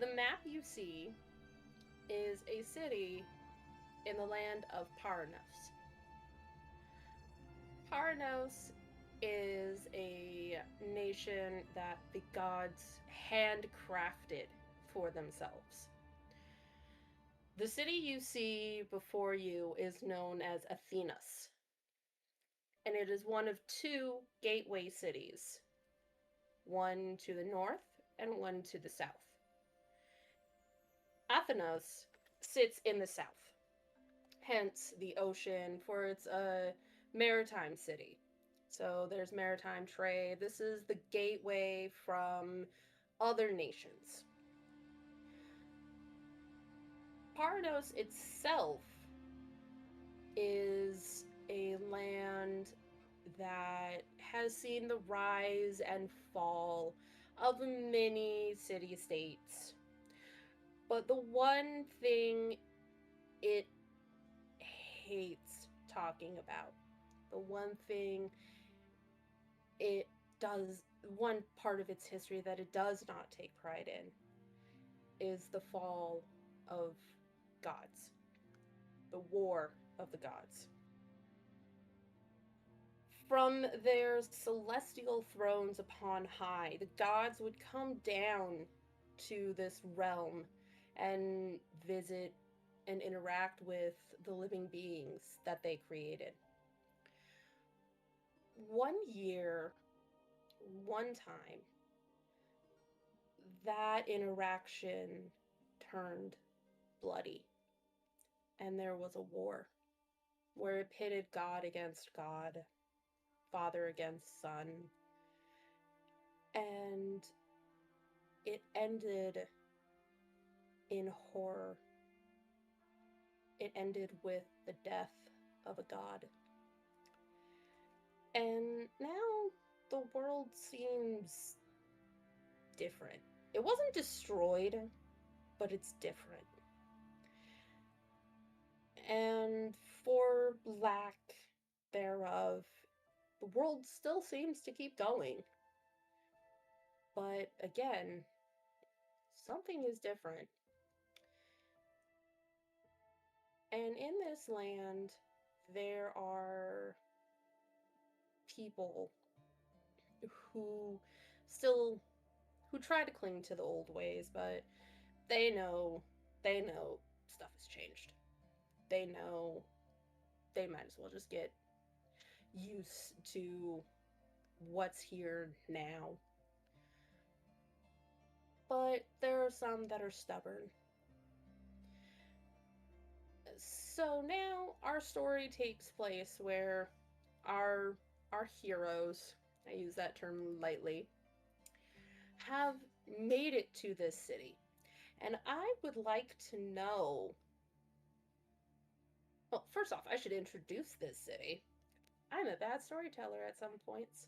The map you see is a city in the land of Paranos. Paranos is a nation that the gods handcrafted for themselves. The city you see before you is known as Athenas, and it is one of two gateway cities, one to the north and one to the south. Athenos sits in the south, hence the ocean, for it's a maritime city. So there's maritime trade. This is the gateway from other nations. Parados itself is a land that has seen the rise and fall of many city states. But the one thing it hates talking about, the one thing it does, one part of its history that it does not take pride in, is the fall of gods, the war of the gods. From their celestial thrones upon high, the gods would come down to this realm and visit and interact with the living beings that they created. One year, one time, that interaction turned bloody, and there was a war where it pitted God against God, father against son, and it ended in horror. It ended with the death of a god. And now the world seems different. It wasn't destroyed, but it's different. And for lack thereof, the world still seems to keep going. But again, something is different. And in this land, there are people who still who try to cling to the old ways, but they know stuff has changed. They know they might as well just get used to what's here now. But there are some that are stubborn. So now our story takes place where our our heroes, I use that term lightly, have made it to this city. And I would like to know, well, first off, I should introduce this city. I'm a bad storyteller at some points.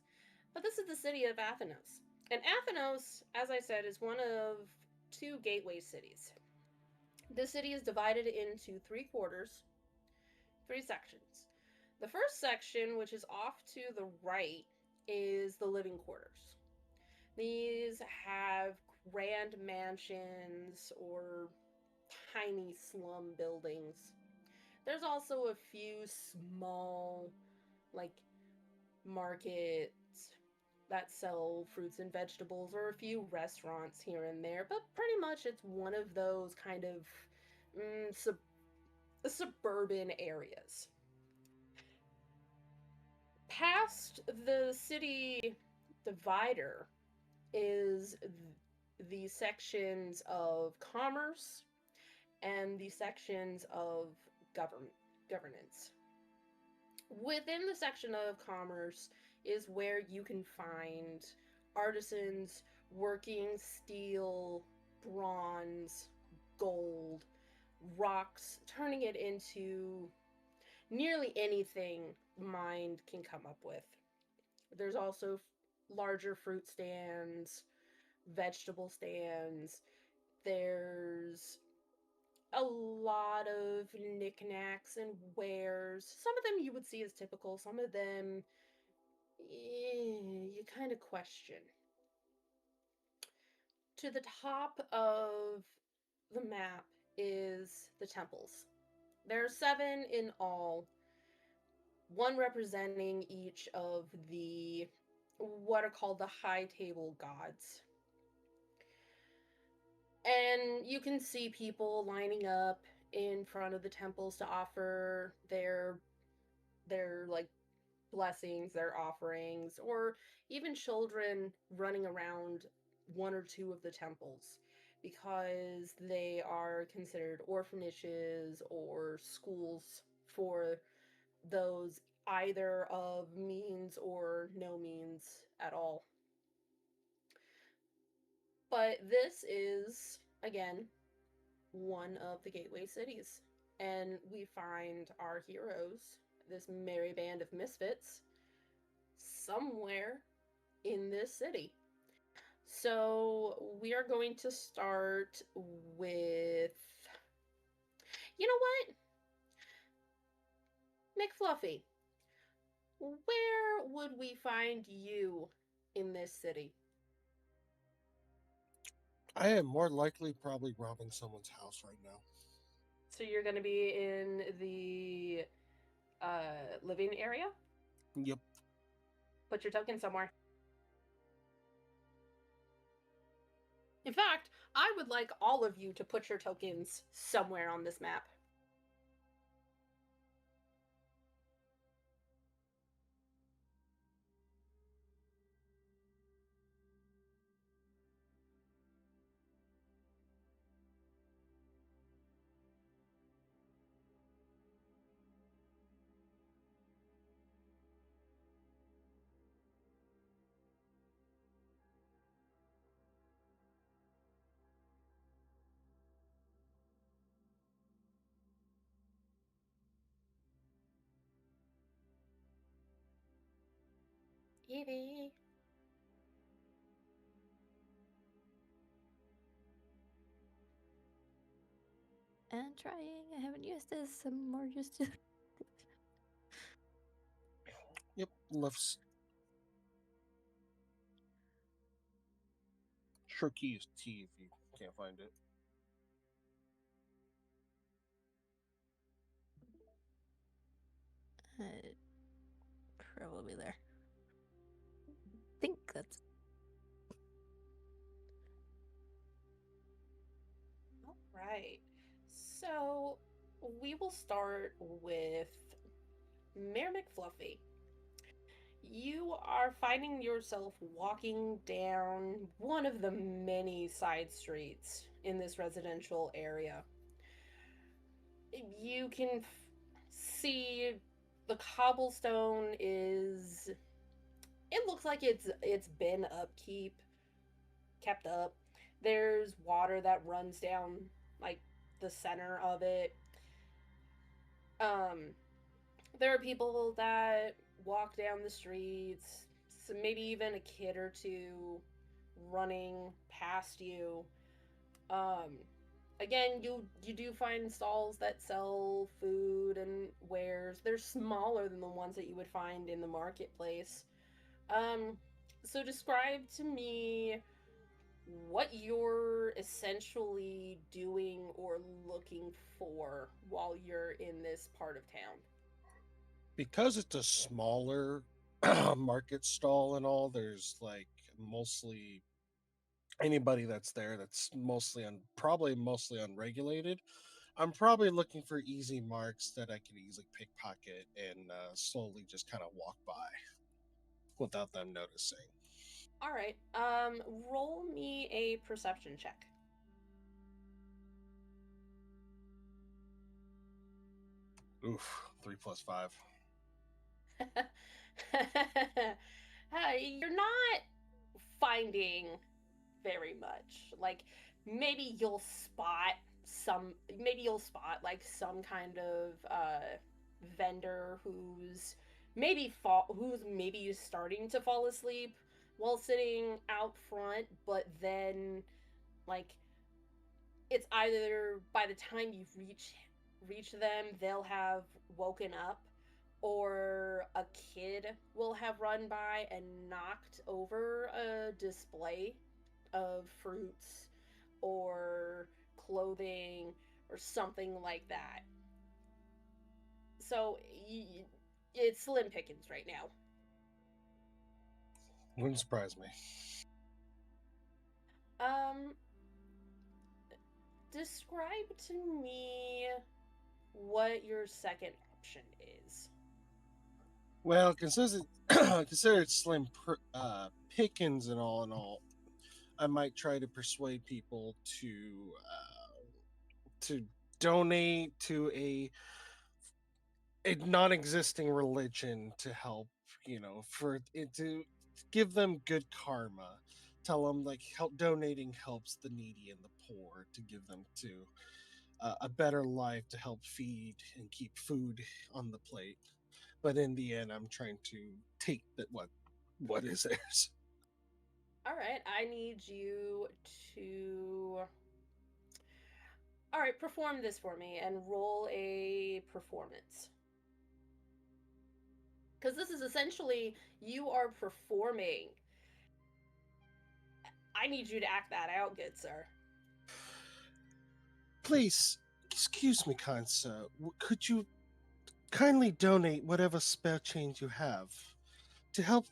But this is the city of Athenos. And Athenos, as I said, is one of two gateway cities. This city is divided into three quarters, three sections. The first section, which is off to the right, is the living quarters. These have grand mansions or tiny slum buildings. There's also a few small, like, markets that sell fruits and vegetables, or a few restaurants here and there, but pretty much it's one of those kind of suburban areas. Past the city divider is the sections of commerce and the sections of governance. Within the section of commerce is where you can find artisans working steel, bronze, gold, rocks, turning it into nearly anything mind can come up with. There's also larger fruit stands, vegetable stands. There's a lot of knickknacks and wares. Some of them you would see as typical, some of them you kind of question. To the top of the map is the temples. There are seven in all, one representing each of the what are called the high table gods. And you can see people lining up in front of the temples to offer their like blessings, their offerings, or even children running around one or two of the temples because they are considered orphanages or schools for those either of means or no means at all. But this is, again, one of the gateway cities. And we find our heroes, this merry band of misfits, somewhere in this city. So we are going to start with. You know what? McFluffy, where would we find you in this city? I am more likely probably robbing someone's house right now. So you're going to be in the living area? Yep. Put your token somewhere. In fact, I would like all of you to put your tokens somewhere on this map. Evie. And trying. I haven't used this. I'm more used to. Yep. Left. Sure key is T if you can't find it. Uh, probably there. Think that's. All right. So we will start with Mayor McFluffy. You are finding yourself walking down one of the many side streets in this residential area. You can see the cobblestone is it looks like it's been upkeep kept up. There's water that runs down like the center of it. Um there are people that walk down the streets, so maybe even a kid or two running past you. Um, Again, you do find stalls that sell food and wares. They're smaller than the ones that you would find in the marketplace. Um, so describe to me what you're essentially doing or looking for while you're in this part of town. Because it's a smaller market stall and all, there's like mostly anybody that's there that's probably mostly unregulated. I'm probably looking for easy marks that I can easily pickpocket and slowly just kind of walk by without them noticing. All right. Roll me a perception check. Oof, 3 plus 5. You're not finding very much. Like maybe you'll spot maybe you'll spot like some kind of vendor who's maybe starting to fall asleep while sitting out front, but then like it's either by the time you reach them, they'll have woken up, or a kid will have run by and knocked over a display of fruits or clothing or something like that. So it's slim pickings right now. Wouldn't surprise me. Um, describe to me what your second option is. Well, considered slim pickings and all in all, I might try to persuade people to donate to a non-existing religion to help, for it to give them good karma. Tell them like help donating helps the needy and the poor to give them to a better life to help feed and keep food on the plate. But in the end, I'm trying to take that what is theirs. All right, I need you to. All right, perform this for me and roll a performance. Because this is essentially you are performing. I need you to act that out, good sir. Please, excuse me, kind sir. Could you kindly donate whatever spare change you have to help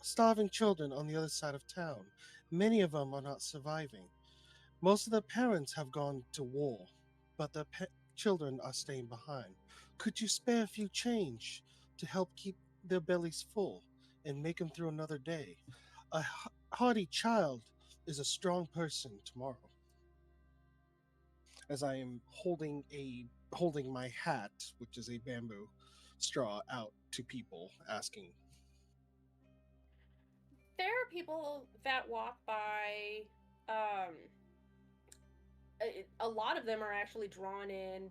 starving children on the other side of town? Many of them are not surviving. Most of their parents have gone to war, but their children are staying behind. Could you spare a few change to help keep their bellies full and make them through another day? A hardy child is a strong person tomorrow. As I am holding my hat, which is a bamboo straw, out to people, asking. There are people that walk by. Um, a lot of them are actually drawn in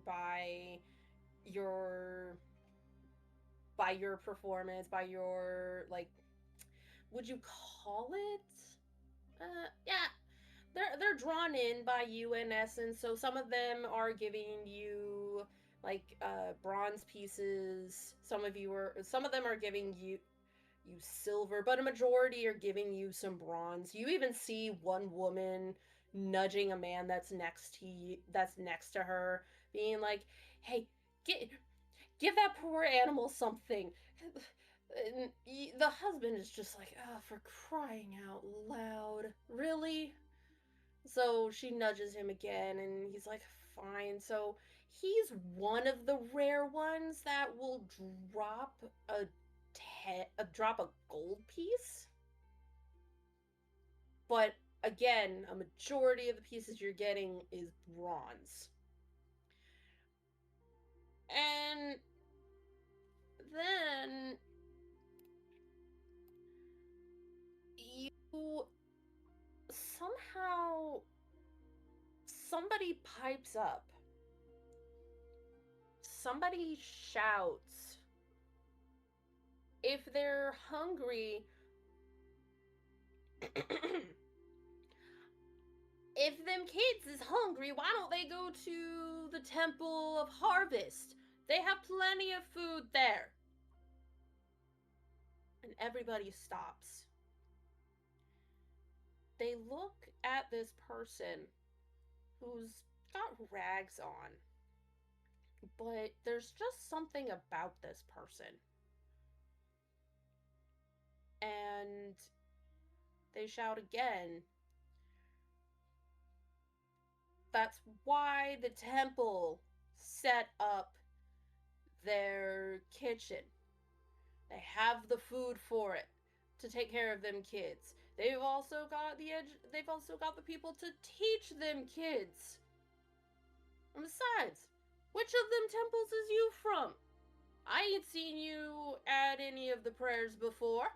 your your performance, by your like. Would you call it? Yeah, they're drawn in by you in essence. So some of them are giving you like bronze pieces. Some of them are giving you silver, but a majority are giving you some bronze. You even see one woman nudging a man that's next to her, being like, "Hey, get give that poor animal something." And the husband is just like, "Oh, for crying out loud, really?" So she nudges him again, and he's like, "Fine." So he's one of the rare ones that will drop drop a gold piece, but again, a majority of the pieces you're getting is bronze. And then you somehow somebody pipes up. Somebody shouts. If they're hungry, if them kids is hungry, why don't they go to the Temple of Harvest? They have plenty of food there. And everybody stops. They look at this person who's got rags on, but there's just something about this person. And they shout again. That's why the temple set up their kitchen. They have the food for it to take care of them kids. They've also got the people to teach them kids. And besides, which of them temples is you from? I ain't seen you at any of the prayers before.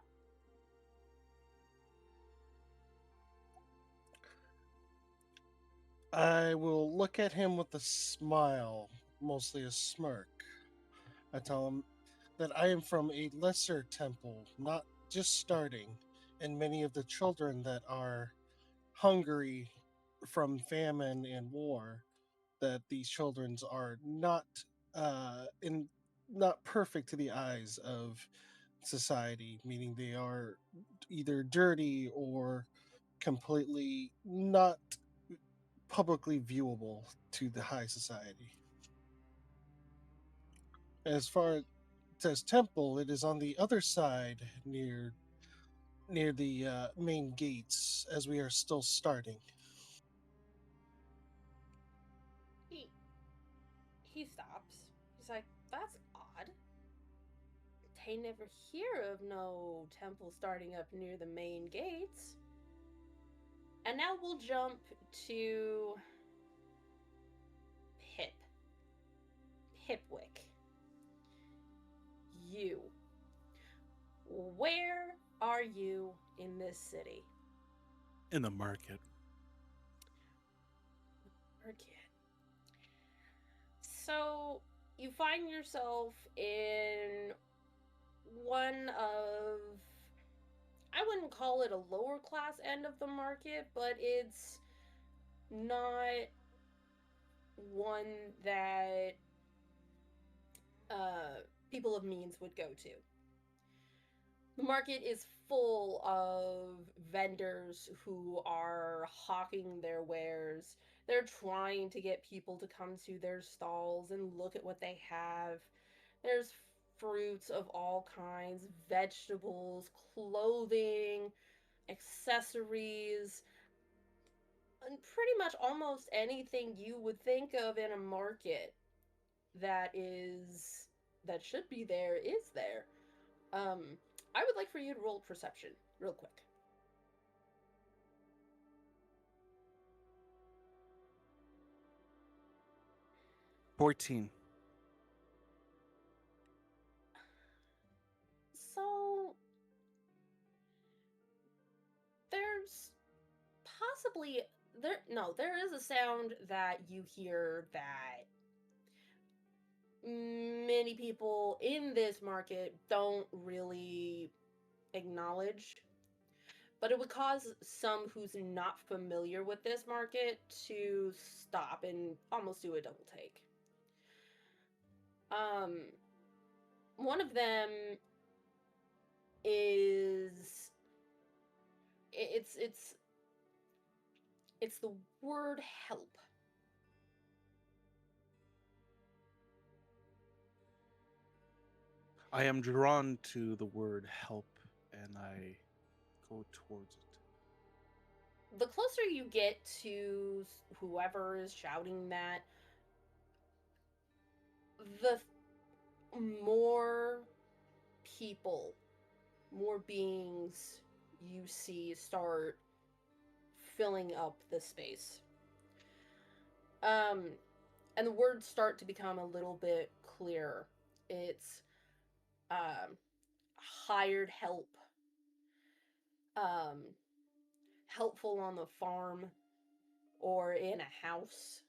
I will look at him with a smile, mostly a smirk. I tell him that I am from a lesser temple, not just starting, and many of the children that are hungry from famine and war, that these children's are in not perfect to the eyes of society, meaning they are either dirty or completely not publicly viewable to the high society. As far as temple, it is on the other side near the main gates as we are still starting. He he stops. He's like, that's odd. They never hear of no temple starting up near the main gates. And now we'll jump to Pip. Pipwick. You. Where are you in this city? In the market. Market. So you find yourself in one of, I wouldn't call it a lower class end of the market, but it's not one that uh, people of means would go to. The market is full of vendors who are hawking their wares. They're trying to get people to come to their stalls and look at what they have. There's fruits of all kinds, vegetables, clothing, accessories, and pretty much almost anything you would think of in a market that is that should be there is there. Um, I would like for you to roll perception real quick. 14. So there's possibly there is a sound that you hear that many people in this market don't really acknowledge, but it would cause some who's not familiar with this market to stop and almost do a double take. Um, one of them is it's it's the word help. I am drawn to the word help and I go towards it. The closer you get to whoever is shouting that, the more people, more beings you see start filling up the space. Um, and the words start to become a little bit clearer. It's um, hired help, um, helpful on the farm or in a house.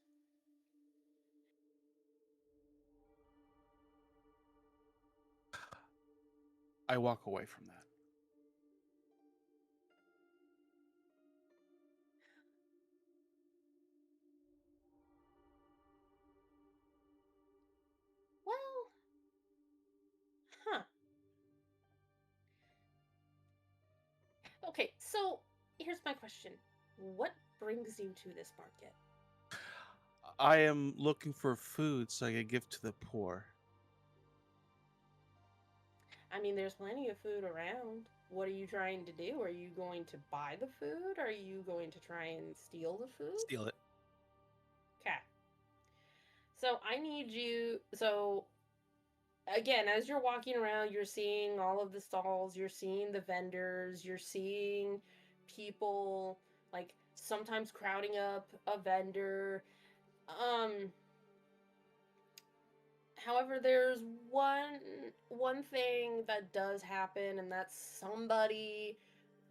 I walk away from that. Well, huh. Okay, so here's my question. What brings you to this market? I am looking for food so I can give to the poor. I mean, there's plenty of food around. What are you trying to do? Are you going to buy the food? Are you going to try and steal the food? Steal it. Okay. So I need you. So again, as you're walking around, you're seeing all of the stalls, you're seeing the vendors, you're seeing people like sometimes crowding up a vendor. Um, However, there's one thing that does happen, and that's somebody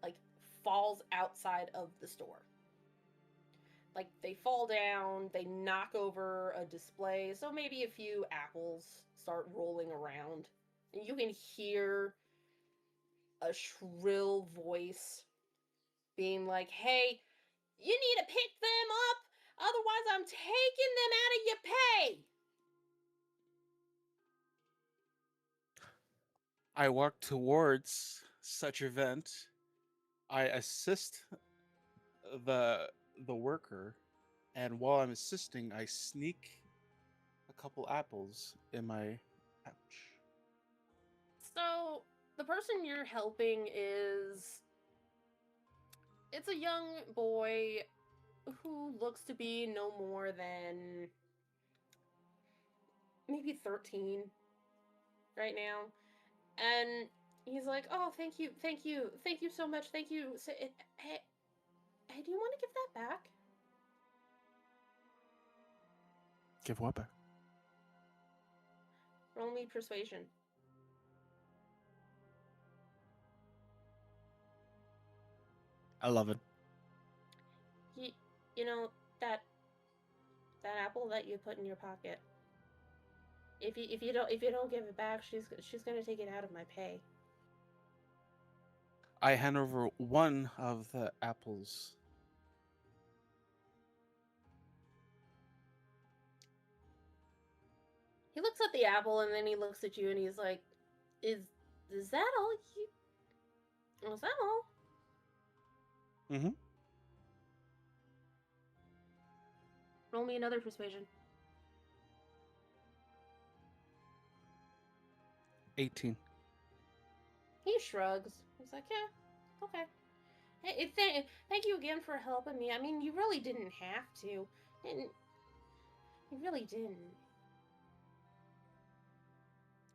like falls outside of the store. Like they fall down, they knock over a display, so maybe a few apples start rolling around. And you can hear a shrill voice being like, "Hey, you need to pick them up, otherwise I'm taking them out of your pay." I walk towards such event. I assist the the worker And while I'm assisting, I sneak a couple apples in my pouch. So the person you're helping is it's a young boy who looks to be no more than maybe 13 right now. And he's like, "Oh, thank you so much, thank you. Hey, do you want to give that back? Give what back? Roll me persuasion." I love it. You, you know that that apple that you put in your pocket. If you don't give it back, she's gonna take it out of my pay. I hand over one of the apples. He looks at the apple and then he looks at you and he's like, "Is is that all you? Was that all?" Mm-hmm. Roll me another persuasion. 18. He shrugs. He's like, "Yeah, okay. Hey, thank you again for helping me. I mean, you really didn't have to. Didn't you really didn't."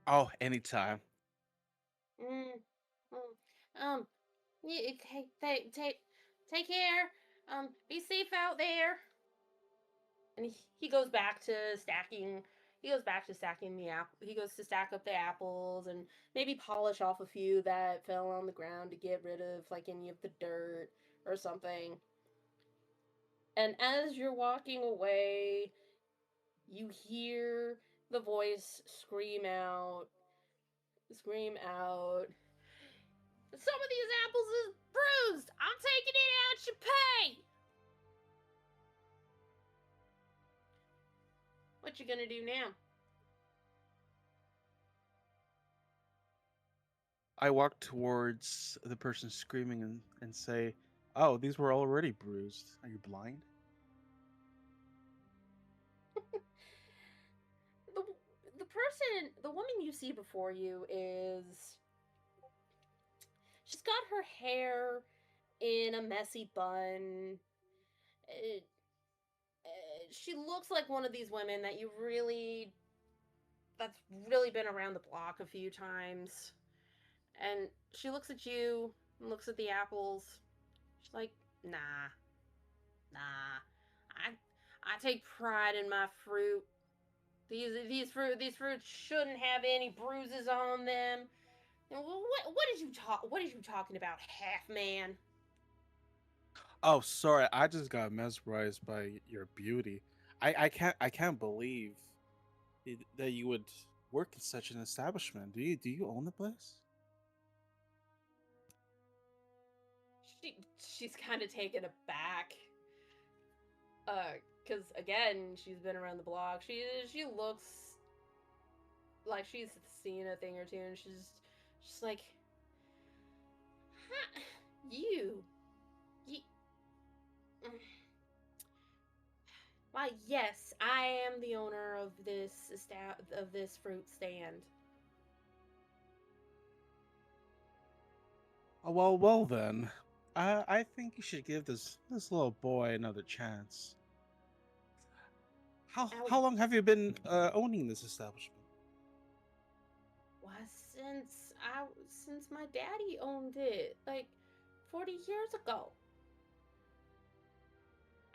Oh, anytime. Mm, um, yeah, take care. Be safe out there. And he goes back to stacking. He goes back to stacking the apple. He goes to stack up the apples and maybe polish off a few that fell on the ground to get rid of like any of the dirt or something. And as you're walking away, you hear the voice scream out. "Some of these apples is bruised. I'm taking it out your pay." What you gonna do now? I walk towards the person screaming and say, "Oh, these were already bruised. Are you blind?" the the woman you see before you is she's got her hair in a messy bun. It, she looks like one of these women that that's really been around the block a few times. And she looks at you and looks at the apples. She's like, "Nah, nah. I take pride in my fruit. These fruits shouldn't have any bruises on them. And what is you talking about, half man?" Oh, sorry. I just got mesmerized by your beauty. I can't believe that you would work in such an establishment. Do you own the place? She's kind of taken aback. Because again, she's been around the block. She looks like she's seen a thing or two, and she's like, "Huh, you, mm, why? Yes, I am the owner of this fruit stand." Oh, well then. I think you should give this little boy another chance. How I would, how long have you been owning this establishment? why since my daddy owned it like 40 years ago.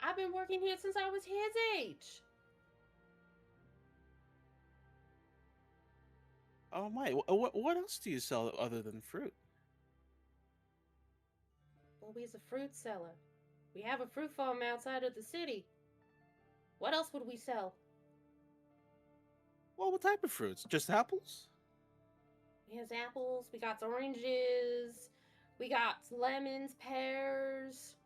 I've been working here since I was his age. Oh my! What else do you sell other than fruit? Bobby's a fruit seller. We have a fruit farm outside of the city. What else would we sell? Well, what type of fruits? Just apples? We has apples, we got oranges, we got lemons, pears.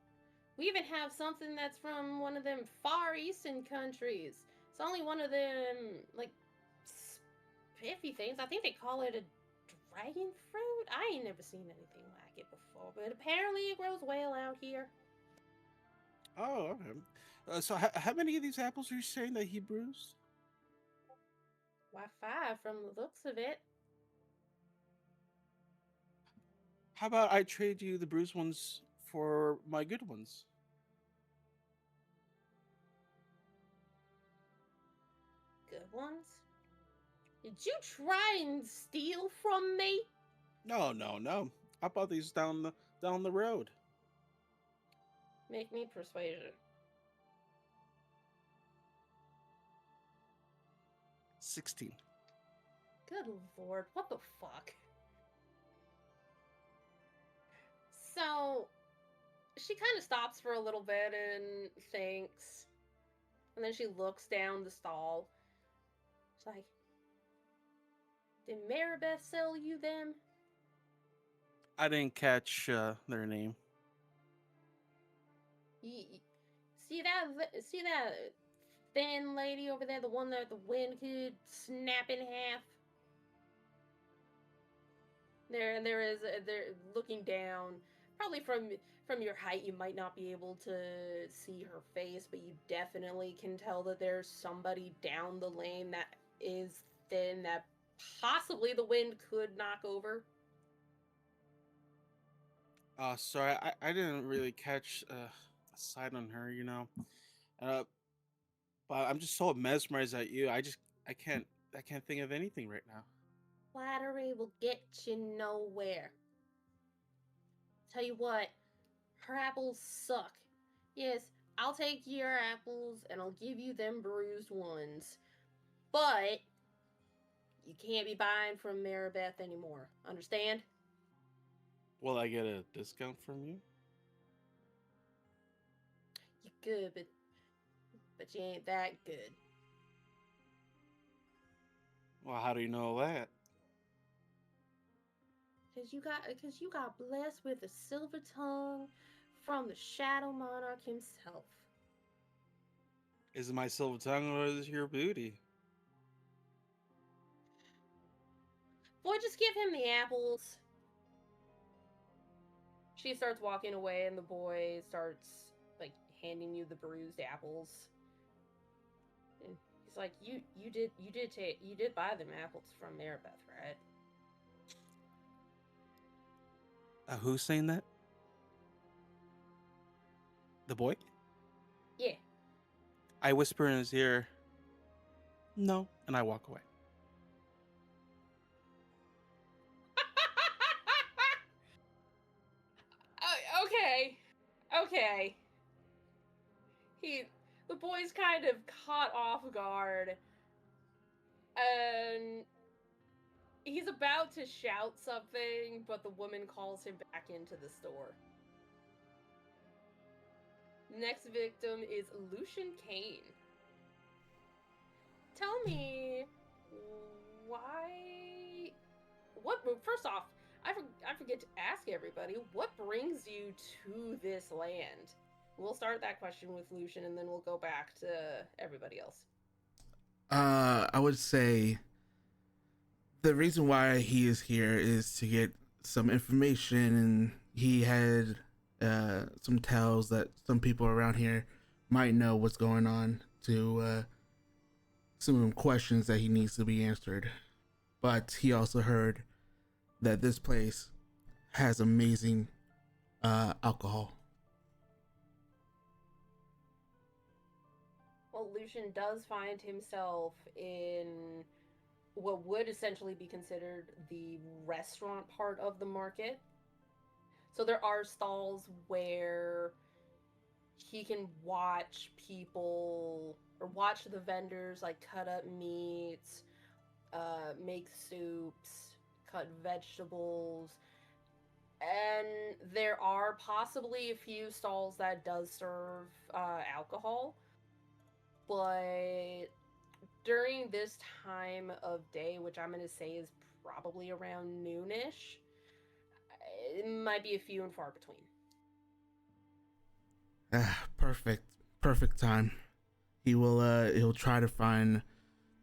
We even have something that's from one of them far eastern countries. It's only one of them, like, spiffy things. I think they call it a dragon fruit. I ain't never seen anything like it before, but apparently it grows well out here. Oh, okay. So how many of these apples are you saying that he bruised? Why, 5 from the looks of it. How about I trade you the bruised ones for my good ones? Good ones? Did you try and steal from me? No, no, no. I bought these down the road. Make me persuasion. 16. Good lord, what the fuck? So, she kind of stops for a little bit and thinks. And then she looks down the stall. She's like, did Maribeth sell you them? I didn't catch their name. See that thin lady over there, the one that the wind could snap in half? There is they're looking down. Probably from your height, you might not be able to see her face, but you definitely can tell that there's somebody down the lane that is thin that possibly the wind could knock over. Sorry, I didn't really catch a sight on her, you know. Uh, but I'm just so mesmerized at you. I can't think of anything right now. Flattery will get you nowhere. Tell you what, her apples suck. Yes, I'll take your apples and I'll give you them bruised ones. But you can't be buying from Maribeth anymore. Understand? Will I get a discount from you? You good, but you ain't that good. Well, how do you know that? Cause you got blessed with a silver tongue from the Shadow Monarch himself. Is it my silver tongue or is it your booty? Boy, just give him the apples. She starts walking away, and the boy starts like handing you the bruised apples. And he's like, you did buy them apples from Maribeth, right?" Who's saying that? The boy? Yeah. I whisper in his ear, no, and I walk away. Okay. Okay. The boy's kind of caught off guard, and he's about to shout something, but the woman calls him back into the store. Next victim is Lucian Kane. Tell me why. First off, I forget to ask everybody, what brings you to this land? We'll start that question with Lucian, and then we'll go back to everybody else. I would say the reason why he is here is to get some information, and he had some tells that some people around here might know what's going on, to some questions that he needs to be answered. But he also heard that this place has amazing alcohol. Well, Lucian does find himself in what would essentially be considered the restaurant part of the market. So there are stalls where he can watch people or watch the vendors like cut up meats, make soups, cut vegetables, and there are possibly a few stalls that does serve alcohol, but during this time of day, which I'm going to say is probably around noonish, it might be a few and far between. Perfect time. He'll try to find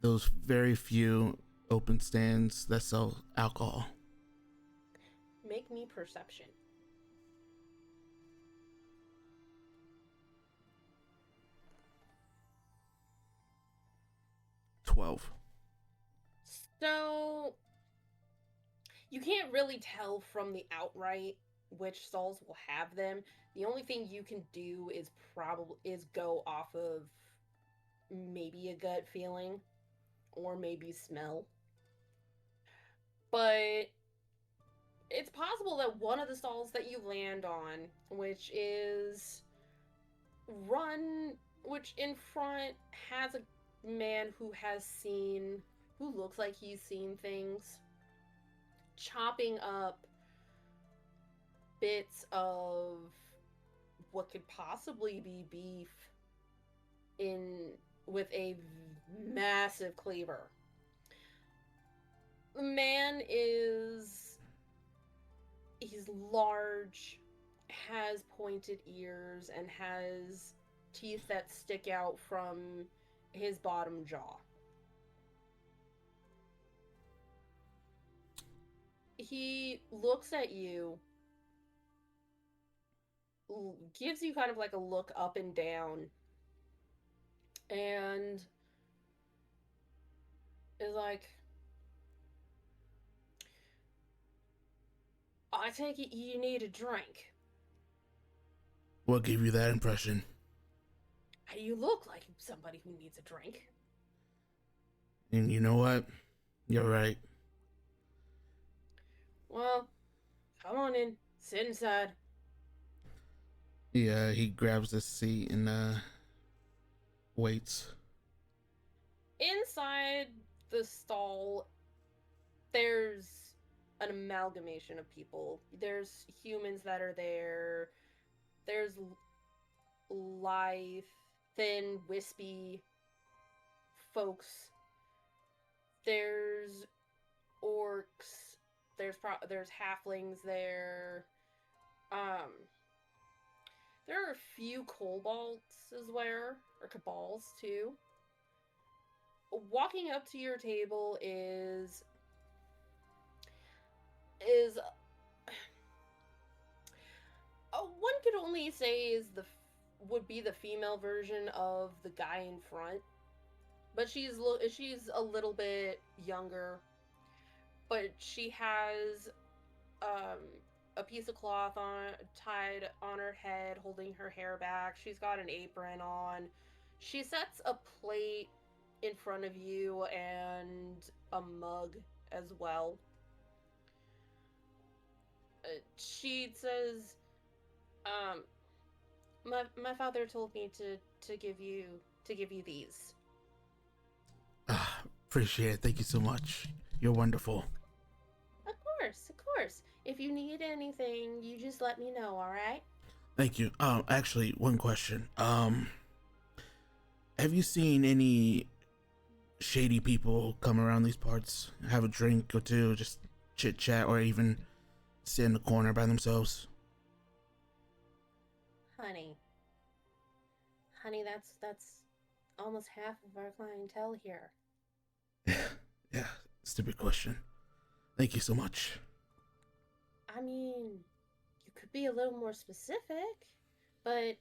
those very few open stands that sell alcohol. Make me perception. 12. So you can't really tell from the outright which stalls will have them. The only thing you can do is go off of maybe a gut feeling or maybe smell. But it's possible that one of the stalls that you land on, which in front has a man who looks like he's seen things, chopping up bits of what could possibly be beef with a massive cleaver. The man he's large, has pointed ears, and has teeth that stick out from his bottom jaw. He looks at you, gives you kind of like a look up and down, and is like, I take it you need a drink. What gave you that impression? You look like somebody who needs a drink. And you know what? You're right. Well, come on in. Sit inside. Yeah, he grabs a seat and waits. Inside the stall, there's an amalgamation of people. There's humans that are there. There's lithe, thin, wispy folks. There's orcs. There's halflings there. There are a few kobolds as well, or cabals too. Walking up to your table is one could only say would be the female version of the guy in front, but she's a little bit younger, but she has a piece of cloth tied on her head, holding her hair back. She's got an apron on. She sets a plate in front of you and a mug as well. She says, my father told me to give you these. Appreciate it. Thank you so much. You're wonderful. Of course. If you need anything, you just let me know, alright? Thank you. Actually, one question. Have you seen any shady people come around these parts, have a drink or two, just chit chat, or even sit in the corner by themselves? Honey, that's almost half of our clientele here. Yeah, stupid question. Thank you so much. I mean, you could be a little more specific, but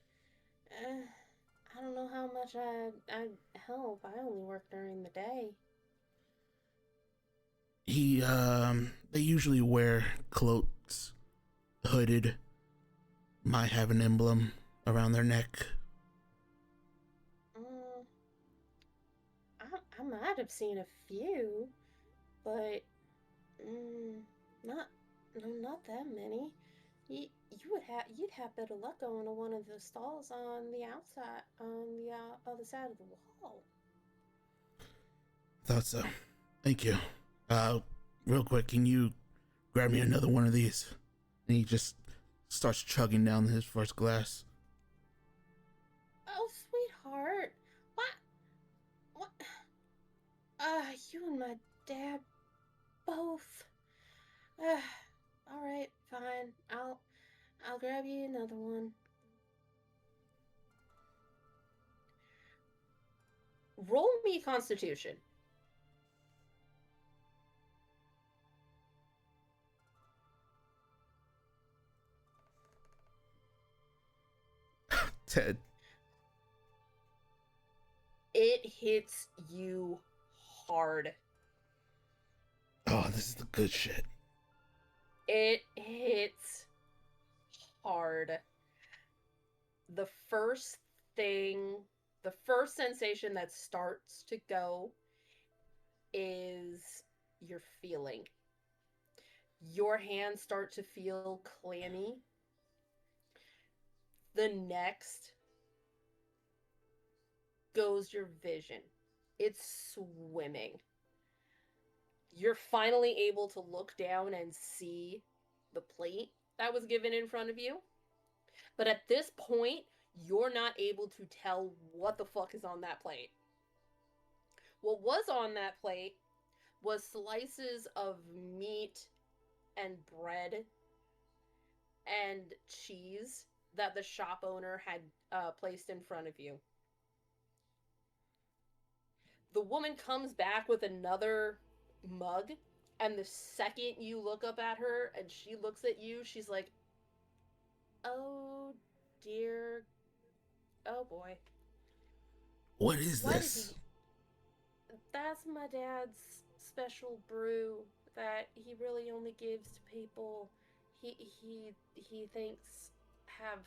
I don't know how much I help. I only work during the day. They usually wear cloaks, hooded, might have an emblem around their neck. I might have seen a few, but not that many. You'd have better luck going to one of the stalls on the outside, on the other side of the wall. Thought so. Thank you. Real quick, can you grab me another one of these? And he just starts chugging down his first glass. Oh, sweetheart. What? You and my dad both. All right, fine. I'll grab you another one. Roll me Constitution. Ted. It hits you hard. Oh, this is the good shit. It hits hard. The first thing, the first sensation that starts to go is your feeling. Your hands start to feel clammy. The next goes your vision. It's swimming. You're finally able to look down and see the plate that was given in front of you. But at this point, you're not able to tell what the fuck is on that plate. What was on that plate was slices of meat and bread and cheese that the shop owner had placed in front of you. The woman comes back with another mug, and the second you look up at her and she looks at you, she's like, "Oh dear, oh boy, What is why did this? he? That's my dad's special brew that he really only gives to people he thinks have."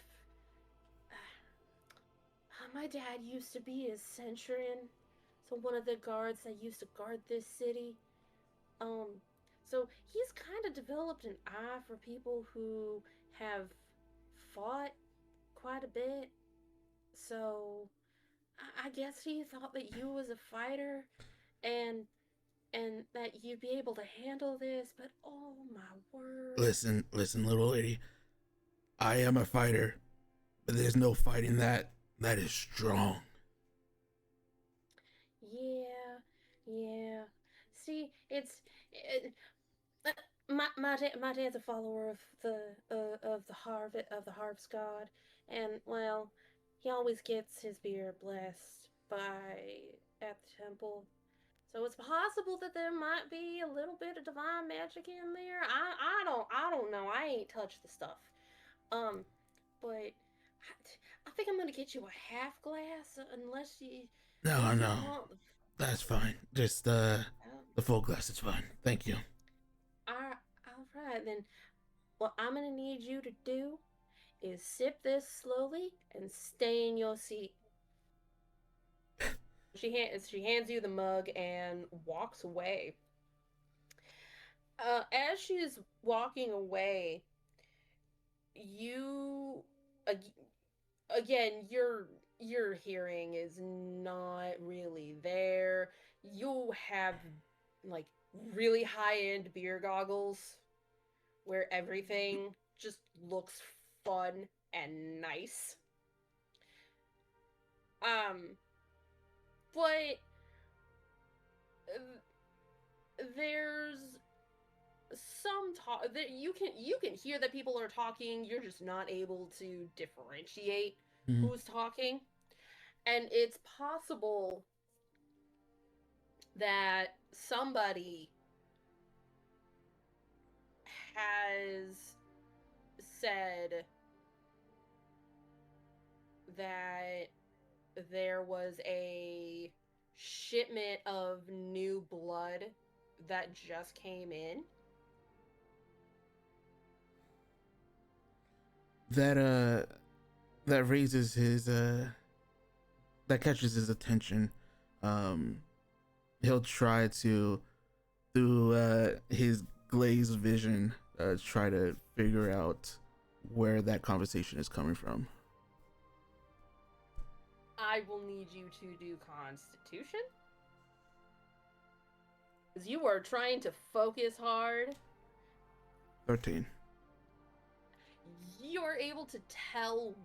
My dad used to be a centurion, so one of the guards that used to guard this city. Um, so he's kind of developed an eye for people who have fought quite a bit. So I guess he thought that you was a fighter, and that you'd be able to handle this. But oh my word! Listen, little lady. I am a fighter, but there's no fighting that. That is strong. Yeah, yeah. See, my dad's a follower of the harvest god, and well, he always gets his beer blessed by at the temple. So it's possible that there might be a little bit of divine magic in there. I don't know. I ain't touched the stuff. Um, but I think I'm gonna get you a half glass No, unless you no, want. that's fine. Just the full glass is fine. Thank you. All right then. What I'm gonna need you to do is sip this slowly and stay in your seat. She hands you the mug and walks away. As she's walking away, you again your hearing is not really there. You have like really high end beer goggles where everything just looks fun and nice. Um, but there's some talk that you can hear that people are talking. You're just not able to differentiate Mhm. who's talking, and it's possible that somebody has said that there was a shipment of new blood that just came in. That that raises his that catches his attention. Um, he'll try to through his glazed vision try to figure out where that conversation is coming from. I will need you to do Constitution. Because you are trying to focus hard. 13. You're able to tell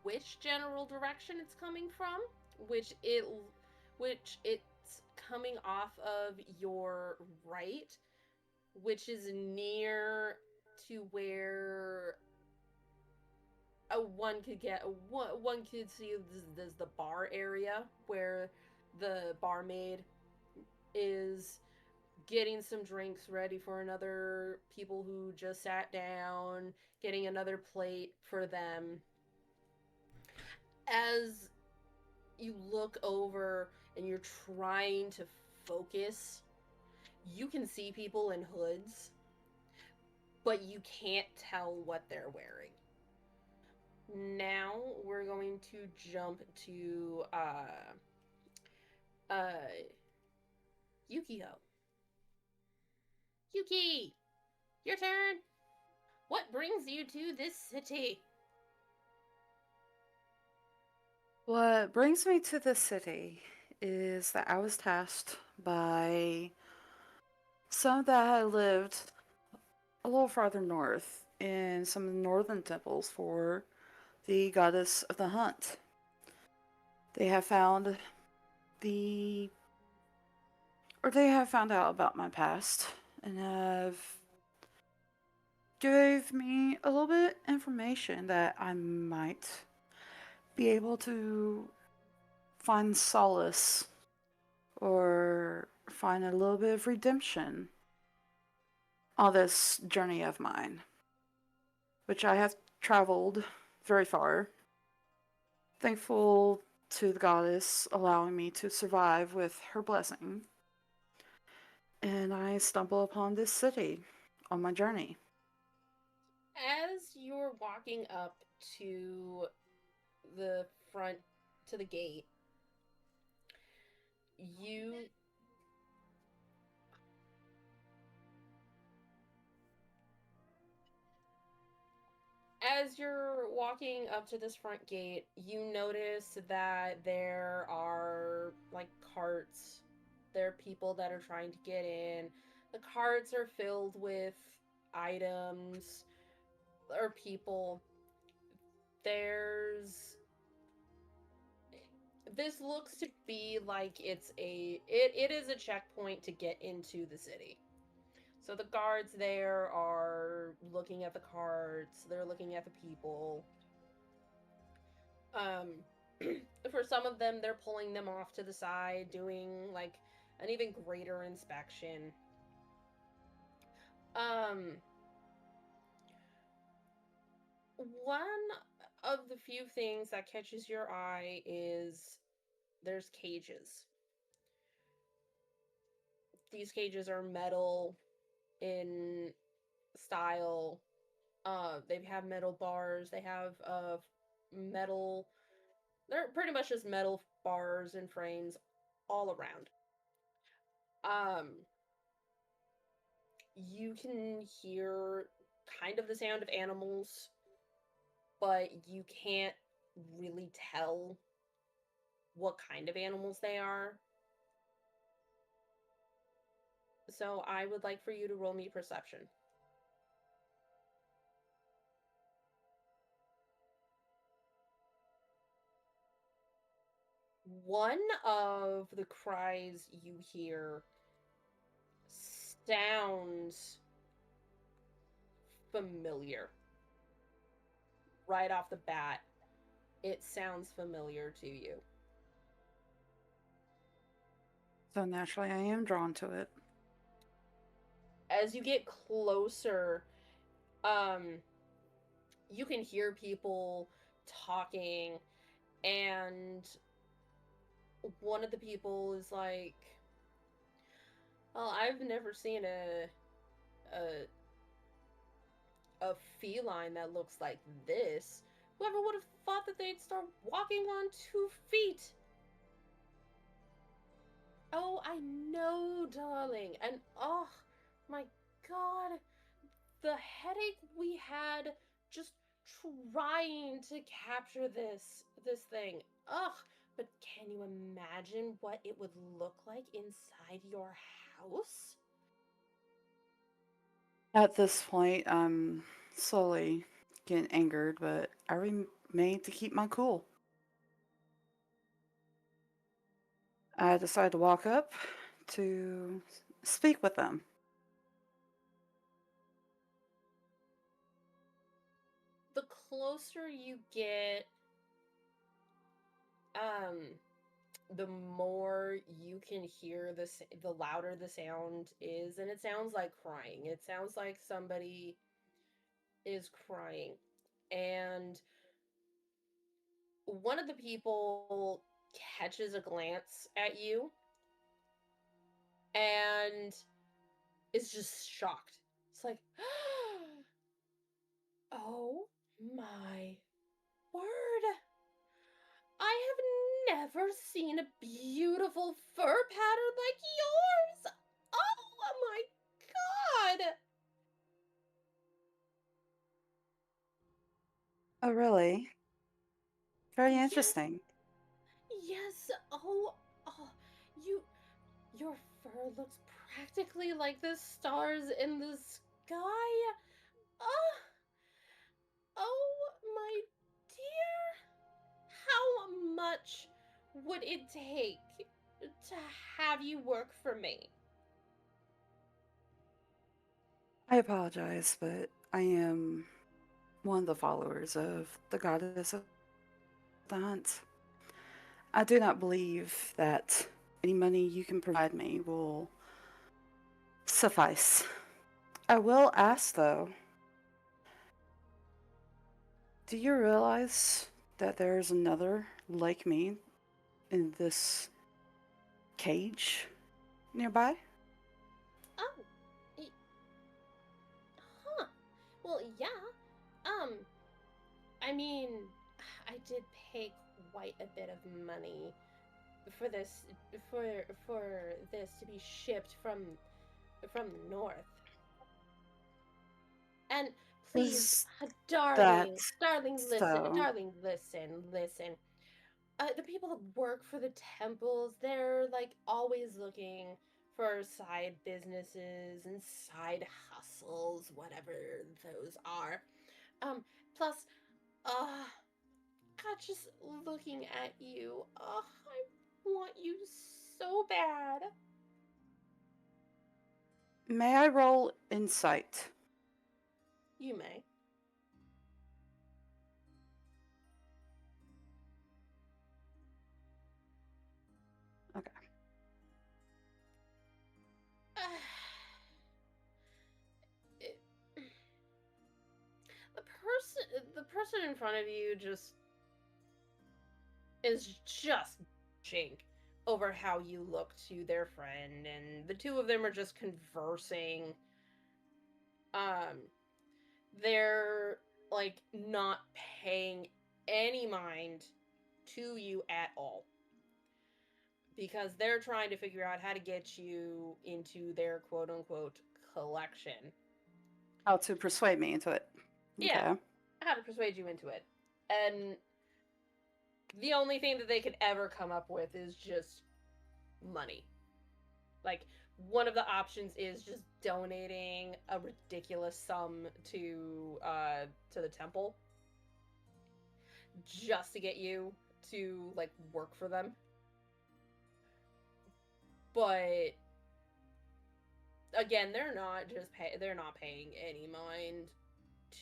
which general direction it's coming from, which it's coming off of your right, which is near to where one could see there's the bar area where the barmaid is getting some drinks ready for another people who just sat down, getting another plate for them. As you look over and you're trying to focus, you can see people in hoods, but you can't tell what they're wearing. Now we're going to jump to uh Yukiho. Yuki, your turn. What brings you to this city? What brings me to this city is that I was tasked by some that had lived a little farther north in some of the northern temples for the goddess of the hunt. They have found the or they have found out about my past and have gave me a little bit information that I might be able to find solace or find a little bit of redemption on this journey of mine, which I have traveled very far. Thankful to the goddess allowing me to survive with her blessing. And I stumble upon this city on my journey. As you're walking up to the front to the gate, you as you're walking up to this front gate, you notice that there are like carts. There are people that are trying to get in. The carts are filled with items or people. There's this looks to be like it is a checkpoint to get into the city. So the guards there are looking at the carts, they're looking at the people. Um, for some of them, they're pulling them off to the side, doing like an even greater inspection. Um, one of the few things that catches your eye is there's cages. These cages are metal in style. They have metal bars. They have metal. They're pretty much just metal bars and frames all around. Um, you can hear kind of the sound of animals, but you can't really tell what kind of animals they are. So I would like for you to roll me perception. One of the cries you hear sounds familiar. Right off the bat, it sounds familiar to you. So naturally, I am drawn to it. As you get closer, um, you can hear people talking, and one of the people is like, "Well, I've never seen a a feline that looks like this. Whoever would have thought that they'd start walking on 2 feet?" Oh, I know, darling. And oh my god, the headache we had just trying to capture this thing. Ugh, but can you imagine what it would look like inside your house? At this point, I'm slowly getting angered, but I remain to keep my cool. I decide to walk up to speak with them. The closer you get, um, the more you can hear the louder the sound is, and it sounds like crying. It sounds like somebody is crying. And one of the people catches a glance at you, and is just shocked. It's like, oh my word. I have never seen a beautiful fur pattern like yours. Oh my god. Oh, really? Very Yes. interesting. Yes. Oh, you your fur looks practically like the stars in the sky. Oh, oh my dear. How much would it take to have you work for me? I apologize, but I am one of the followers of the goddess of the hunt. I do not believe that any money you can provide me will suffice. I will ask though, do you realize that there's another like me in this cage nearby? Oh, y- huh. Well, yeah. Um, I mean, I did pay quite a bit of money for this for this to be shipped from the north. And please, Is that darling, so? listen. The people that work for the temples, they're like always looking for side businesses and side hustles, whatever those are. Plus, uh, God, just looking at you, I want you so bad. May I roll insight? You may. Okay. It- the person in front of you just is just gushing over how you look to their friend, and the two of them are just conversing. Um, they're like not paying any mind to you at all because they're trying to figure out how to get you into their quote unquote collection. How to persuade me into it. Yeah, Okay. how to persuade you into it. And the only thing that they could ever come up with is just money. Like, one of the options is just donating a ridiculous sum to the temple just to get you to like work for them. But again, they're not paying any mind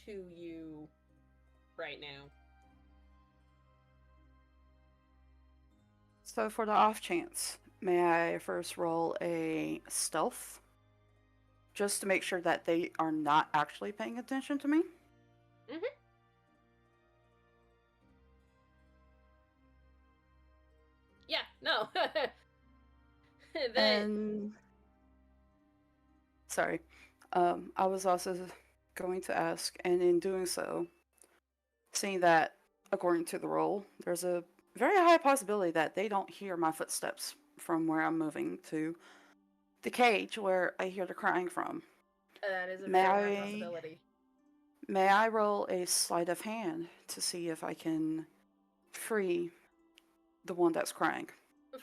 to you right now. So for the off chance, may I first roll a stealth? Just to make sure that they are not actually paying attention to me? Mhm. Yeah, no. That And sorry. I was also going to ask, and in doing so, seeing that according to the roll, there's a very high possibility that they don't hear my footsteps from where I'm moving to the cage where I hear the crying from. that is a May very high I possibility. may I roll a sleight of hand to see if I can free the one that's crying?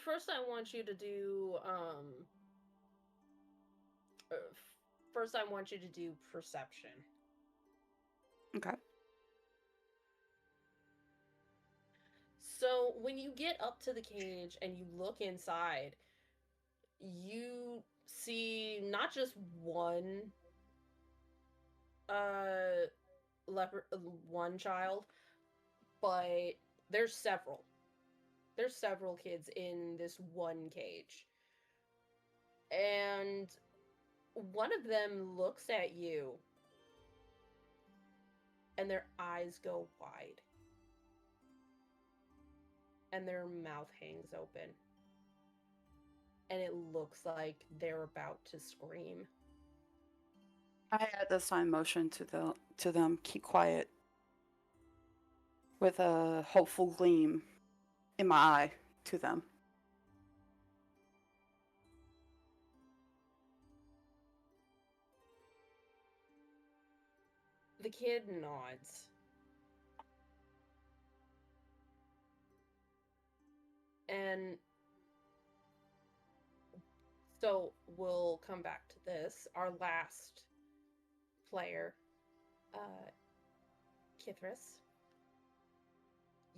First, I want you to do uh, first I want you to do perception. Okay. So when you get up to the cage and you look inside, you see not just one uh leopard one child, but there's several. There's several kids in this one cage. And one of them looks at you and their eyes go wide and their mouth hangs open. and it looks like they're about to scream. I at this time motion to them keep quiet with a hopeful gleam in my eye to them. The kid nods. And so we'll come back to this. Our last player, Kithris.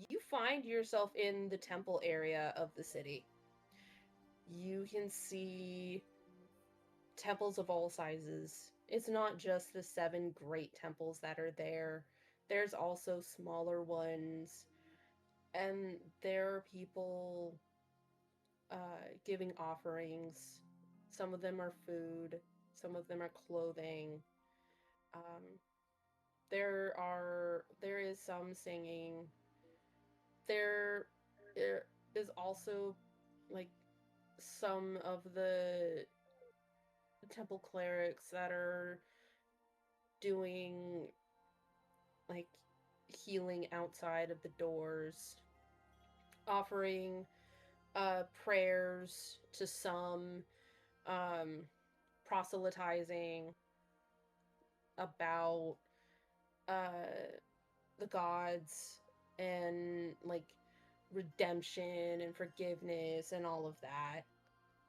You find yourself in the temple area of the city. You can see temples of all sizes. It's not just the 7 great temples that are there. There's also smaller ones. And there are people giving offerings. Some of them are food, some of them are clothing. Um, there is some singing. There is also like some of the temple clerics that are doing like healing outside of the doors, offering prayers to some, um, proselytizing about uh, the gods and like redemption and forgiveness and all of that.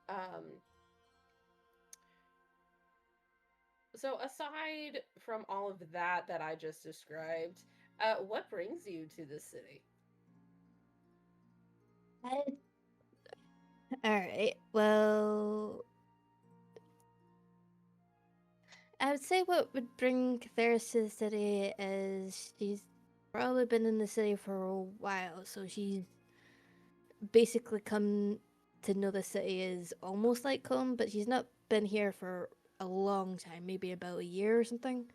Um, so aside from all of that I just described, what brings you to this city? Alright, well, I would say what would bring Catheris to the city is she's probably been in the city for a while, so she's basically come to know the city is almost like home, but she's not been here for a long time, maybe about a year or something.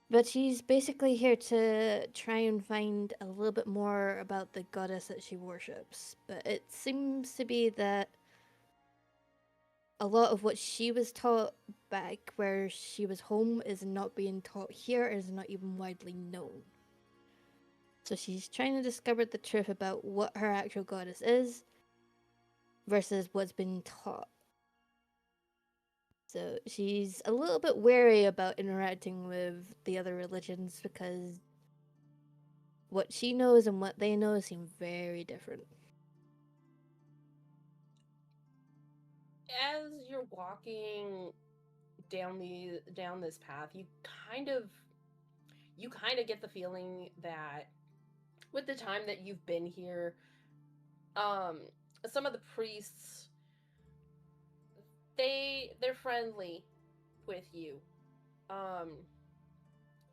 But she's basically here to try and find a little bit more about the goddess that she worships. But it seems to be that a lot of what she was taught back where she was home is not being taught here, is not even widely known. So she's trying to discover the truth about what her actual goddess is versus what's been taught. So she's a little bit wary about interacting with the other religions because what she knows and what they know seem very different. As you're walking down this path, kind of you kind of get the feeling that with the time that you've been here, um some of the priests, they're friendly with you. um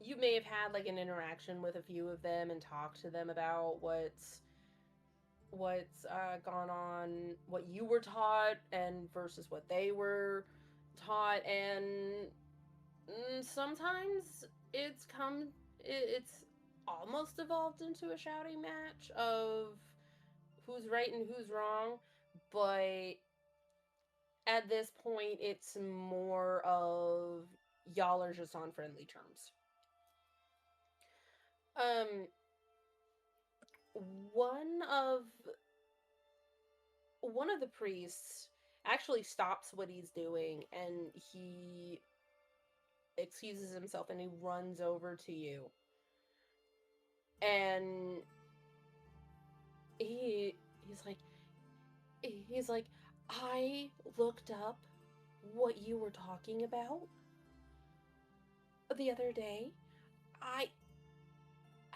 you may have had like an interaction with a few of them and talked to them about what's gone on, what you were taught and versus what they were taught. And sometimes it's almost evolved into a shouting match of who's right and who's wrong. But at this point it's more of y'all are just on friendly terms. um one of one of the priests actually stops what he's doing and he excuses himself and he runs over to you. And he's like he's like I looked up what you were talking about the other day. I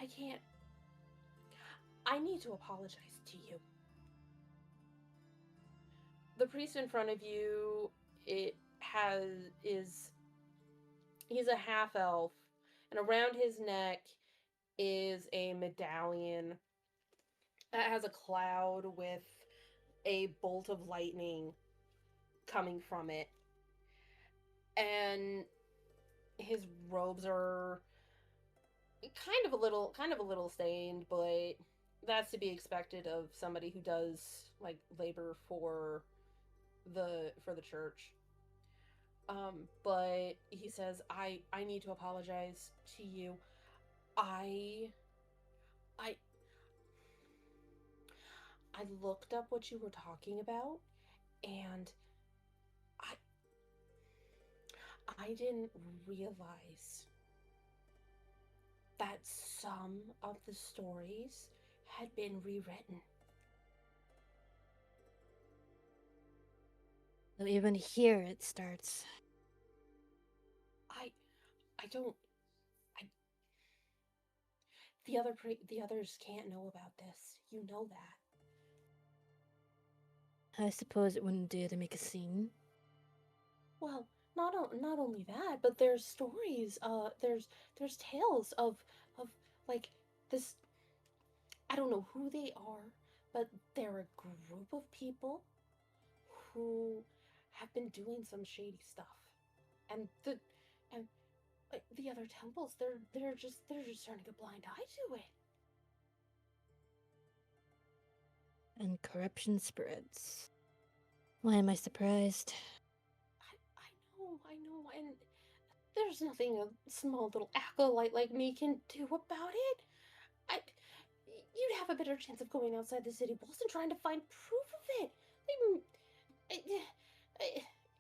I can't. I need to apologize to you. The priest in front of you, it has is he's a half elf, and around his neck is a medallion that has a cloud with a bolt of lightning coming from it. And his robes are kind of a little stained, but that's to be expected of somebody who does like labor for the church. But he says, I need to apologize to you. I I I looked up what you were talking about, and I I didn't realize that some of the stories had been rewritten. So even here it starts. I I don't I the others can't know about this. You know that. I suppose it wouldn't do to make a scene. Well, not only that, but there's stories. There's tales of like this. I don't know who they are, but they're a group of people who have been doing some shady stuff, and and like the other temples, they're just turning a blind eye to it. And corruption spreads. Why am I surprised? I know, and there's nothing a small little acolyte like me can do about it. I, you'd have a better chance of going outside the city walls and trying to find proof of it.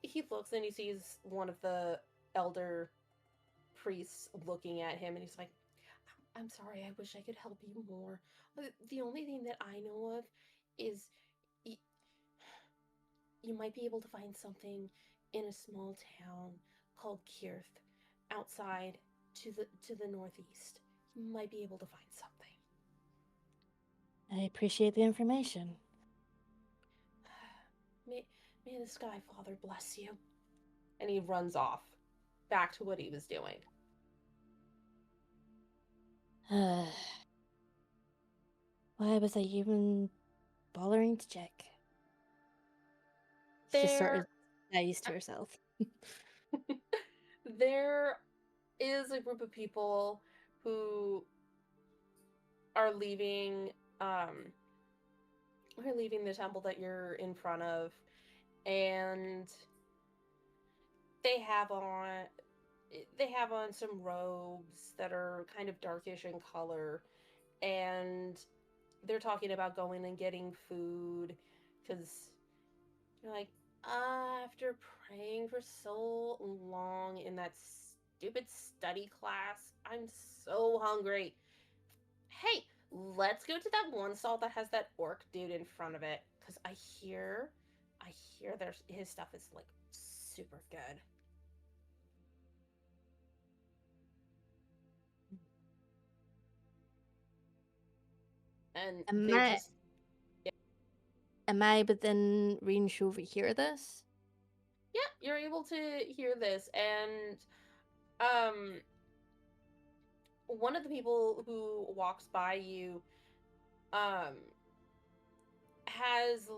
He looks and he sees one of the elder priests looking at him, and he's like, I'm sorry, I wish I could help you more. The only thing that I know of is you might be able to find something in a small town called Kirth, outside to the northeast. You might be able to find something. I appreciate the information. May the Sky Father bless you. And he runs off, back to what he was doing. Why was I even bothering to check? She just sort of dies to herself. There is a group of people who are leaving the temple that you're in front of, and they have on some robes that are kind of darkish in color, and they're talking about going and getting food because you're like, after praying for so long in that stupid study class, I'm so hungry. Hey, let's go to that one stall that has that orc dude in front of it, because I hear there's his stuff is like super good. And Am they I, just am I within range to overhear this? yeah, you're able to hear this, and um one of the people who walks by you um has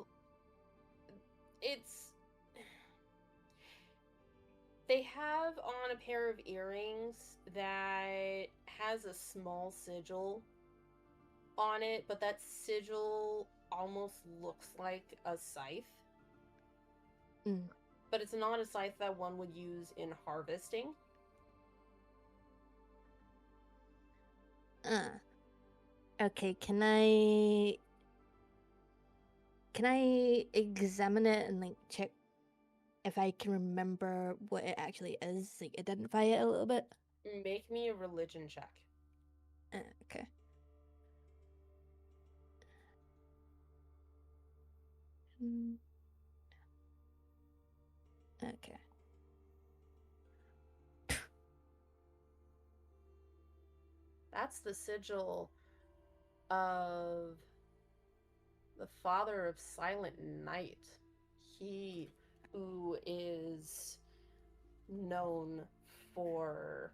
it's they have on a pair of earrings that has a small sigil on it, but that sigil almost looks like a scythe. Mm. But it's not a scythe that one would use in harvesting. Okay, can I examine it and like check if I can remember what it actually is? Like identify it a little bit? Make me a religion check. Okay. Okay. That's the sigil of the father of Silent Night. He who is known for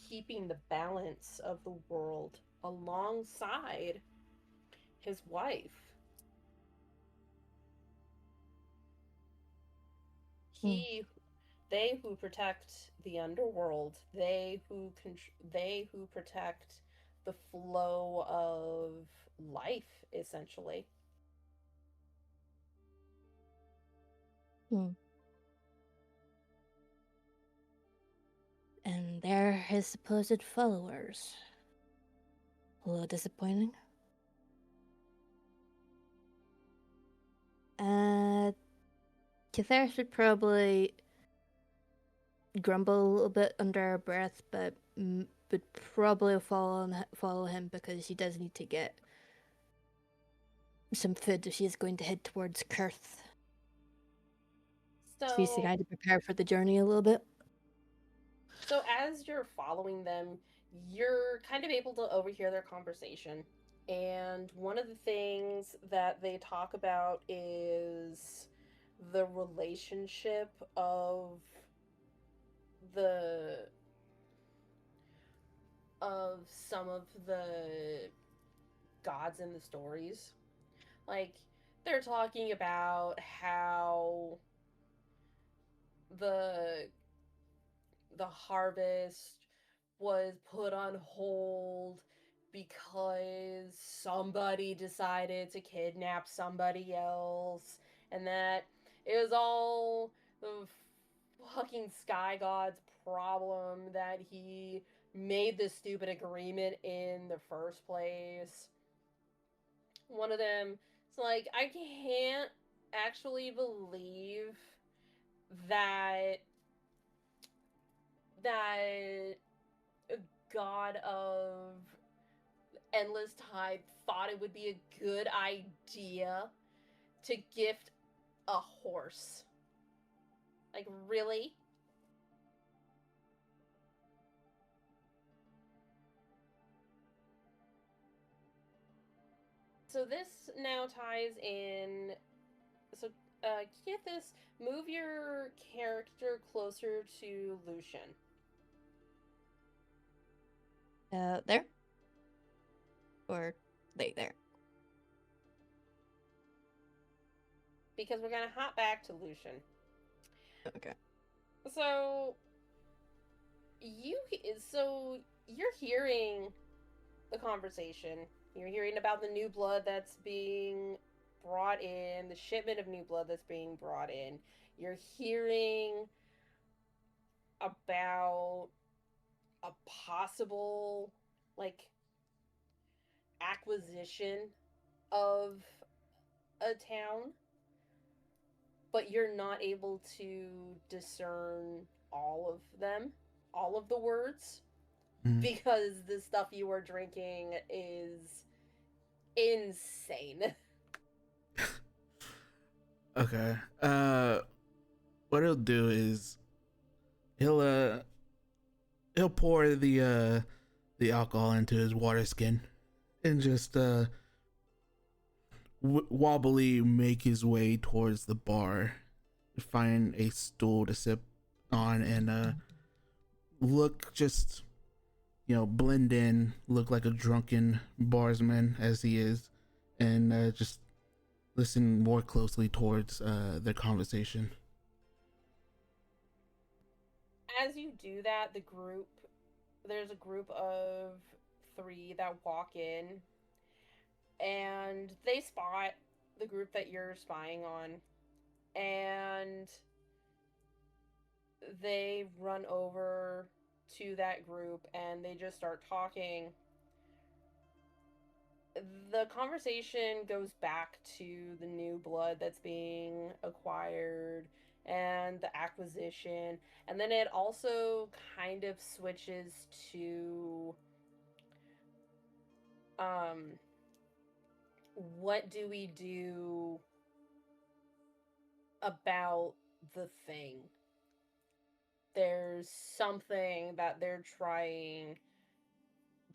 keeping the balance of the world alongside his wife. He They who protect the underworld, they who protect the flow of life, essentially. Hmm. And they're his supposed followers. A little disappointing. Kithair should probably grumble a little bit under her breath, but would probably follow him because she does need to get some food if she's going to head towards Kurth. She needs to So kind of prepare for the journey a little bit. So as you're following them, you're kind of able to overhear their conversation. And one of the things that they talk about is the relationship the of some of the gods in the stories. Like they're talking about how the the harvest was put on hold because somebody decided to kidnap somebody else, and that it was all the fucking Sky God's problem that he made this stupid agreement in the first place. One of them is like, I can't actually believe that that a god of endless time thought it would be a good idea to gift a horse. Like, really? So this now ties in. So, Keithis, move your character closer to Lucian. There? Or there? Because we're gonna hop back to Lucian. Okay. So, you so you're hearing the conversation. You're hearing about the new blood that's being brought in, the shipment of new blood that's being brought in. You're hearing about a possible like acquisition of a town, but you're not able to discern all of them, all of the words, because the stuff you are drinking is insane. Okay. What he'll do is he'll pour the alcohol into his water skin and just wobbly make his way towards the bar, find a stool to sit on, and look just blend in, look like a drunken barsman as he is, and just listen more closely towards their conversation. As you do that, there's a group of 3 that walk in, and they spot the group that you're spying on, and they run over to that group and they just start talking. The conversation goes back to the new blood that's being acquired and the acquisition, and then it also kind of switches to um what do we do about the thing? There's something that they're trying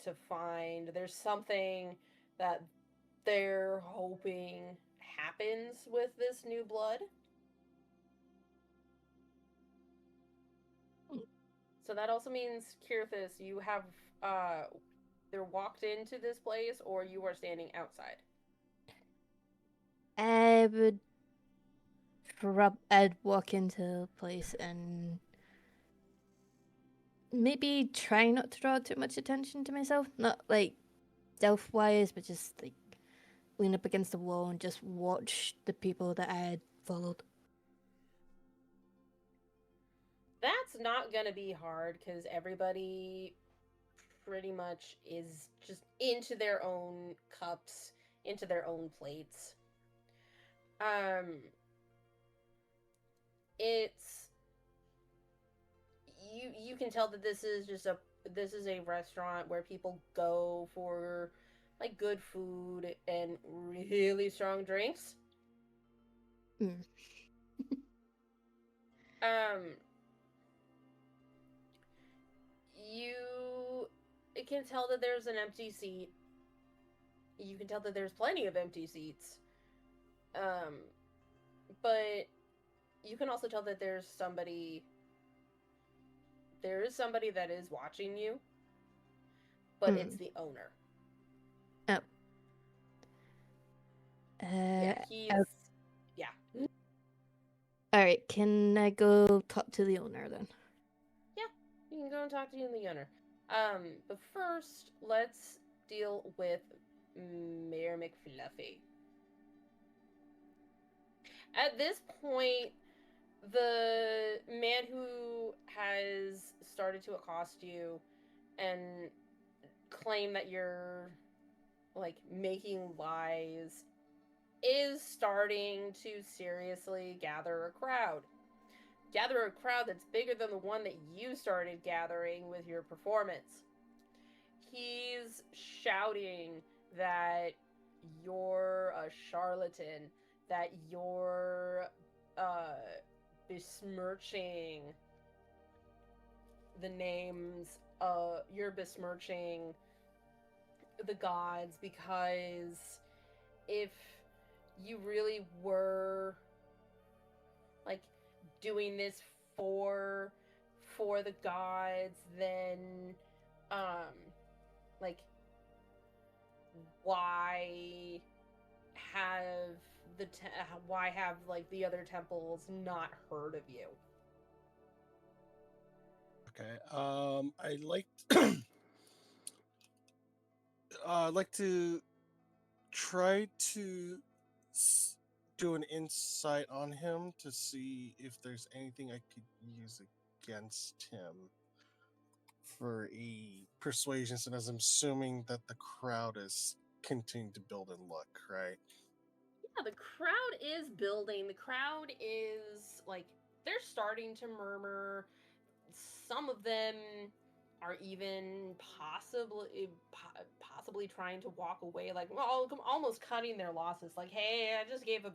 to find. There's something that they're hoping happens with this new blood. So that also means, Kirthis, you have either walked into this place or you are standing outside. I'd walk into the place and maybe try not to draw too much attention to myself. Not like stealth wise, but just like lean up against the wall and just watch the people that I had followed. That's not gonna be hard because everybody pretty much is just into their own cups, into their own plates. Um, it's you can tell that this is a restaurant where people go for like good food and really strong drinks. Mm. Um, you can tell that there's an empty seat. You can tell that there's plenty of empty seats. Um, but you can also tell that there is somebody that is watching you, but it's Mm. the owner. Oh. Yeah, he's Oh, yeah. all right. Can I go talk to the owner then? Yeah, you can go and talk to the owner. But first, let's deal with Mayor McFluffy. At this point, the man who has started to accost you and claim that you're like making lies is starting to seriously gather a crowd. Gather a crowd that's bigger than the one that you started gathering with your performance. He's shouting that you're a charlatan, that uh besmirching the names you're besmirching the gods because if you really were like doing this for the gods, then um like why have why have like the other temples not heard of you? Okay. I like I'd like to try to do an insight on him to see if there's anything I could use against him for a persuasion, and as I'm assuming that the crowd is continuing to build in luck, right? Yeah, the crowd is building. The crowd is like they're starting to murmur. Some of them are even possibly trying to walk away, like almost cutting their losses. Like, hey, I just gave a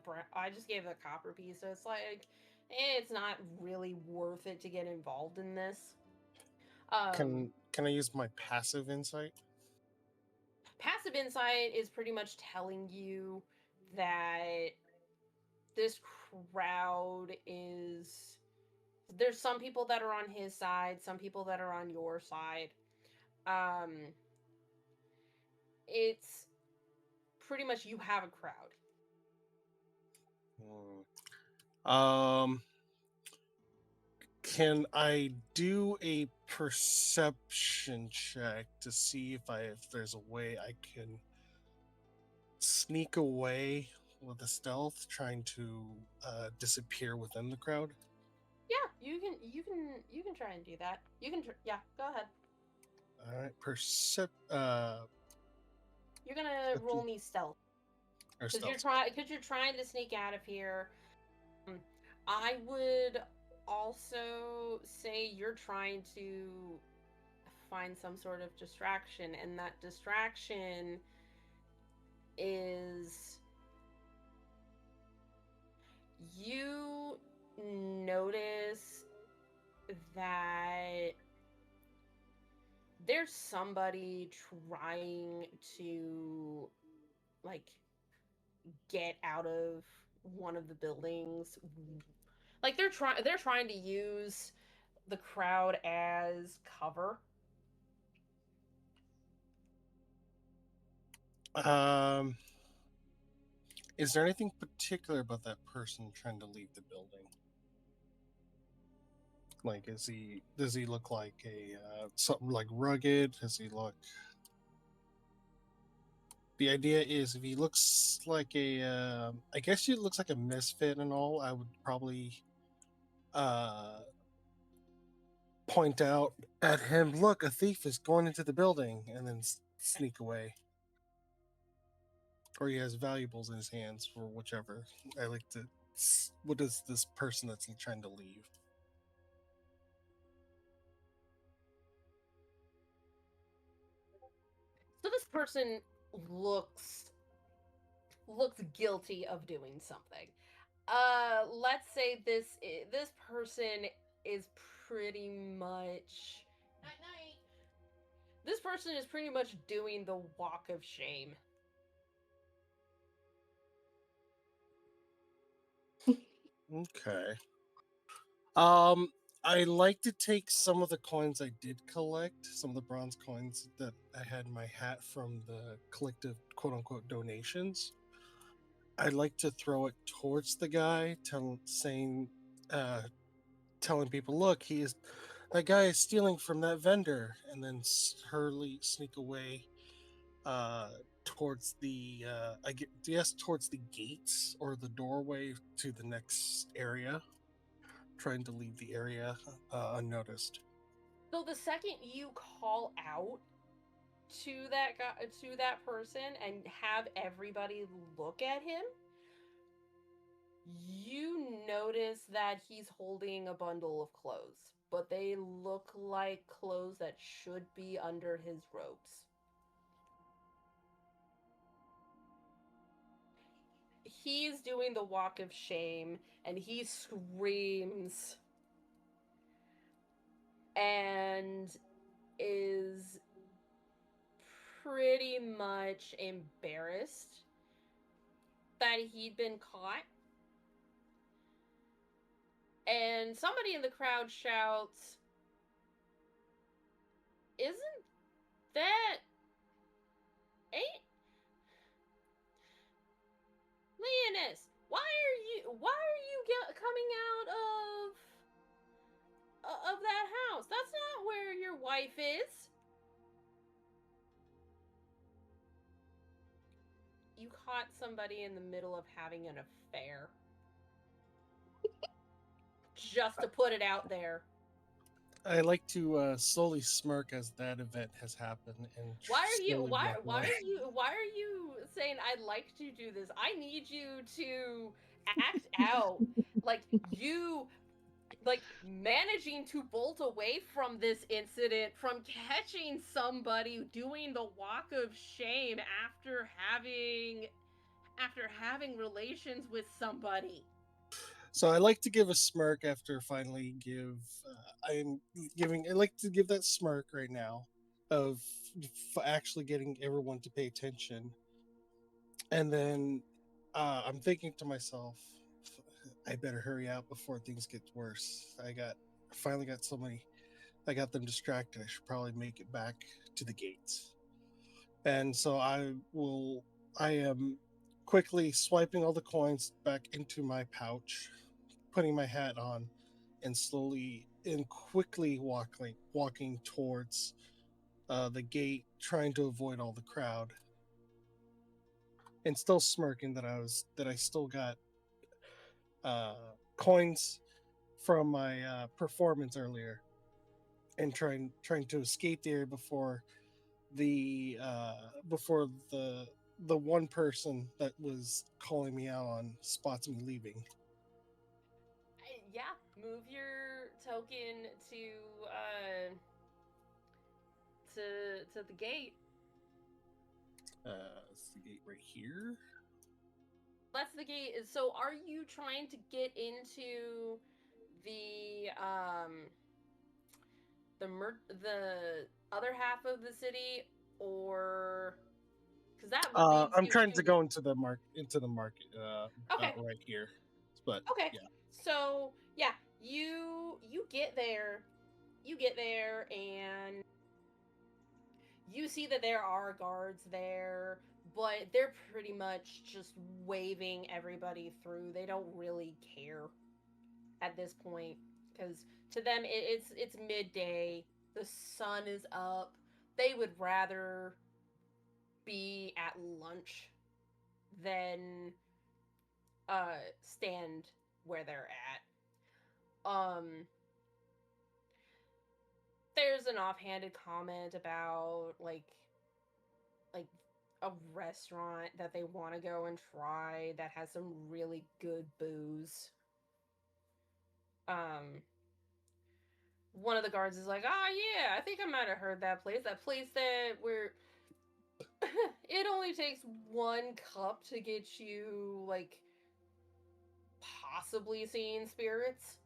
copper piece, so it's like it's not really worth it to get involved in this. Can I use my passive insight? Passive insight is pretty much telling you that this crowd is there's some people that are on his side, some people that are on your side. Um it's pretty much you have a crowd. Um, can I do a perception check to see if there's a way I can sneak away with a stealth, trying to disappear within the crowd? Yeah, you can try and do that. Yeah, go ahead. All right, You're gonna roll me stealth or because stealth. you're trying to sneak out of here. I would also say you're trying to find some sort of distraction, and that distraction is you notice that there's somebody trying to like get out of one of the buildings. Like they're trying to use the crowd as cover. Um, is there anything particular about that person trying to leave the building? Like, does he look like a something like rugged? Does he look? The idea is if he looks like a, I guess he looks like a misfit and all, I would probably uh, point out at him, look, a thief is going into the building, and then sneak away. Or he has valuables in his hands, or whichever. I like to. What is this person that's trying to leave? So this person looks looks guilty of doing something. Let's say this person is pretty much night night. This person is pretty much doing the walk of shame. Okay. Um, I like to take some of the coins I did collect, some of the bronze coins that I had in my hat from the collective quote unquote donations. I'd like to throw it towards the guy, uh, telling people, look, he is that guy is stealing from that vendor, and then hurriedly sneak away uh, towards I guess towards the gates or the doorway to the next area, trying to leave the area unnoticed. So the second you call out to that guy, to that person, and have everybody look at him, you notice that he's holding a bundle of clothes, but they look like clothes that should be under his robes. He's doing the walk of shame and he screams and is pretty much embarrassed that he'd been caught. And somebody in the crowd shouts, "Isn't that ain't Leonis? Why are you coming out of that house? That's not where your wife is." You caught somebody in the middle of having an affair. Just to put it out there. I like to slowly smirk as that event has happened and Why are you slowly walk away. why are you saying I'd like to do this? I need you to act out like you like managing to bolt away from this incident, from catching somebody doing the walk of shame after having relations with somebody. So I like to give a smirk after finally give. I'm giving. I like to give that smirk right now of actually getting everyone to pay attention, and then I'm thinking to myself, I better hurry out before things get worse. I finally got so many. I got them distracted. I should probably make it back to the gates, and so I will. I am quickly swiping all the coins back into my pouch, putting my hat on, and slowly and quickly walking towards the gate, trying to avoid all the crowd, and still smirking that I still got coins from my performance earlier, and trying to escape the area before the one person that was calling me out on spots me leaving. Yeah, move your token uh to the gate. It's the gate right here. That's the gate. So are you trying to get into the the other half of the city, or because that leads I'm you trying to to the go into the market, okay. right here. But Okay. yeah, So yeah, you get there and you see that there are guards there, but they're pretty much just waving everybody through. They don't really care at this point because to them it's midday. The sun is up. They would rather be at lunch than stand where they're at. There's an offhanded comment about like a restaurant that they want to go and try that has some really good booze. Um one of the guards is like, "Ah, yeah, I think I might have heard that place. That place that where it only takes one cup to get you like possibly seeing spirits."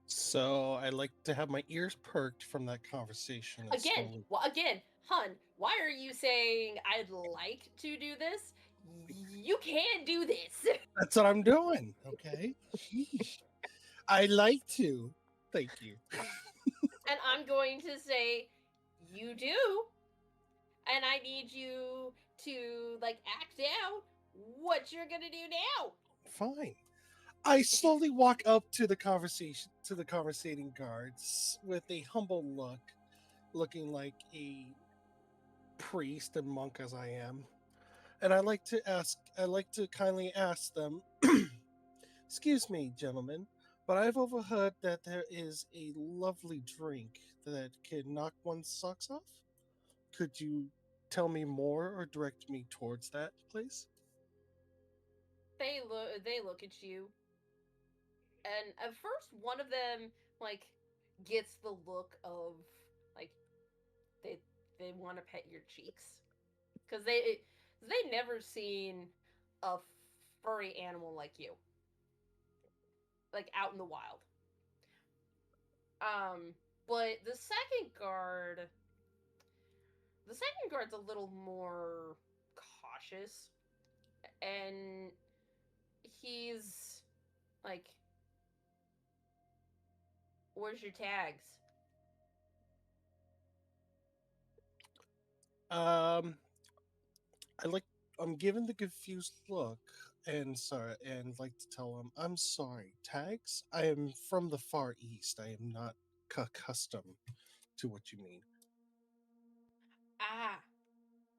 So I like to have my ears perked from that conversation and slowly. Again, hun, why are you saying I'd like to do this? You can't do this. That's what I'm doing. Okay. I like to. Thank you. And I'm going to say, you do. And I need you to like act out what you're gonna do now. Fine. I slowly walk up to the conversating guards with a humble look, looking like a priest and monk as I am. And I like to kindly ask them, excuse me, gentlemen, but I've overheard that there is a lovely drink that can knock one's socks off. Could you tell me more or direct me towards that place? They look at you, and at first one of them like gets the look of like they they want to pet your cheeks because they never seen a furry animal like you, like out in the wild. Um, but the second guard's a little more cautious, and he's like, "Where's your tags?" Um, I like. I'm given the confused look, and sorry, and like to tell him, I'm sorry. Tags? I am from the Far East. I am not accustomed to what you mean. Ah,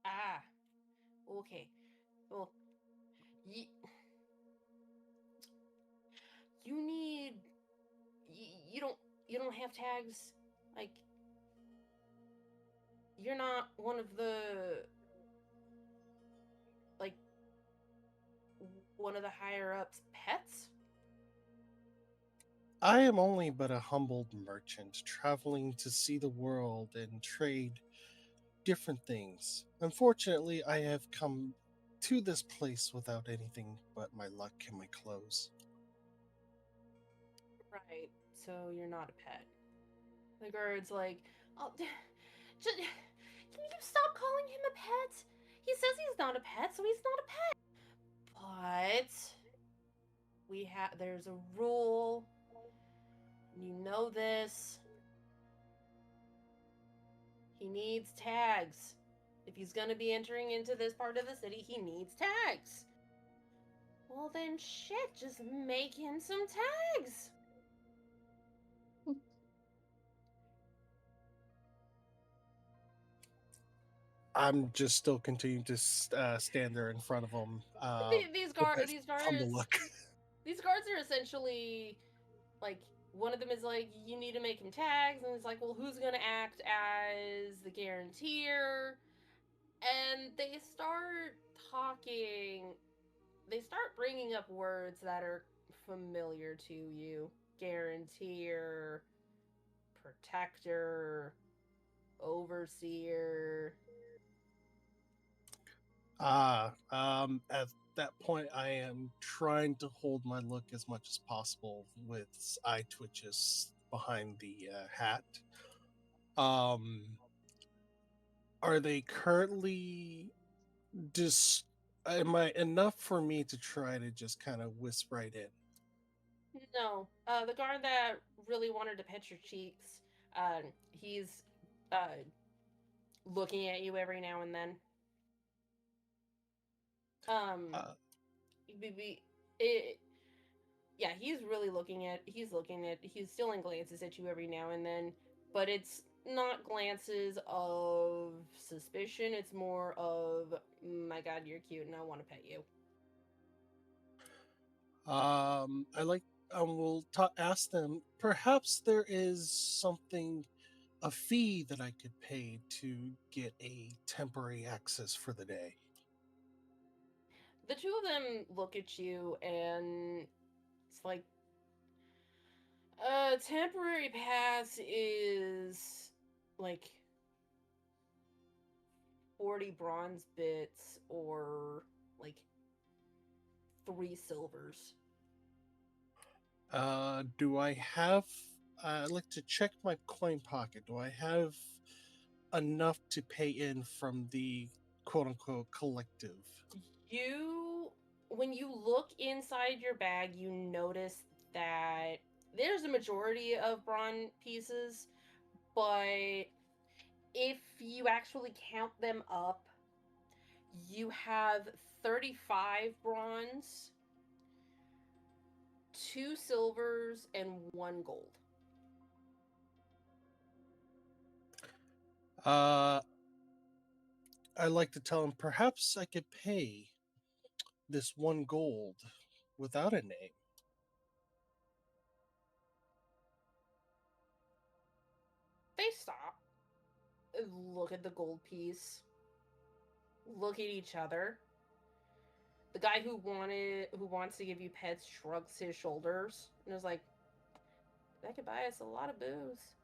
ah, okay. Well, you you need you don't have tags. Like you're not one of the like one of the higher ups pets. I am only but a humbled merchant traveling to see the world and trade different things. Unfortunately, I have come to this place without anything but my luck and my clothes. Right. So you're not a pet. The guard's like, "Oh, just, can you stop calling him a pet? He says he's not a pet, so he's not a pet." But there's a rule. You know this. He needs tags. If he's gonna be entering into this part of the city, he needs tags. Well then shit, just make him some tags. I'm just still continuing to stand there in front of him These with that these humble guards look. these guards are essentially like one of them is like, you need to make him tags, and it's like, well, who's gonna act as the guaranteer? And talking they start bringing up words that are familiar to you: guaranteer, protector, overseer. At that point, I am trying to hold my look as much as possible with eye twitches behind the hat. Um, are they currently just? Am I enough for me to try to just kind of wisp right in? No, the guard that really wanted to pet your cheeks, he's uh, looking at you every now and then. Um, Uh, it, yeah, he's stealing glances at you every now and then, but it's not glances of suspicion. It's more of, my God, you're cute and I want to pet you. I like. Will ask them. Perhaps there is something, a fee that I could pay to get a temporary access for the day. The two of them look at you and it's like, a temporary pass is like 40 bronze bits or like 3 silvers. Do I have? I'd like to check my coin pocket. Do I have enough to pay in from the quote unquote collective? You, when you look inside your bag, you notice that there's a majority of bronze pieces, but if you actually count them up, you have 35 bronze, 2 silvers, and 1 gold. Uh, I like to tell him perhaps I could pay this 1 gold without a name. They stop, look at the gold piece, look at each other. The guy who wants to give you pets shrugs his shoulders and is like, that could buy us a lot of booze.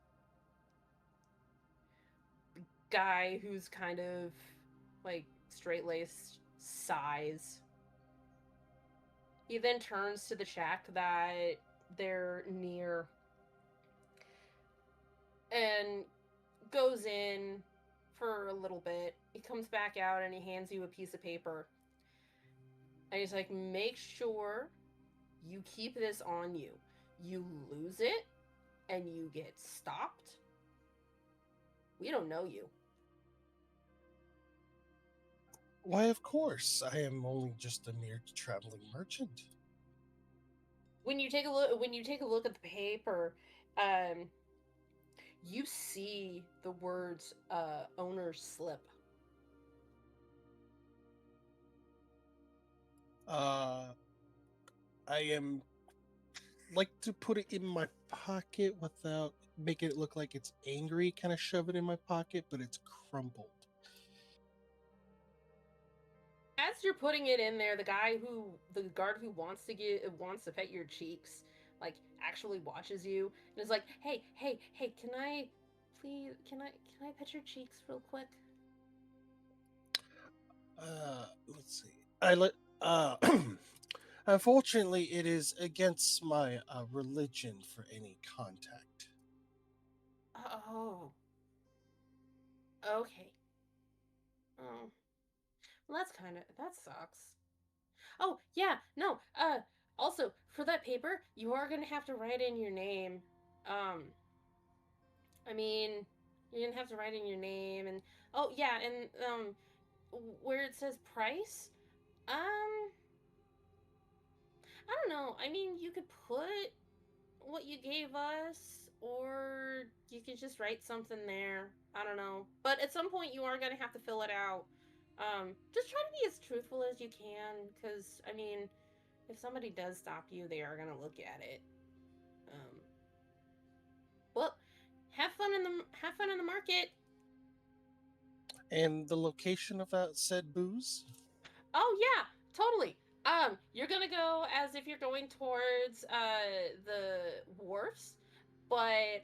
The guy who's kind of like straight laced sighs. He then turns to the shack that they're near and goes in for a little bit. He comes back out and he hands you a piece of paper. And he's like, make sure you keep this on you. You lose it and you get stopped, we don't know you. Why, of course. I am only just a mere traveling merchant. When you take a look at the paper, you see the words owner's slip. I am like to put it in my pocket without making it look like it's angry, kind of shove it in my pocket, but it's crumpled. As you're putting it in there, the guard who wants to pet your cheeks, like actually watches you and is like, hey, can I pet your cheeks real quick? Let's see. I let Unfortunately, it is against my religion for any contact. Oh, okay. Oh, well, that sucks. Oh, yeah, no, also, for that paper, you are gonna have to write in your name. Um, I mean, you're gonna have to write in your name and, oh, yeah, and, where it says price, I don't know. I mean, you could put what you gave us, or you could just write something there. I don't know. But at some point, you are gonna have to fill it out. Just try to be as truthful as you can, because I mean, if somebody does stop you, they are gonna look at it. Um, well, have fun in the market. And the location of that said booze? Oh yeah, totally. You're gonna go as if you're going towards the wharfs, but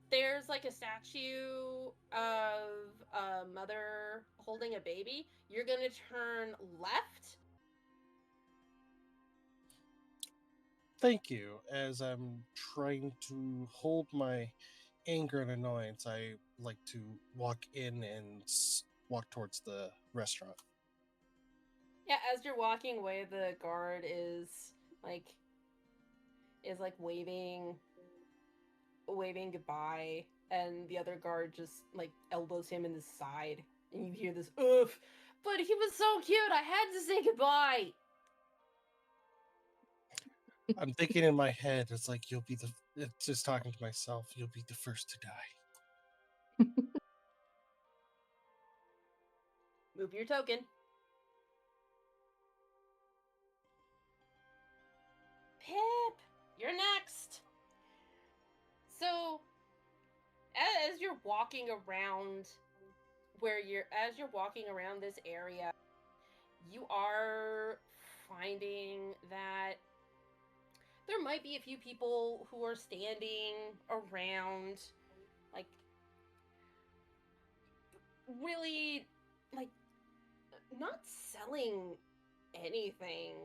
there's like a statue of a mother holding a baby. You're gonna turn left. Thank you. As I'm trying to hold my anger and annoyance, I like to walk in and walk towards the restaurant. Yeah, as you're walking away, the guard like is waving goodbye, and the other guard just like elbows him in the side, and you hear this oof. But he was so cute, I had to say goodbye. I'm thinking in my head, it's like, you'll be the, it's just talking to myself, you'll be the first to die. Move your token. Pip, you're next. So, as you're walking around as you're walking around this area, you are finding that there might be a few people who are standing around, like, really, like, not selling anything,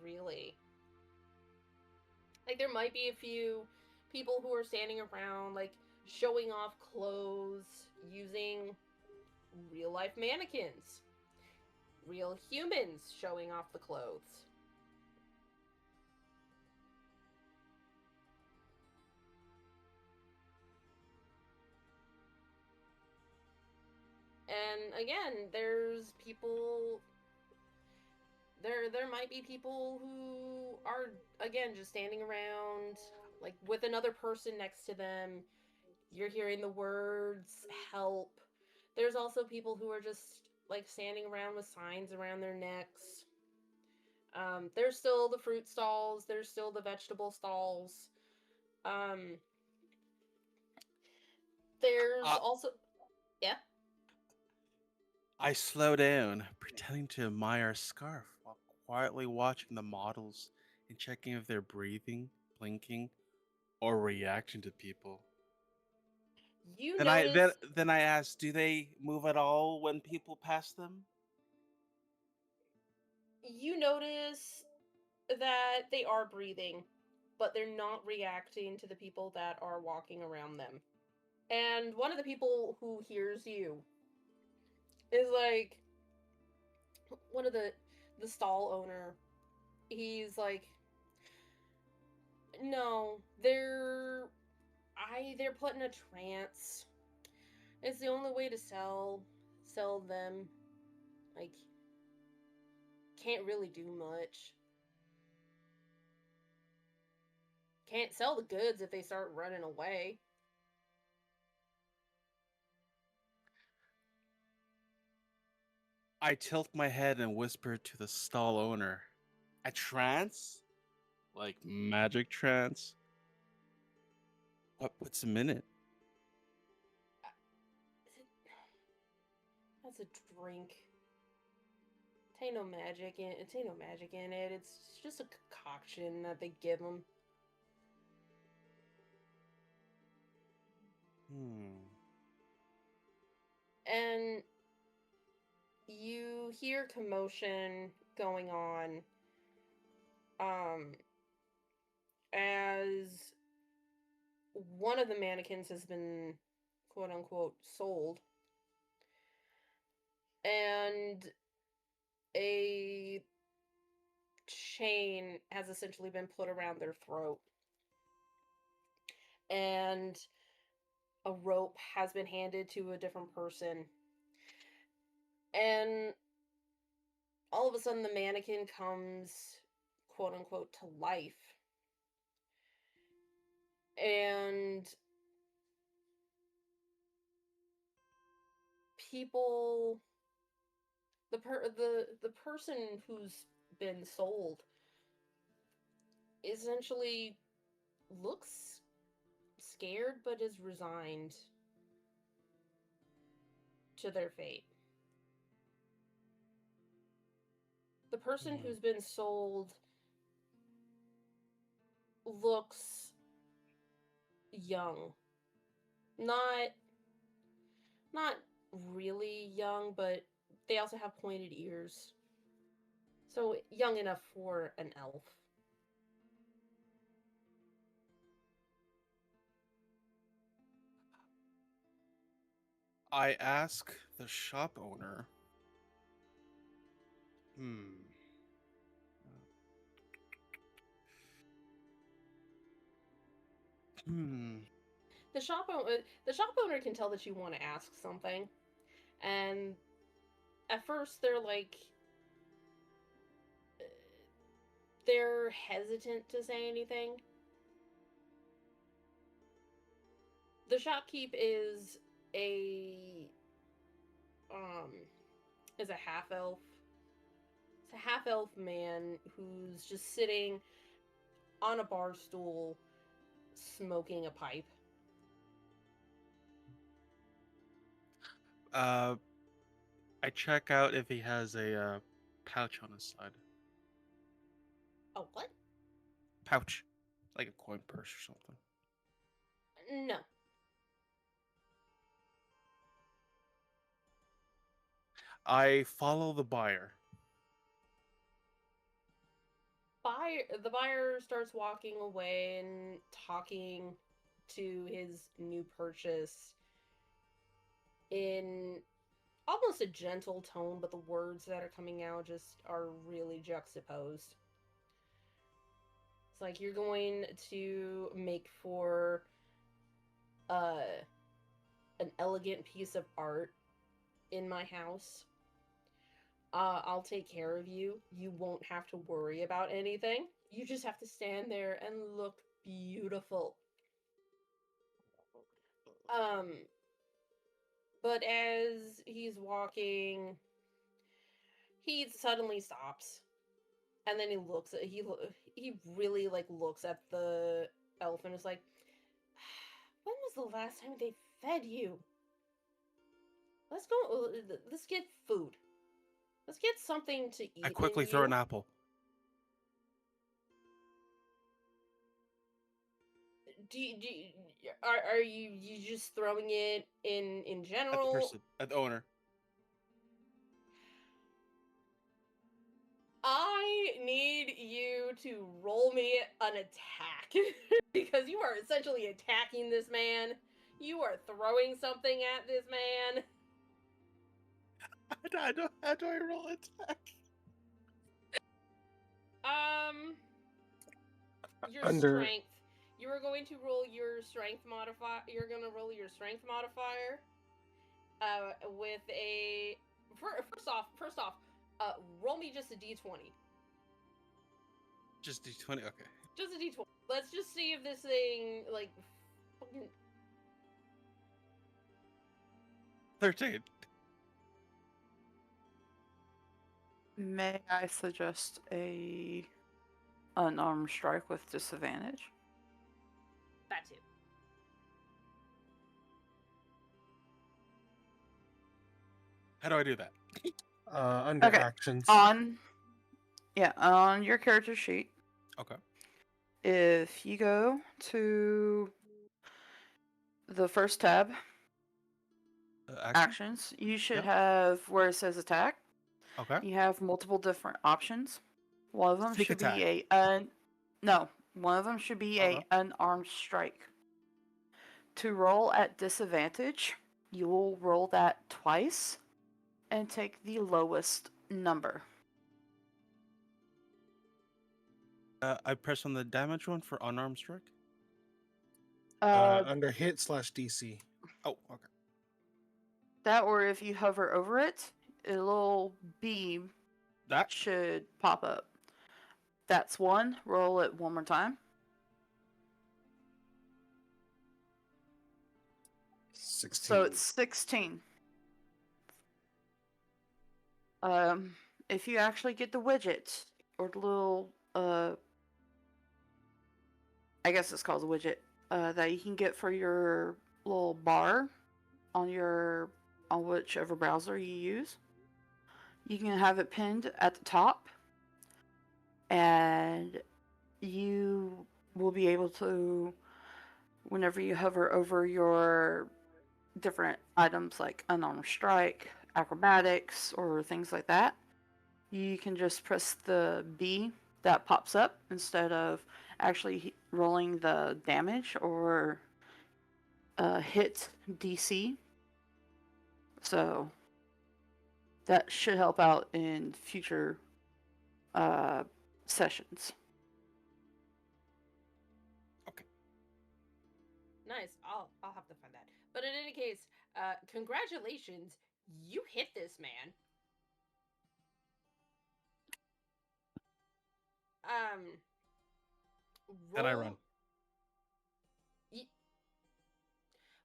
really. Like, there might be a few people who are standing around, like, showing off clothes using real life mannequins, real humans showing off the clothes. And again, there's people there might be people who are, again, just standing around, like, with another person next to them. You're hearing the words help. There's also people who are just, like, standing around with signs around their necks. There's still the fruit stalls, there's still the vegetable stalls. Um, there's Uh, also, yeah. I slow down, pretending to admire a scarf while quietly watching the models and checking if they're breathing, blinking, or reacting to people. You Then I then notice then I ask, do they move at all when people pass them? you notice that they are breathing, but they're not reacting to the people that are walking around them. And one of the people who hears you is like, one of the stall owner. He's like, no, they're put in a trance. It's the only way to sell them. Like, can't really do much. Can't sell the goods if they start running away. I tilt my head and whisper to the stall owner, a trance? Like magic trance? What puts him in it? That's a drink. It ain't no magic in it. It ain't no magic in it. It's just a concoction that they give them. Hmm. And you hear commotion going on, um, as one of the mannequins has been, quote unquote, sold, and a chain has essentially been put around their throat, and a rope has been handed to a different person, and all of a sudden the mannequin comes, quote unquote, to life, and people, the person who's been sold essentially looks scared but is resigned to their fate. The person Hmm. who's been sold looks young. Not not really young, but they also have pointed ears. So young enough for an elf. I ask the shop owner, hmm. Hmm. The shop owner can tell that you want to ask something, and at first they're hesitant to say anything. The shopkeep is a um is a half elf. It's a half elf man who's just sitting on a bar stool smoking a pipe. I check out if he has a pouch on his side. Oh, what? Pouch, like a coin purse or something. No. I follow the buyer. The buyer starts walking away and talking to his new purchase in almost a gentle tone, but the words that are coming out just are really juxtaposed. It's like you're going to make for uh, an elegant piece of art in my house. I'll take care of you. You won't have to worry about anything. You just have to stand there and look beautiful. Um, but as he's walking, he suddenly stops, and then he really like looks at the elf and is like, "When was the last time they fed you? Let's go. Let's get food. Let's get something to eat." I quickly and throw you, an apple. are you just throwing it in At the general? person, at the owner. I need you to roll me an attack because you are essentially attacking this man. You are throwing something at this man. How do I roll attack? Your Under strength. You are going to roll your strength modifier. You're going to roll your strength modifier. With a first off, roll me just a d20. Just D20. Okay. Just a d20. Let's just see if this thing like 13. May I suggest a unarmed strike with disadvantage? that too. How do I do that? under Okay. actions. On your character sheet, Okay. if you go to the first tab, Action? actions, you should Yep. have where it says attack. Okay. You have multiple different options. One of them Sneak should attack. be one of them should be Okay. a unarmed strike. To roll at disadvantage, you will roll that twice and take the lowest number. I press on the damage one for unarmed strike. Under hit/DC. Oh, okay. That, or if you hover over it, a little beam That should pop up. That's one. Roll it one more time. 16. So it's 16. If you actually get the widget or the little I guess it's called a widget that you can get for your little bar on whichever browser you use. You can have it pinned at the top, and you will be able to, whenever you hover over your different items like unarmed strike, acrobatics, or things like that, you can just press the B that pops up instead of actually rolling the damage or hit DC. So that should help out in future sessions. Nice. I'll have to find that. But in any case, congratulations. You hit this man. Then I roll- run.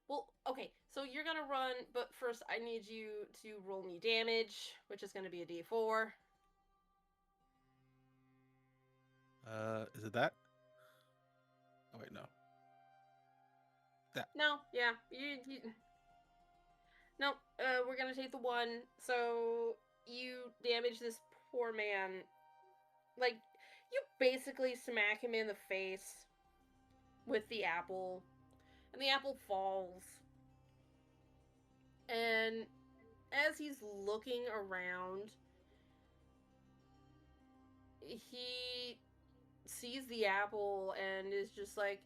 Well, okay. So you're gonna run, but first I need you to roll me damage, which is gonna be a d4. Is it that? Oh wait, no. That. No, yeah, you no. We're gonna take the 1. So you damage this poor man. Like, you basically smack him in the face with the apple, and the apple falls. And as he's looking around, he sees the apple and is just like,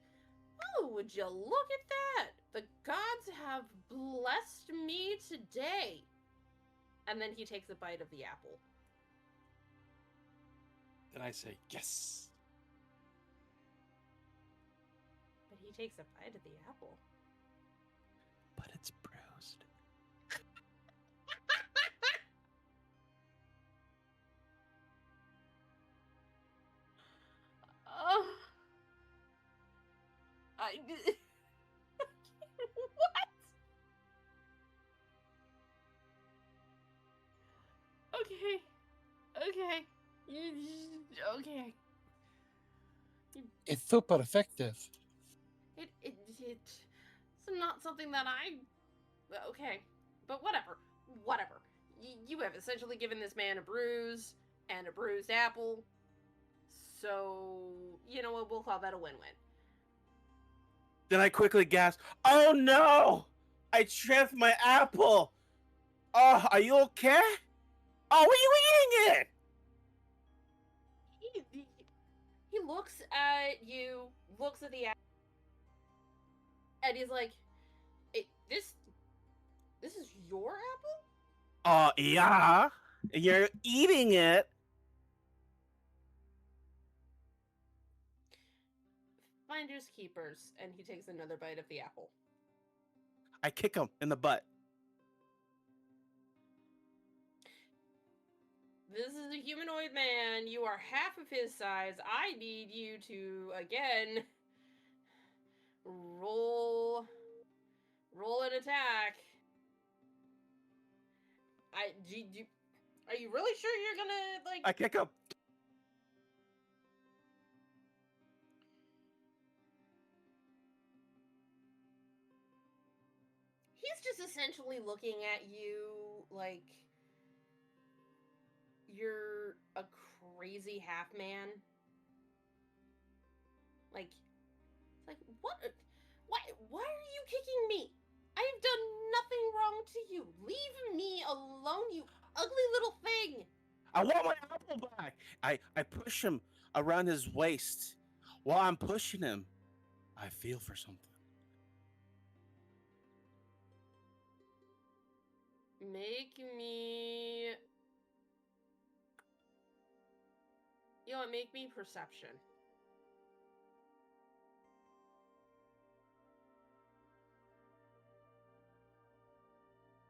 oh, would you look at that? The gods have blessed me today. And then he takes a bite of the apple. Then I say yes. But he takes a bite of the apple. But it's bruised. Oh. What? Okay. Okay. Okay. It's super effective. It's not something that I. Okay. But whatever. Whatever. You have essentially given this man a bruise and a bruised apple. So, you know what? We'll call that a win-win. Then I quickly gasp, "Oh no! I tripped my apple! Oh, are you okay? Oh, were you eating it?" He looks at you, looks at the apple, and he's like, this is your apple? Oh, yeah. You're eating it. Finders keepers, and he takes another bite of the apple. I kick him in the butt. This is a humanoid man. You are half of his size. I need you to, again, roll an attack. Are you really sure you're gonna, like... I kick him. He's just essentially looking at you like you're a crazy half man. Like, what? Why are you kicking me? I have done nothing wrong to you. Leave me alone, you ugly little thing. I want my apple back. I push him around his waist. While I'm pushing him, I feel for something. Make me... You know what? Make me perception.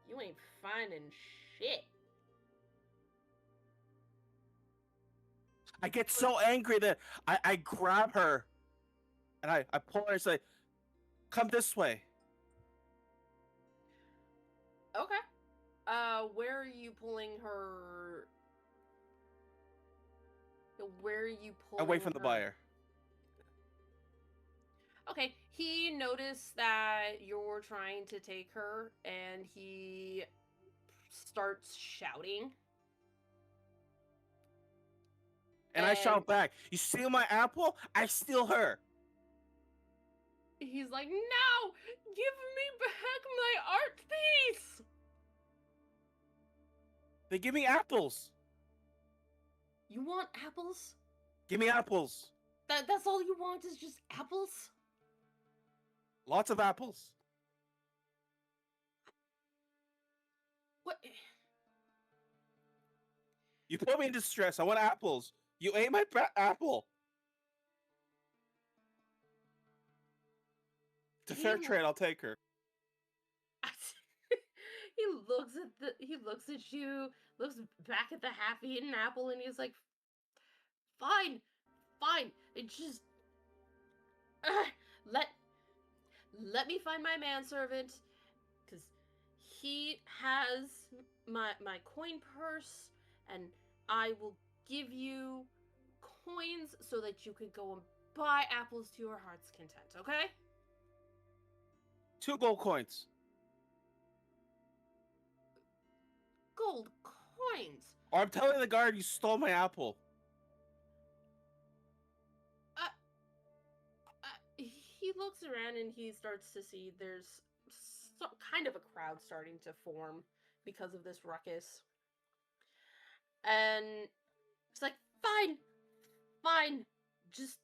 You ain't finding shit. I get so angry that I grab her and I pull her and say, "Come this way." Okay. Where are you pulling her? Where are you pulling Away from the her? buyer. Okay, he noticed that you're trying to take her, and he starts shouting. And I shout back, "You steal my apple? I steal her." He's like, "No! Give me back my art piece!" They give me apples. You want apples? Give me apples. That's all you want is just apples? Lots of apples. What? You put me in distress. I want apples. You ate my apple. To fair trade, I'll take her. He looks at you, looks back at the half-eaten apple, and he's like, fine, it just let me find my manservant, he has my coin purse, and I will give you coins so that you could go and buy apples to your heart's content, okay? 2 gold coins. Gold coins. Or I'm telling the guard you stole my apple. He looks around and he starts to see there's kind of a crowd starting to form because of this ruckus. And it's like, fine, just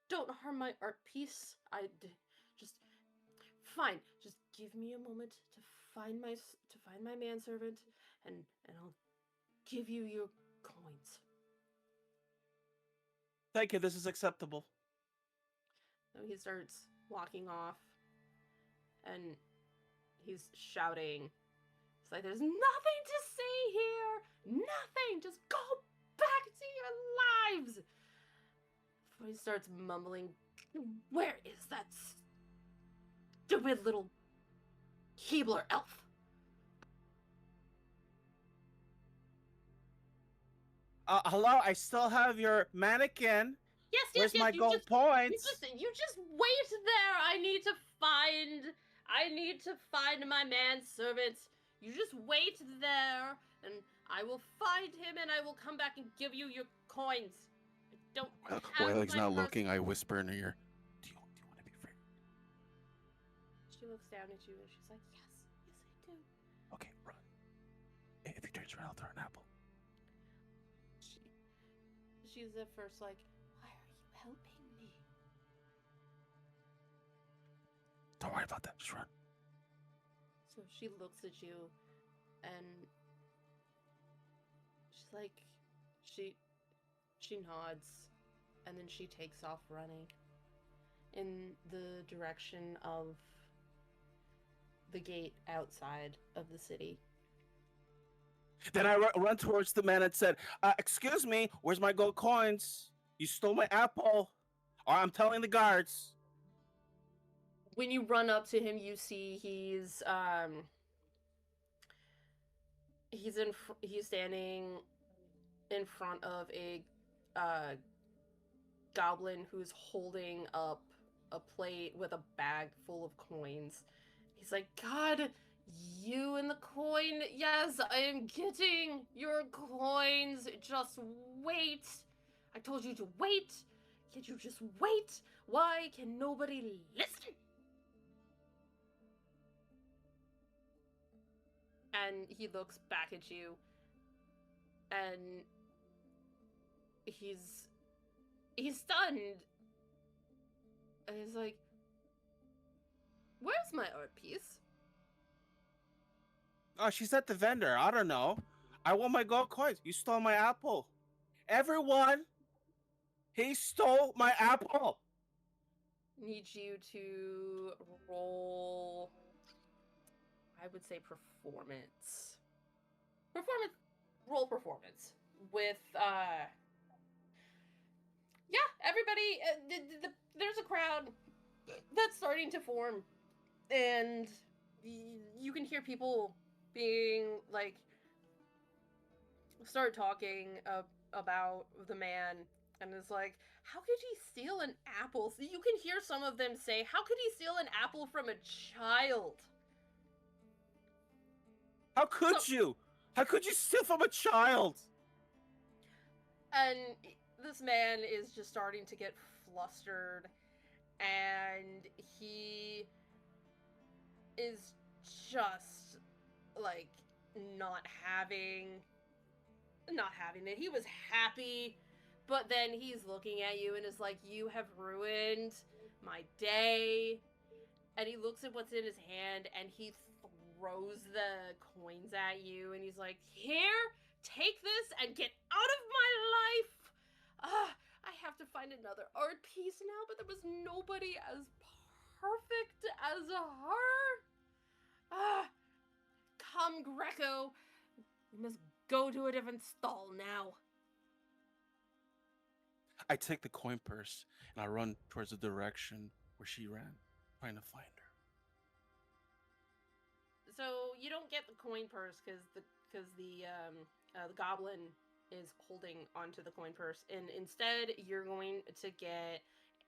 don't harm my art piece. Just fine. Just give me a moment to find my manservant, and I'll give you your coins. Thank you, this is acceptable. So he starts walking off, and he's shouting. It's like, there's nothing to see here! Nothing! Just go back to your lives! Before he starts mumbling, where is that stupid little Keebler elf? Hello, I still have your mannequin. Yes, Where's my gold points? You just wait there. I need to find my manservant. You just wait there, and I will find him, and I will come back and give you your coins. I don't have While he's my not purse. looking, I whisper in her ear, do you want to be free? She looks down at you, and she's like, yes, I do. Okay, run. If he turns around, I'll throw an apple. She's at first like, why are you helping me? Don't worry about that, just run. So she looks at you, and she's like, she nods, and then she takes off running in the direction of the gate outside of the city. Then I run towards the man and said, excuse me, where's my gold coins? You stole my apple. Or I'm telling the guards. When you run up to him, you see he's standing in front of a goblin who's holding up a plate with a bag full of coins. He's like, God, you and the coin. Yes, I am getting your coins. Just wait. I told you to wait. Can't you just wait? Why can nobody listen? And he looks back at you, and he's stunned. And he's like, where's my art piece? Oh, she's at the vendor. I don't know. I want my gold coins. You stole my apple. Everyone, he stole my apple. Need you to roll, I would say, performance. Roll performance. With, yeah, everybody, there's a crowd that's starting to form. And you can hear people being, like, start talking about the man. And it's like, how could he steal an apple? So you can hear some of them say, how could he steal an apple from a child? How could you? How could you steal from a child? And this man is just starting to get flustered. And he is just, like, not having it. He was happy, but then he's looking at you and is like, you have ruined my day. And he looks at what's in his hand, and he throws the coins at you, and he's like, here, take this and get out of my life. I have to find another art piece now, but there was nobody as perfect as her. Come, Greco. We must go to a different stall now. I take the coin purse and I run towards the direction where she ran, trying to find her. so you don't get the coin purse because the goblin is holding onto the coin purse, and instead you're going to get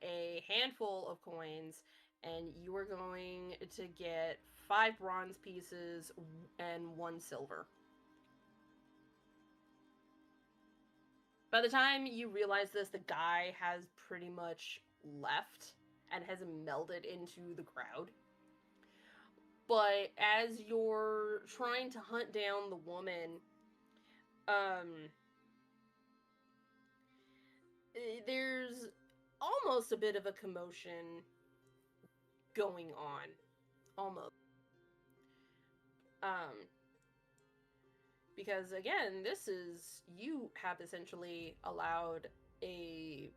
a handful of coins, and you are going to get 5 bronze pieces and 1 silver. By the time you realize this, the guy has pretty much left and has melded into the crowd. But as you're trying to hunt down the woman, there's almost a bit of a commotion going on. Almost. Because again, you have essentially allowed a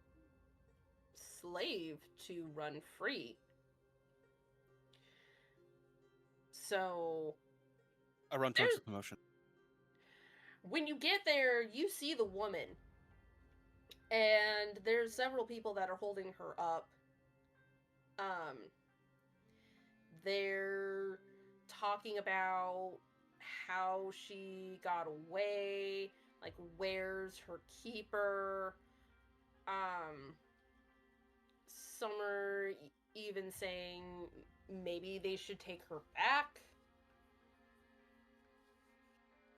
slave to run free. So I run towards the commotion. when you get there, you see the woman, and there's several people that are holding her up. They're talking about how she got away, like where's her keeper. Some are even saying maybe they should take her back.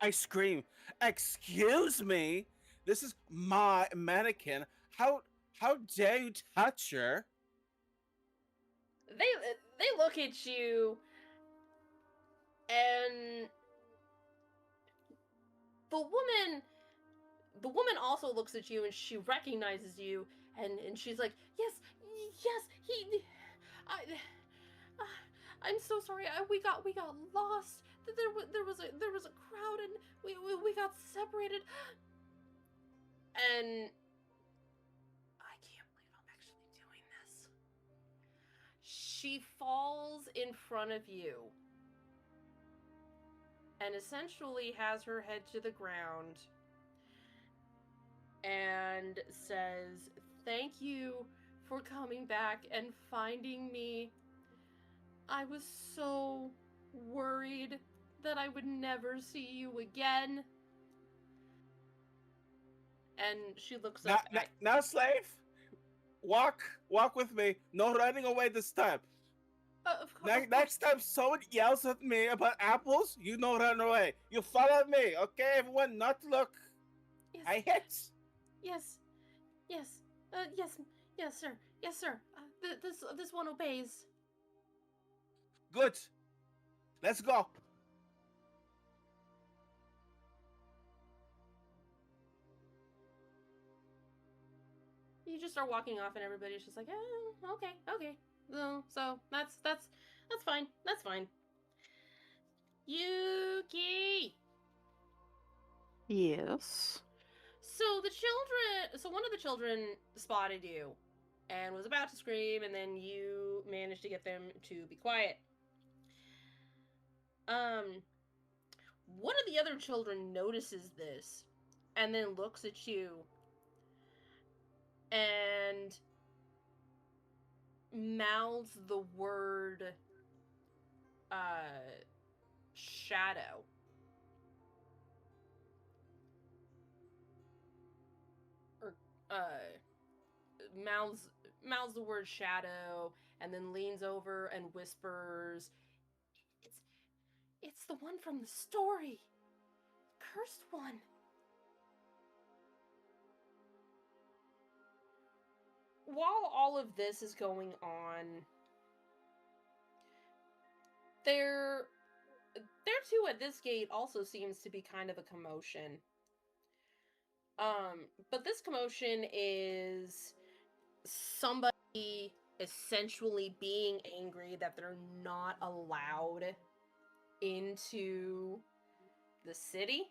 I scream, "Excuse me! This is my mannequin. How dare you touch her?" They look at you, and the woman also looks at you, and she recognizes you, and she's like, yes, I'm so sorry. We got lost. There was a crowd, and we got separated. And I can't believe I'm actually doing this. She falls in front of you and essentially has her head to the ground and says, "Thank you for coming back and finding me. I was so worried that I would never see you again." And she looks up at... Now, slave, walk with me. No running away this time. Of course. Next time someone yells at me about apples, you don't run away. You follow me, okay? Everyone, not look. Yes. I hit. Yes. Yes, sir. Yes, sir. This one obeys. Good. Let's go. You just start walking off, and everybody's just like, "Oh, okay. So that's fine. That's fine." Yuki. Yes. So one of the children spotted you and was about to scream, and then you managed to get them to be quiet. One of the other children notices this and then looks at you and mouths the word shadow. Or mouths the word shadow, and then leans over and whispers, it's the one from the story. Cursed one. While all of this is going on, there too at this gate also seems to be kind of a commotion. But this commotion is somebody essentially being angry that they're not allowed into the city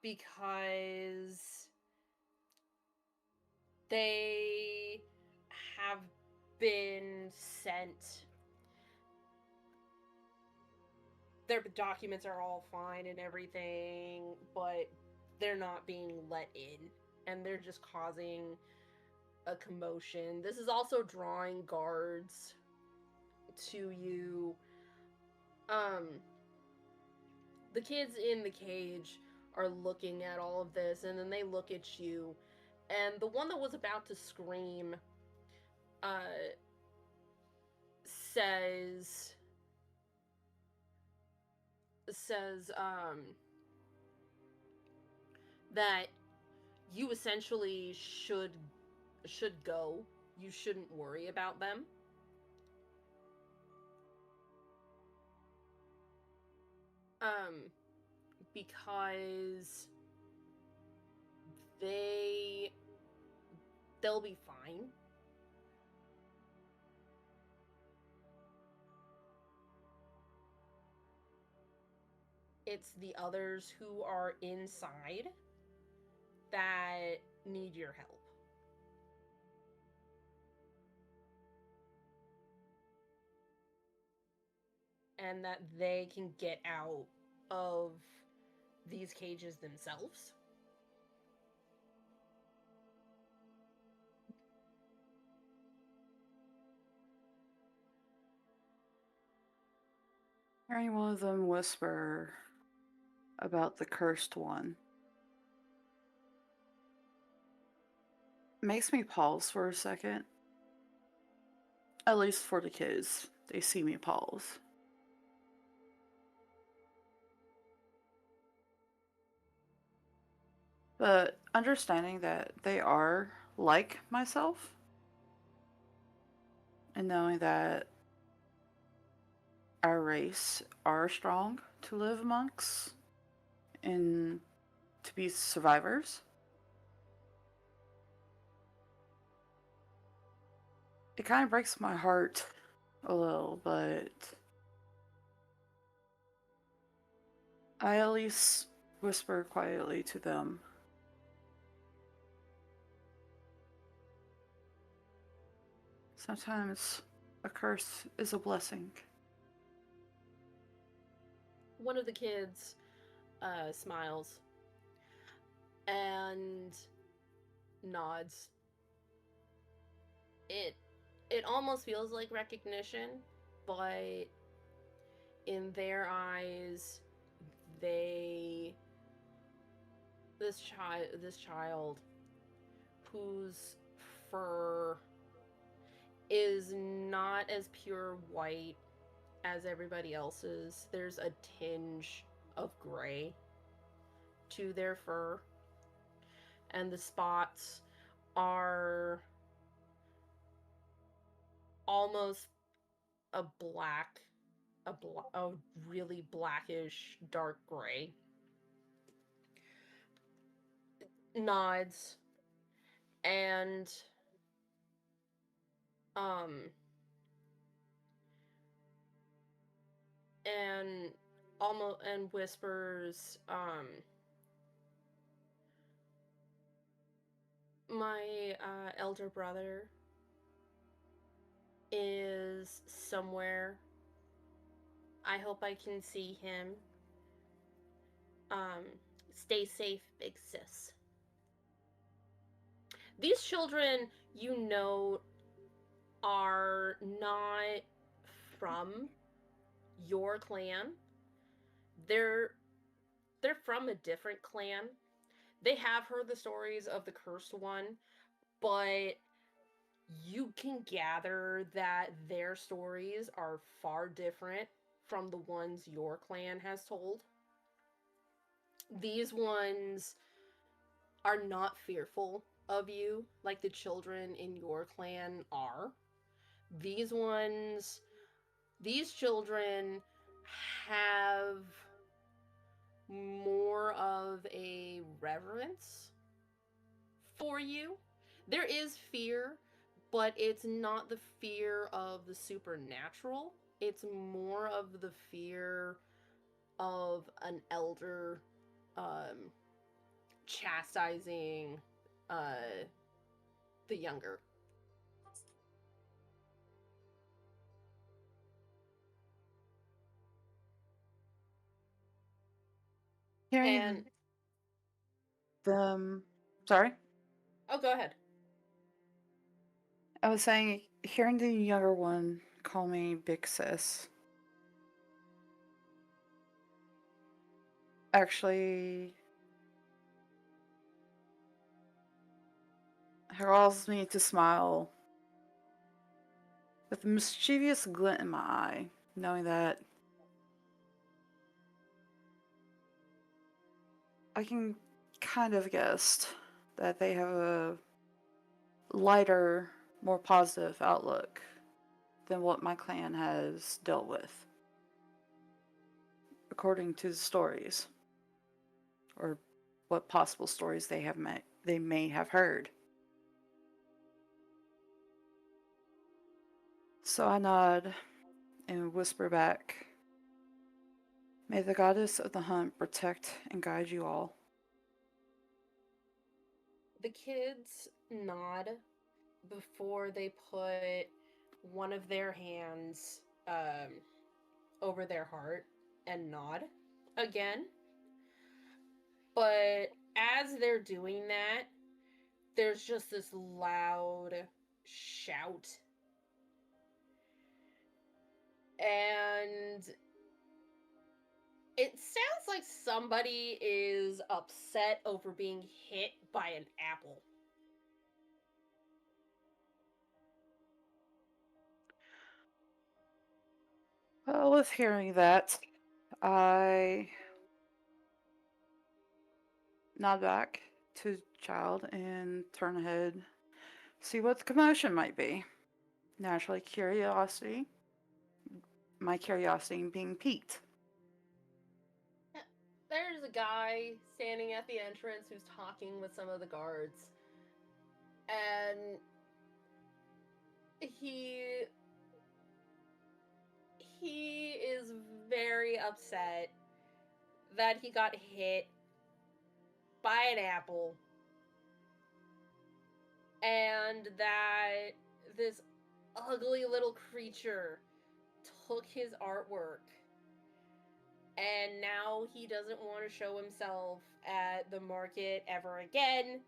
because they have been sent. Their documents are all fine and everything, but they're not being let in, and they're just causing a commotion. This is also drawing guards. to you. The kids in the cage are looking at all of this, and then they look at you, and the one that was about to scream uh, says that you essentially should go. You shouldn't worry about them. Um, because they they'll be fine. It's the others who are inside that need your help. And that they can get out of these cages themselves. Hearing one of them whisper about the cursed one makes me pause for a second. At least for the kids, they see me pause. But understanding that they are like myself, and knowing that our race are strong to live amongst and to be survivors, it kind of breaks my heart a little, but I at least whisper quietly to them. Sometimes a curse is a blessing. One of the kids smiles and nods. It almost feels like recognition, but in their eyes, they this child whose fur is not as pure white as everybody else's. There's a tinge of gray to their fur, and the spots are almost a black, a really blackish dark gray. Nods and um and almost and whispers my elder brother is somewhere. I hope I can see him. um Stay safe, big sis. These children, you know, are not from your clan. they're they're from a different clan. They have heard the stories of the cursed one, but you can gather that their stories are far different from the ones your clan has told. These ones are not fearful of you like the children in your clan are. These ones, these children have more of a reverence for you. There is fear, but it's not the fear of the supernatural. It's more of the fear of an elder um, chastising uh, the younger. Hearing And them. Sorry? oh, go ahead. I was saying, hearing the younger one call me Big Sis. Actually, allows me to smile with a mischievous glint in my eye, knowing that I can kind of guess that they have a lighter, more positive outlook than what my clan has dealt with, according to the stories, or what possible stories they may have heard. So I nod and whisper back, "May the goddess of the hunt protect and guide you all." The kids nod before they put one of their hands over their heart and nod again. But as they're doing that, there's just this loud shout. And it sounds like somebody is upset over being hit by an apple. Well, with hearing that, I nod back to the child and turn ahead, see what the commotion might be. Naturally, my curiosity being piqued. There's a guy standing at the entrance who's talking with some of the guards. And he is very upset that he got hit by an apple and that this ugly little creature took his artwork, and now he doesn't want to show himself at the market ever again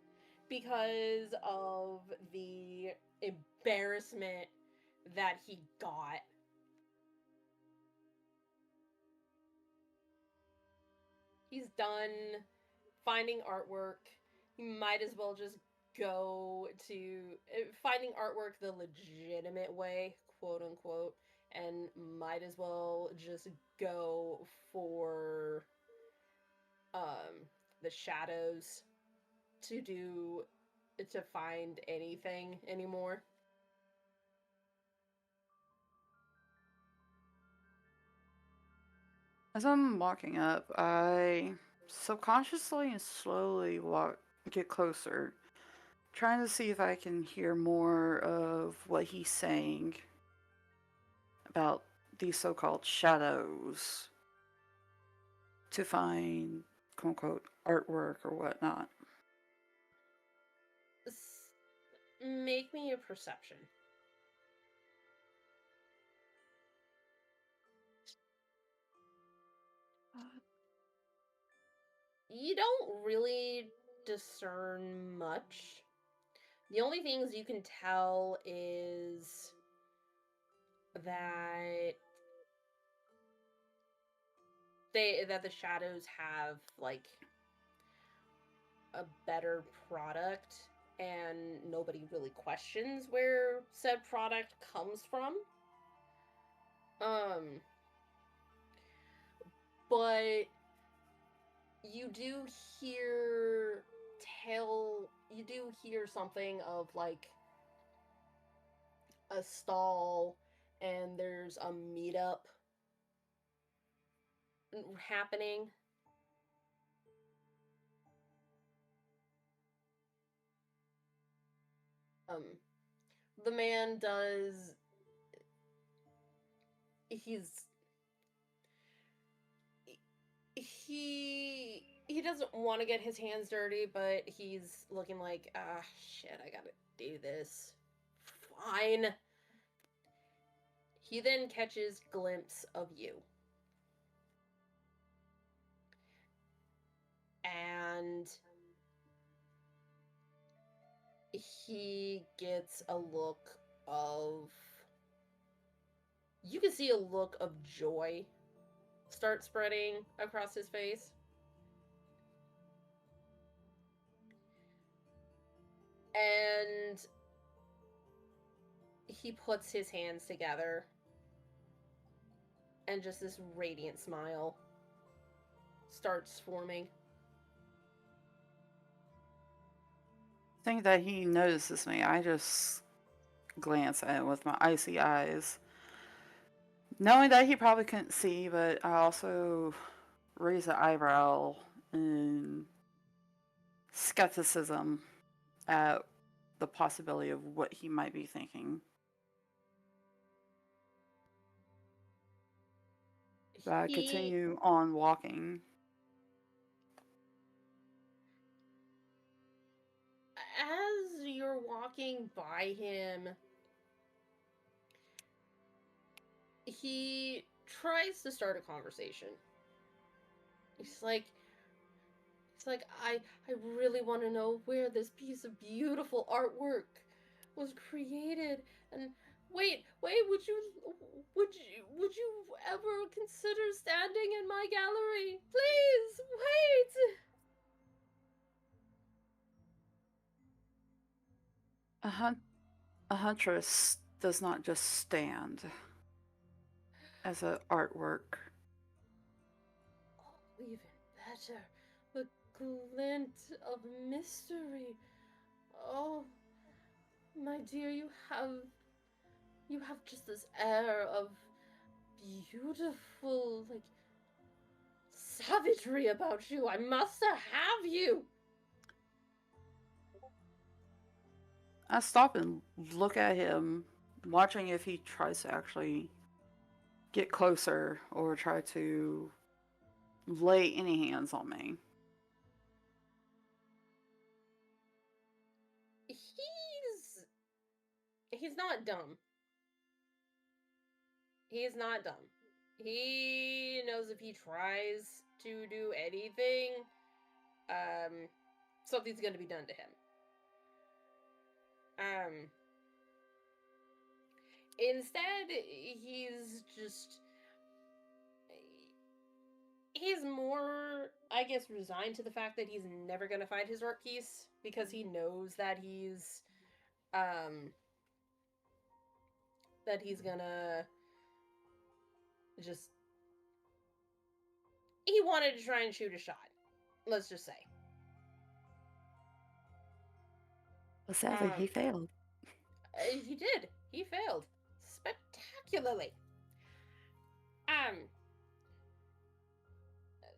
because of the embarrassment that he got. He's done finding artwork. He might as well just go to finding artwork the legitimate way, quote unquote, and might as well just go for the shadows to find anything anymore. As I'm walking up, I subconsciously and slowly get closer, trying to see if I can hear more of what he's saying about these so-called shadows to find quote unquote artwork or whatnot. Make me a perception. You don't really discern much. The only things you can tell is that the shadows have like a better product, and nobody really questions where said product comes from. Um but you do hear you do hear something of like a stall, and there's a meetup happening. Um, the man does. He's he doesn't want to get his hands dirty, but he's looking like, ah, shit, I gotta do this. Fine. He then catches glimpse of you. And he gets a look of you can see a look of joy start spreading across his face. And he puts his hands together, and just this radiant smile starts forming. Think that he notices me. I just glance at him with my icy eyes, knowing that he probably couldn't see, but I also raise an eyebrow in skepticism at the possibility of what he might be thinking. But I He, continue on walking. as you're walking by him, he tries to start a conversation. He's like, I really want to know where this piece of beautiful artwork was created. And wait, would you ever consider standing in my gallery? Please, wait. A huntress does not just stand as an artwork. Oh, even better, the glint of mystery. Oh, my dear, you have just this air of beautiful, like, savagery about you. I must have you. I stop and look at him, watching if he tries to actually get closer or try to lay any hands on me. He's not dumb. He is not dumb. He knows if he tries to do anything, something's gonna be done to him. Instead, he's more, I guess, resigned to the fact that he's never gonna find his art piece, because he knows that he's gonna just, he wanted to try and shoot a shot, let's just say. But sadly, he Um, failed. He did. He failed spectacularly.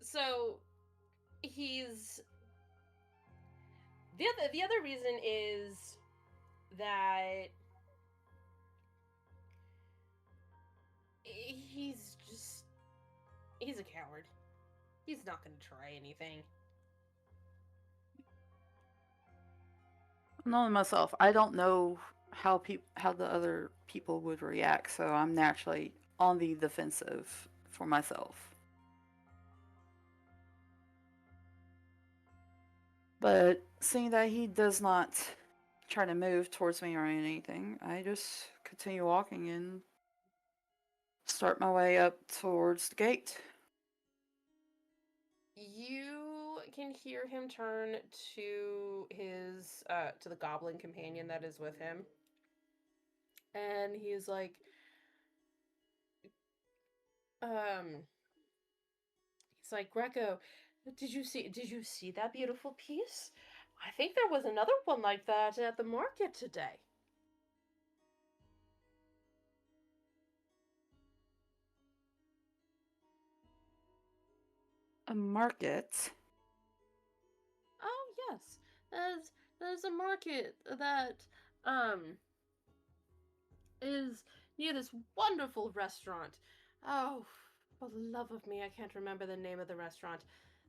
So he's, the other reason is that he's a coward. He's not going to try anything. Knowing myself, I don't know how the other people would react, so I'm naturally on the defensive for myself. But seeing that he does not try to move towards me or anything, I just continue walking and start my way up towards the gate. You can hear him turn to his to the goblin companion that is with him, and he's like, Greco, did you see that beautiful piece? I think there was another one like that at the market today. A market? Oh yes, there's a market that um is near this wonderful restaurant. Oh, for the love of me, I can't remember the name of the restaurant.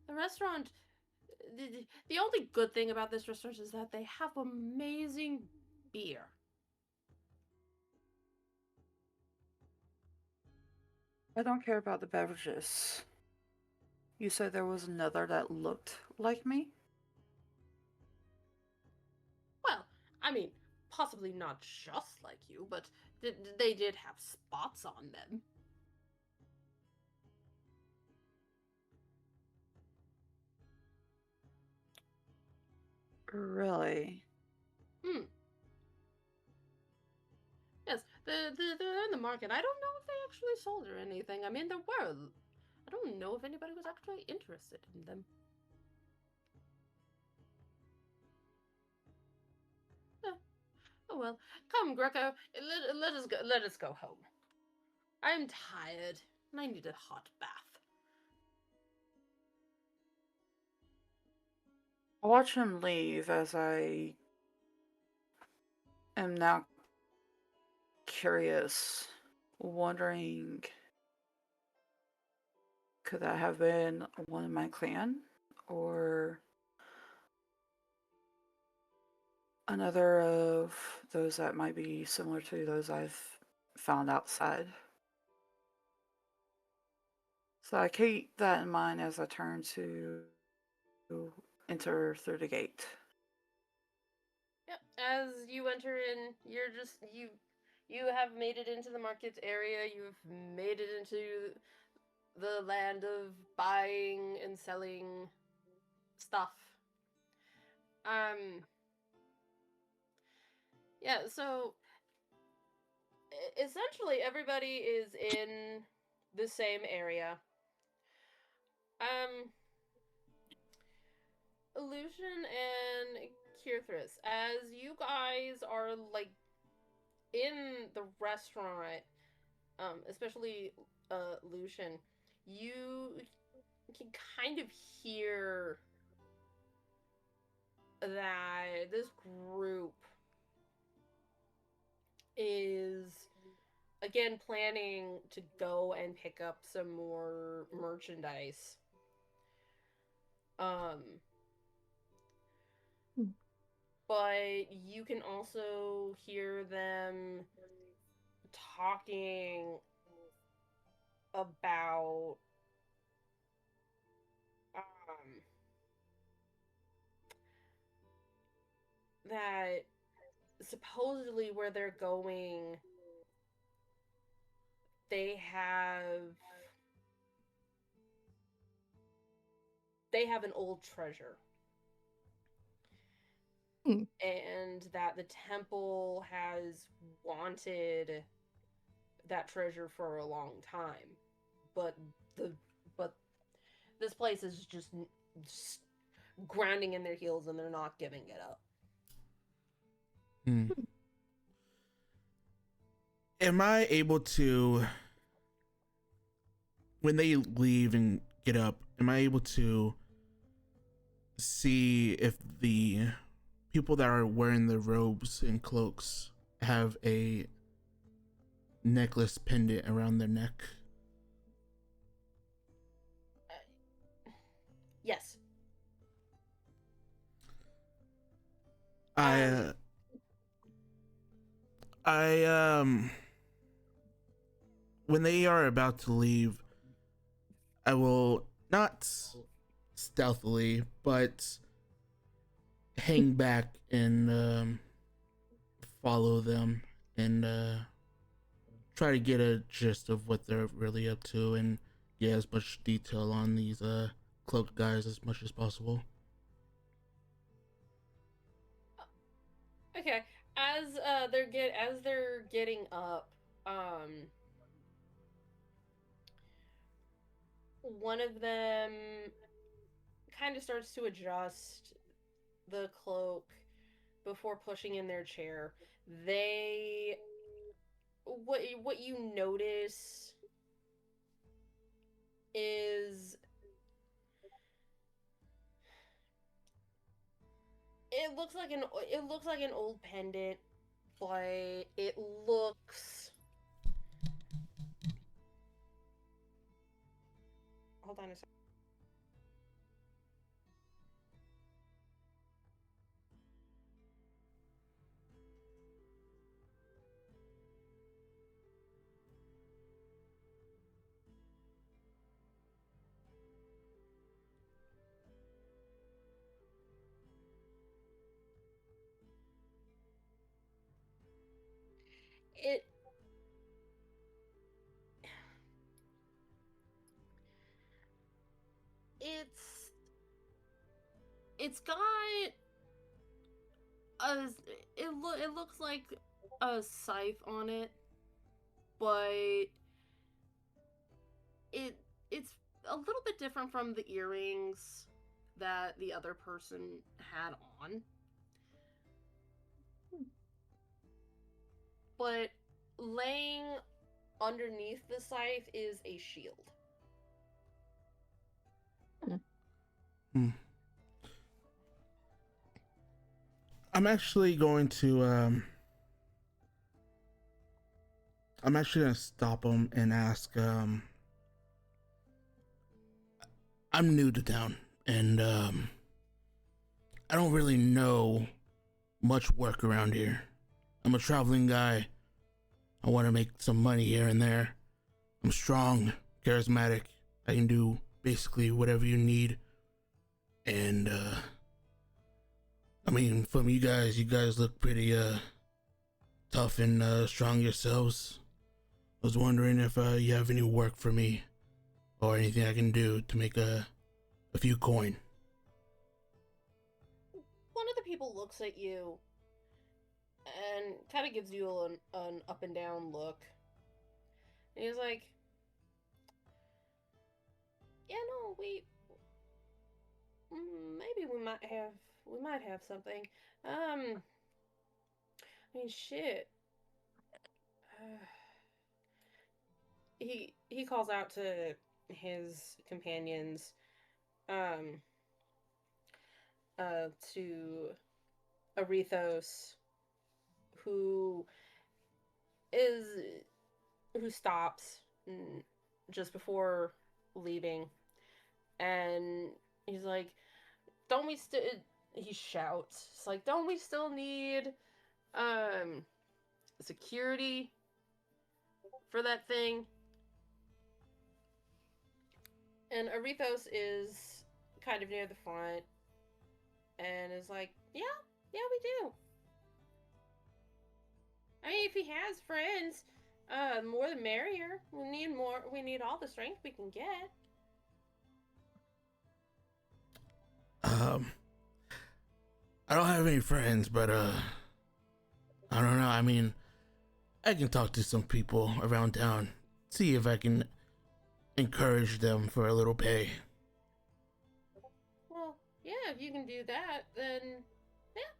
The restaurant, the only good thing about this restaurant is that they have amazing beer. I don't care about the beverages. You said there was another that looked like me? Well, I mean, possibly not just like you, but they did have spots on them. Really? Hmm. Yes, they're in the market. I don't know if they actually sold or anything. I mean, there were. I don't know if anybody was actually interested in them. Eh, oh well. Come, Greco. Let us go home. I'm tired, and I need a hot bath. I watch him leave as I am now curious, wondering could that have been one of my clan or another of those that might be similar to those I've found outside. So I keep that in mind as I turn to enter through the gate. Yep. As you enter in, you have made it into the market area. You've made it into the land of buying and selling stuff. Um yeah, so essentially everybody is in the same area. Um Illusion and Kirthris, as you guys are like in the restaurant, especially Lucian, you can kind of hear that this group is again planning to go and pick up some more merchandise. Um Hmm. but you can also hear them talking about um that supposedly where they're going, they have they have an old treasure, Hmm. and that the temple has wanted that treasure for a long time, but the but this place is just grinding in their heels and they're not giving it up. Hmm. Am I able to, when they leave and get up, am I able to see if the people that are wearing the robes and cloaks have a necklace pendant around their neck? Yes. I, Um. uh, I, when they are about to leave, I will not stealthily, but hang back and follow them and try to get a gist of what they're really up to and get as much detail on these cloaked guys as much as possible. Okay. As they're getting up, um, one of them kind of starts to adjust the cloak before pushing in their chair. They what you notice is it looks like an old pendant, but it looks hold on a second. it it's it's got a it looks like a scythe on it, but it's a little bit different from the earrings that the other person had on. But laying underneath the scythe is a shield. Hmm. I'm actually going to I'm actually gonna stop him and ask. I'm new to town, and I don't really know much work around here. I'm a traveling guy. I want to make some money here and there. I'm strong, charismatic. I can do basically whatever you need. And I mean, from you guys look pretty tough and strong yourselves. I was wondering if you have any work for me or anything I can do to make a few coin. One of the people looks at you and kind of gives you an up and down look. And he's like, "Yeah, no, maybe we might have something. I mean, shit." He calls out to his companions, um, to Arethos, who is who stops just before leaving, and he's like, "Don't we still?" He shouts, "It's like, don't we still need um security for that thing?" And Arethos is kind of near the front, and is like, "Yeah, yeah, we do. I mean, if he has friends, more the merrier. We need more. We need all the strength we can get." Um, I don't have any friends, but I don't know. I mean, I can talk to some people around town, see if I can encourage them for a little pay. Well, yeah, if you can do that, then yeah,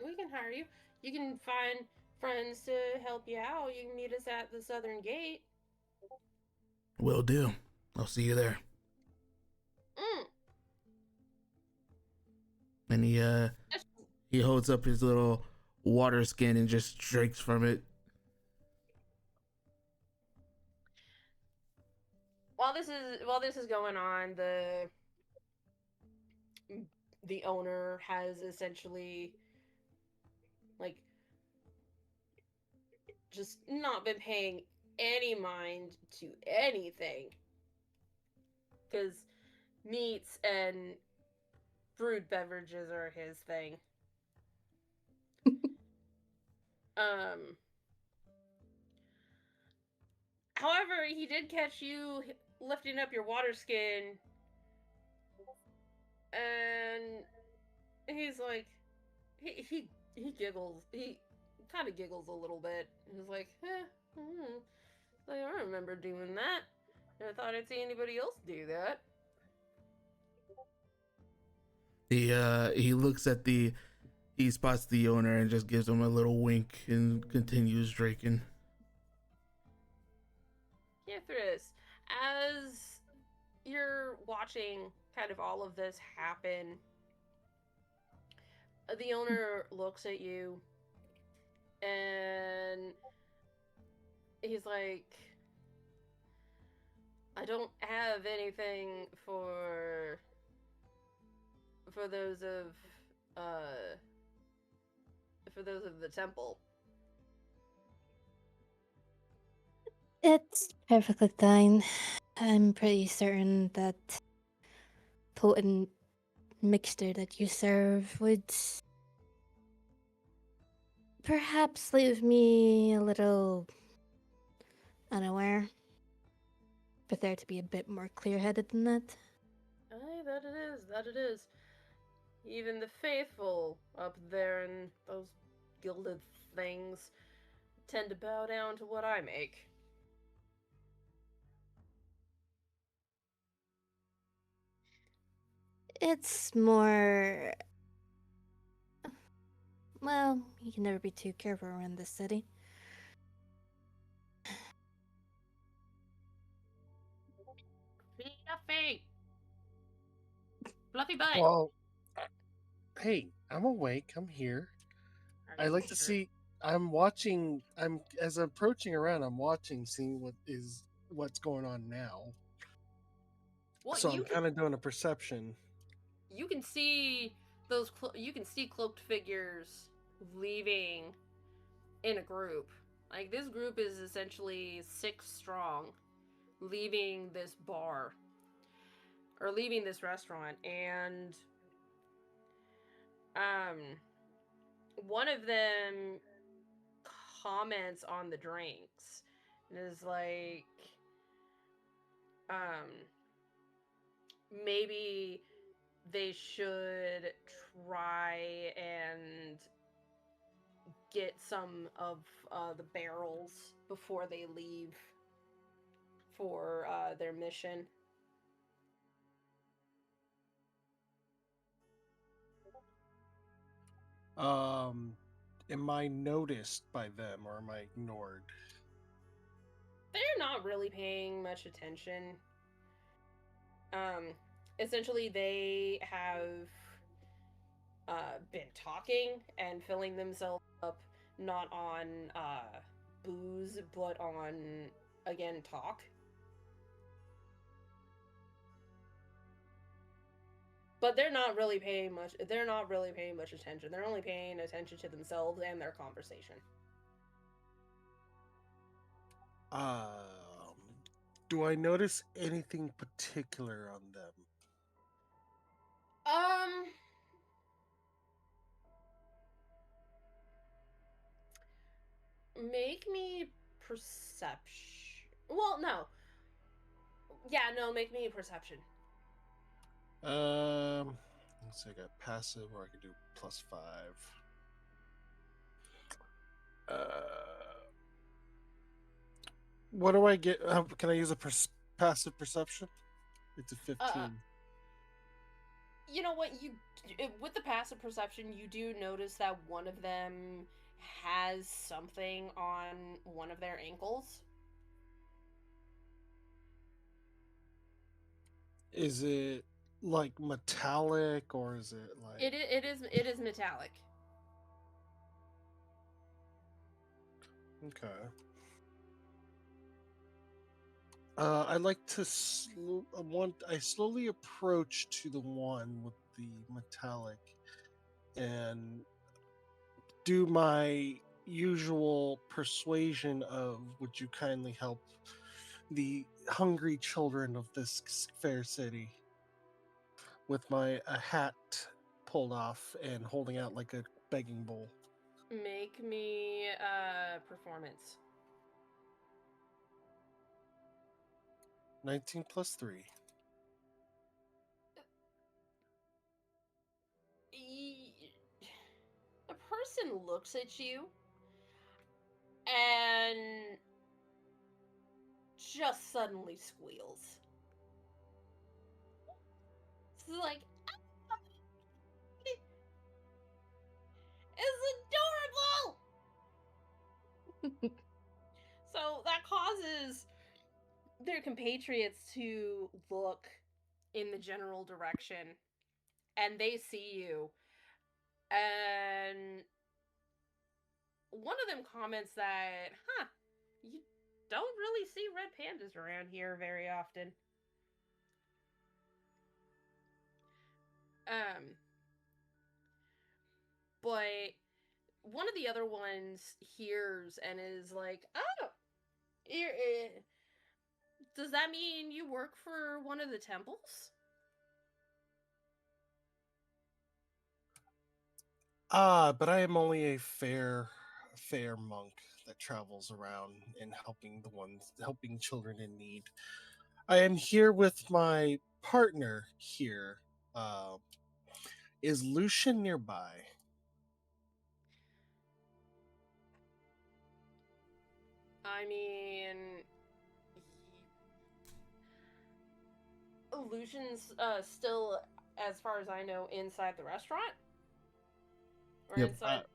we can hire you. You can find friends to help you out. You can meet us at the southern gate. Will do. I'll see you there. Mm. And he holds up his little water skin and just drinks from it. While this is going on, the owner has essentially like just not been paying any mind to anything, because meats and brewed beverages are his thing. um However, he did catch you lifting up your water skin, and he's like, he giggles. He kind of giggles a little bit. He's like, like, I remember doing that. I thought I'd see anybody else do that. He looks at he spots the owner and just gives him a little wink and continues drinking. Kithris, as you're watching kind of all of this happen, the owner looks at you and he's like, "I don't have anything for those of uh for those of the temple." It's perfectly fine. I'm pretty certain that potent mixture that you serve would perhaps leave me a little unaware. Prefer to be a bit more clear-headed than that. Aye, that it is, that it is. Even the faithful up there in those gilded things tend to bow down to what I make. It's more. Well, you can never be too careful around this city. Fluffy! Fluffy butt! Well, hey, I'm awake. I'm here. Are I you like to sure? see. I'm watching. I'm as I'm approaching around. I'm watching, seeing what's going on now. Well, So I'm kind of doing a perception. you can see you can see cloaked figures leaving in a group. Like this group is essentially 6 strong, leaving this bar or leaving this restaurant, and um one of them comments on the drinks and is like um maybe they should try and get some of the barrels before they leave for their mission. Am I noticed by them or am I ignored? They're not really paying much attention. Um, Essentially, they have been talking and filling themselves up not on booze, but on again talk. But they're not really paying much. They're not really paying much attention. They're only paying attention to themselves and their conversation. Um, do I notice anything particular on them? Um, make me perception. Well, no. Yeah, no. Make me a perception. Let's see. I got passive, or I could do +5. What do I get? Can I use a passive perception? It's a Uh, 15. you know what? You with the passive perception, you do notice that one of them has something on one of their ankles. Is it like metallic or is it like It is metallic. okay? I'd like to I slowly approach to the one with the metallic and do my usual persuasion of would you kindly help the hungry children of this fair city with my a hat pulled off and holding out like a begging bowl. Make me performance. 19 plus 3. A person looks at you and just suddenly squeals. It's like, "Ah, it's adorable!" So that causes their compatriots to look in the general direction and they see you. And one of them comments that, you don't really see red pandas around here very often. Um, but one of the other ones hears and is like, "Oh, does that mean you work for one of the temples?" But I am only a fair fair monk that travels around and helping children in need. I am here with my partner here. Uh, is Lucian nearby? I mean, Lucian's still, as far as I know, inside the restaurant or Yep. inside.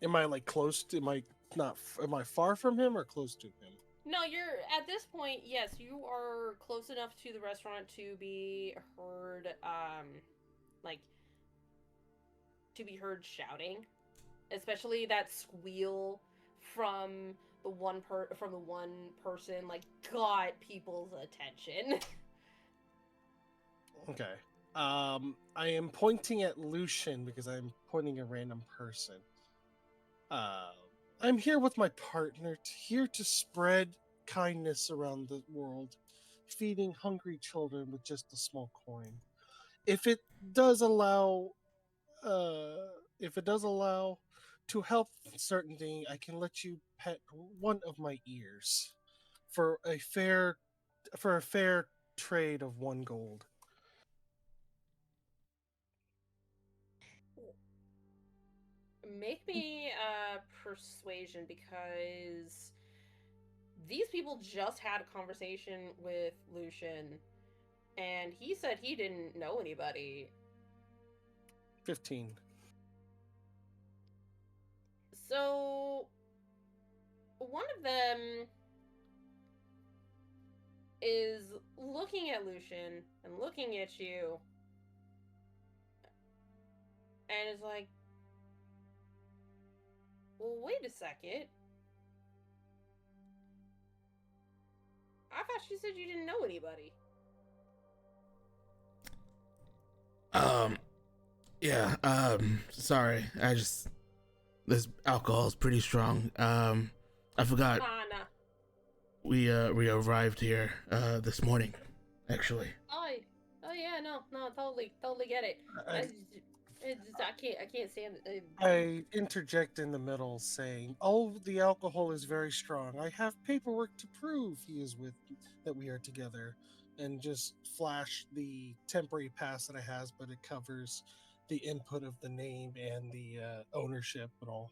Am I like close to? Am I not? Am I far from him or close to him? No, you're at this point. Yes, you are close enough to the restaurant to be heard. Like to be heard shouting, especially that squeal from the one person like got people's attention. Okay. I am pointing at Lucian because I'm pointing a random person. Uh, I'm here with my partner, here to spread kindness around the world, feeding hungry children with just a small coin. If it does allow, uh, if it does allow to help certainty, I can let you pet one of my ears for a fair trade of 1 gold. Make me a persuasion because these people just had a conversation with Lucian and he said he didn't know anybody. 15. So one of them is looking at Lucian and looking at you and is like, well, wait a second. I thought she said you didn't know anybody. Yeah, sorry. This alcohol is pretty strong. I forgot Nah. we arrived here this morning, actually. Oh yeah, no, totally get it. I can't stand it. I interject in the middle saying, "Oh, the alcohol is very strong. I have paperwork to prove he is with that we are together." And just flash the temporary pass that I has, but it covers the input of the name and the ownership and all.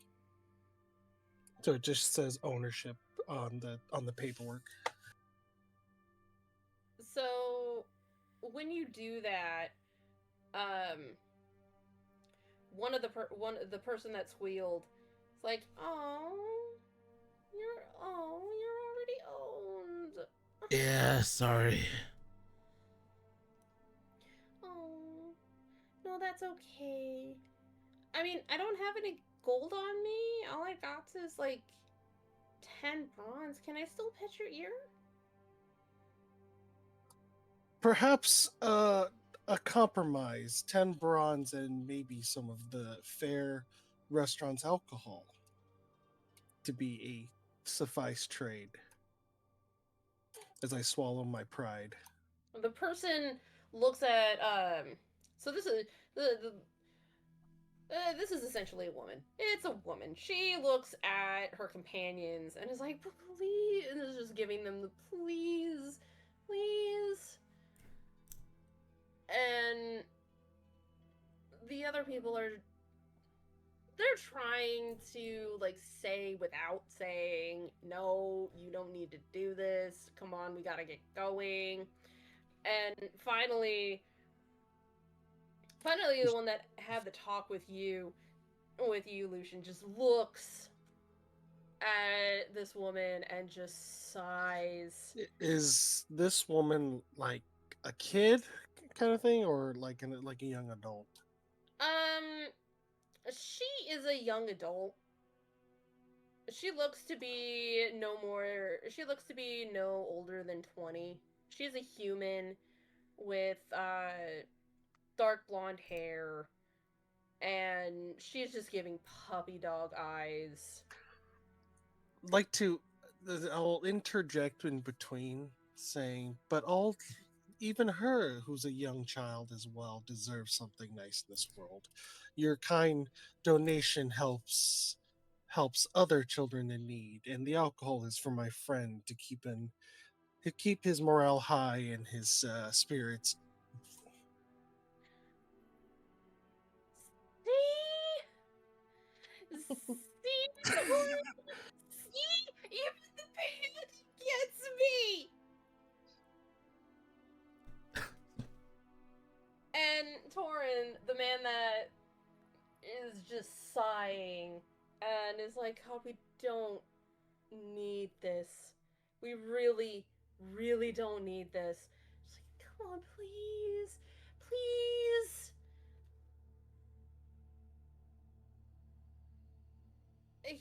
So it just says ownership on the paperwork. So when you do that, um, the person that squealed, it's like, you're already owned. Yeah, sorry. Oh, no, that's okay. I mean, I don't have any gold on me. All I got is like 10 bronze. Can I still pet your ear? Perhaps a compromise, 10 bronze and maybe some of the fair restaurant's alcohol to be a suffice trade as I swallow my pride. The person looks at so this is essentially a woman. It's a woman. She looks at her companions and is like, please, and is just giving them the please. And the other people they're trying to like say without saying, no, you don't need to do this. Come on, we gotta get going. And finally the one that had the talk with you, Lucian, just looks at this woman and just sighs. Is this woman like a kid kind of thing or like a young adult? Um, she is a young adult. She looks to be no older than 20. She's a human with dark blonde hair and she's just giving puppy dog eyes. Like to I'll interject in between saying, but all even her who's a young child as well deserves something nice in this world. Your kind donation helps other children in need, and the alcohol is for my friend to keep his morale high and his spirits. See, Torin, see, even the panic gets me. And Torin, the man that is just sighing and is like, "Oh, we don't need this. We really, really don't need this." She's like, "Come on, please, please."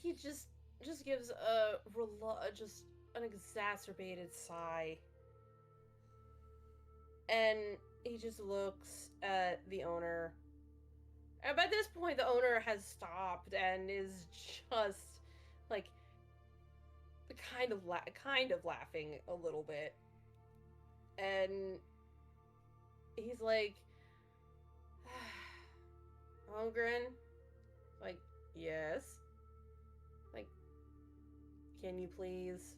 He just gives just an exacerbated sigh, and he just looks at the owner. And by this point, the owner has stopped and is just like kind of laughing a little bit, and he's like, "Holmgren, like, yes, like, can you please?"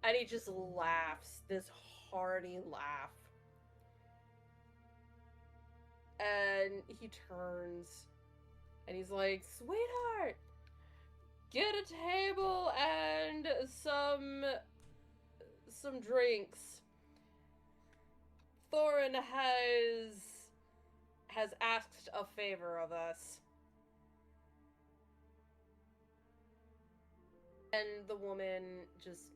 And he just laughs this hearty laugh. And he turns and he's like, "Sweetheart, get a table and some drinks. Thorin has asked a favor of us." And the woman just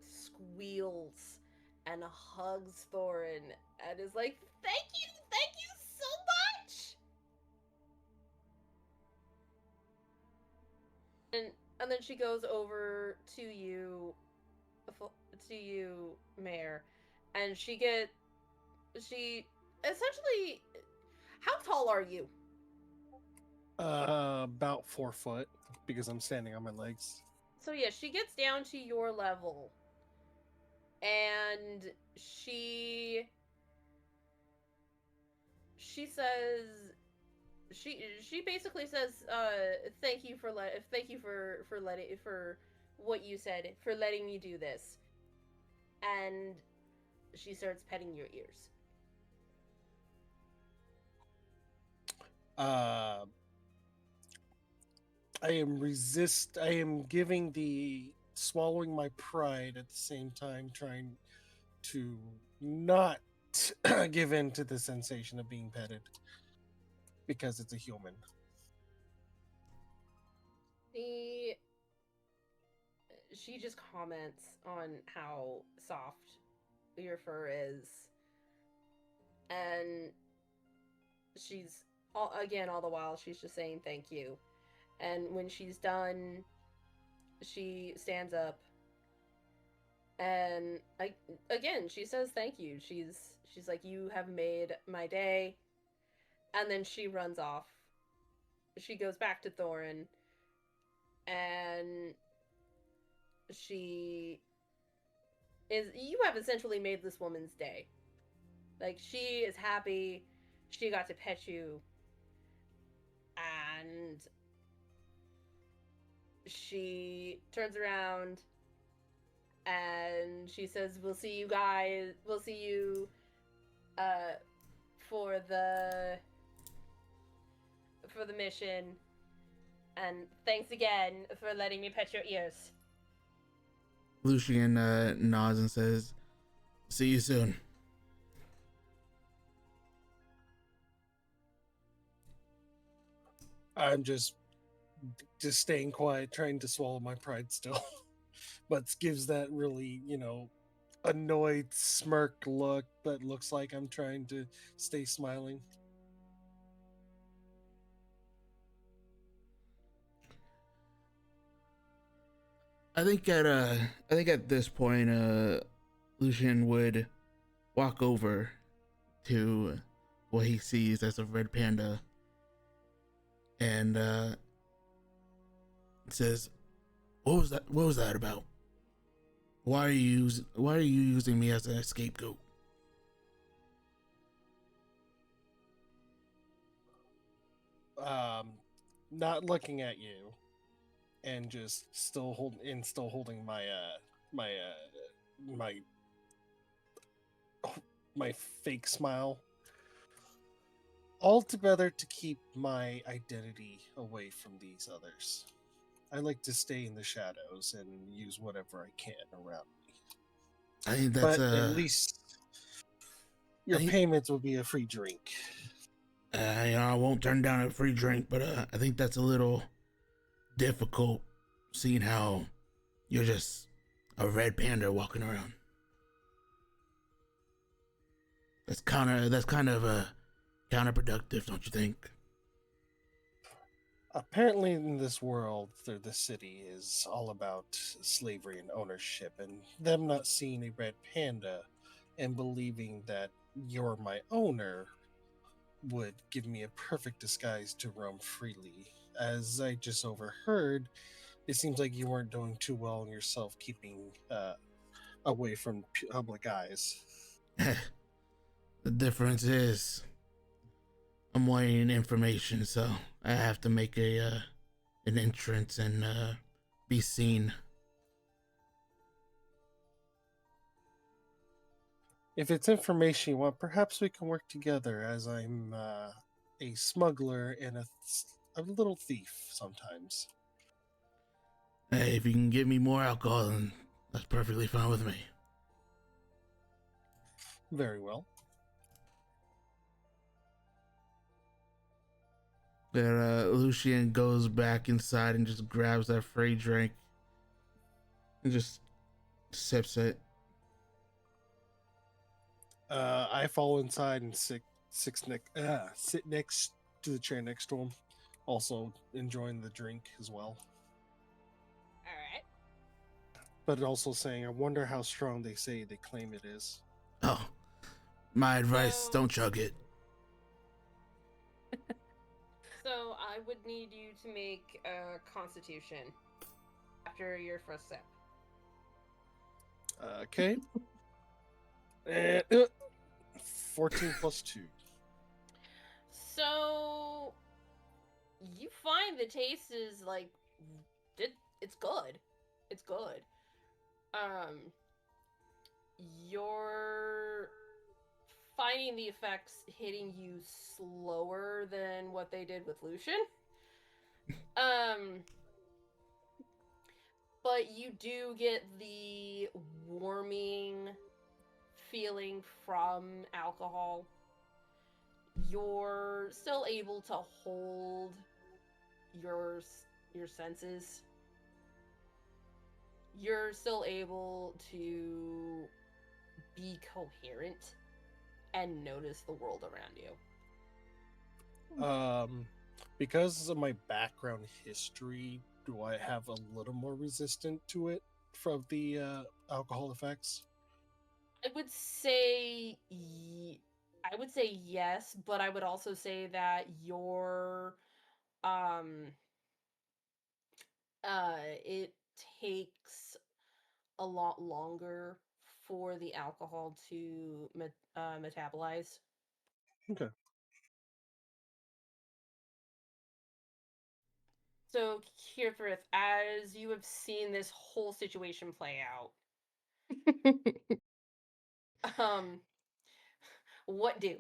squeals and hugs Thorin and is like, thank you so much." And then she goes over to you, Mayor, and she essentially, how tall are you? About 4 foot because I'm standing on my legs. So yeah, she gets down to your level, and she says, she basically says, thank you for what you said, for letting me do this. And she starts petting your ears. I am giving the swallowing my pride at the same time, trying to not give in to the sensation of being petted because it's a human. She just comments on how soft your fur is, and she's all the while she's just saying thank you. And when she's done, she stands up and again she says thank you. She's like, "You have made my day." And then she runs off. She goes back to Thorin, and you have essentially made this woman's day. Like, she is happy she got to pet you, and she turns around and she says, we'll see you uh for the mission, and thanks again for letting me pet your ears." Lucian nods and says, "See you soon." I'm just staying quiet, trying to swallow my pride still, but gives that really, annoyed smirk look that looks like I'm trying to stay smiling. I think at this point, Lucian would walk over to what he sees as a red panda and says, "What was that? What was that about? Why are you using me as a scapegoat?" Um, not looking at you, and just still holding my my my fake smile, all together to keep my identity away from these others. I like to stay in the shadows and use whatever I can around me. I think that's But at least your think- payments will be a free drink. I won't turn down a free drink, but I think that's a little difficult, seeing how you're just a red panda walking around. That's kind of counterproductive, don't you think? Apparently, in this world, the city is all about slavery and ownership, and them not seeing a red panda and believing that you're my owner would give me a perfect disguise to roam freely. As I just overheard, it seems like you weren't doing too well in yourself keeping away from public eyes. The difference is I'm wanting information, so I have to make an entrance and be seen. If it's information you want, perhaps we can work together, as I'm a smuggler and a little thief sometimes. Hey, if you can give me more alcohol, then that's perfectly fine with me. Very well. But Lucian goes back inside and just grabs that free drink and just sips it. I fall inside and sit next to the chair next to him, also enjoying the drink as well. All right. But also saying, I wonder how strong they say they claim it is. Oh, my advice, So- don't chug it. So I would need you to make a Constitution after your first sip. Okay. And 14 plus 2. So you find the taste is like it's good. It's good. You're finding the effects hitting you slower than what they did with Lucian. But you do get the warming feeling from alcohol. You're still able to hold your senses. You're still able to be coherent and notice the world around you. Because of my background history, do I have a little more resistant to it from the alcohol effects? I would say yes, but I would also say that your it takes a lot longer for the alcohol to metabolize. Okay. So, Kirthirith, as you have seen this whole situation play out, what do?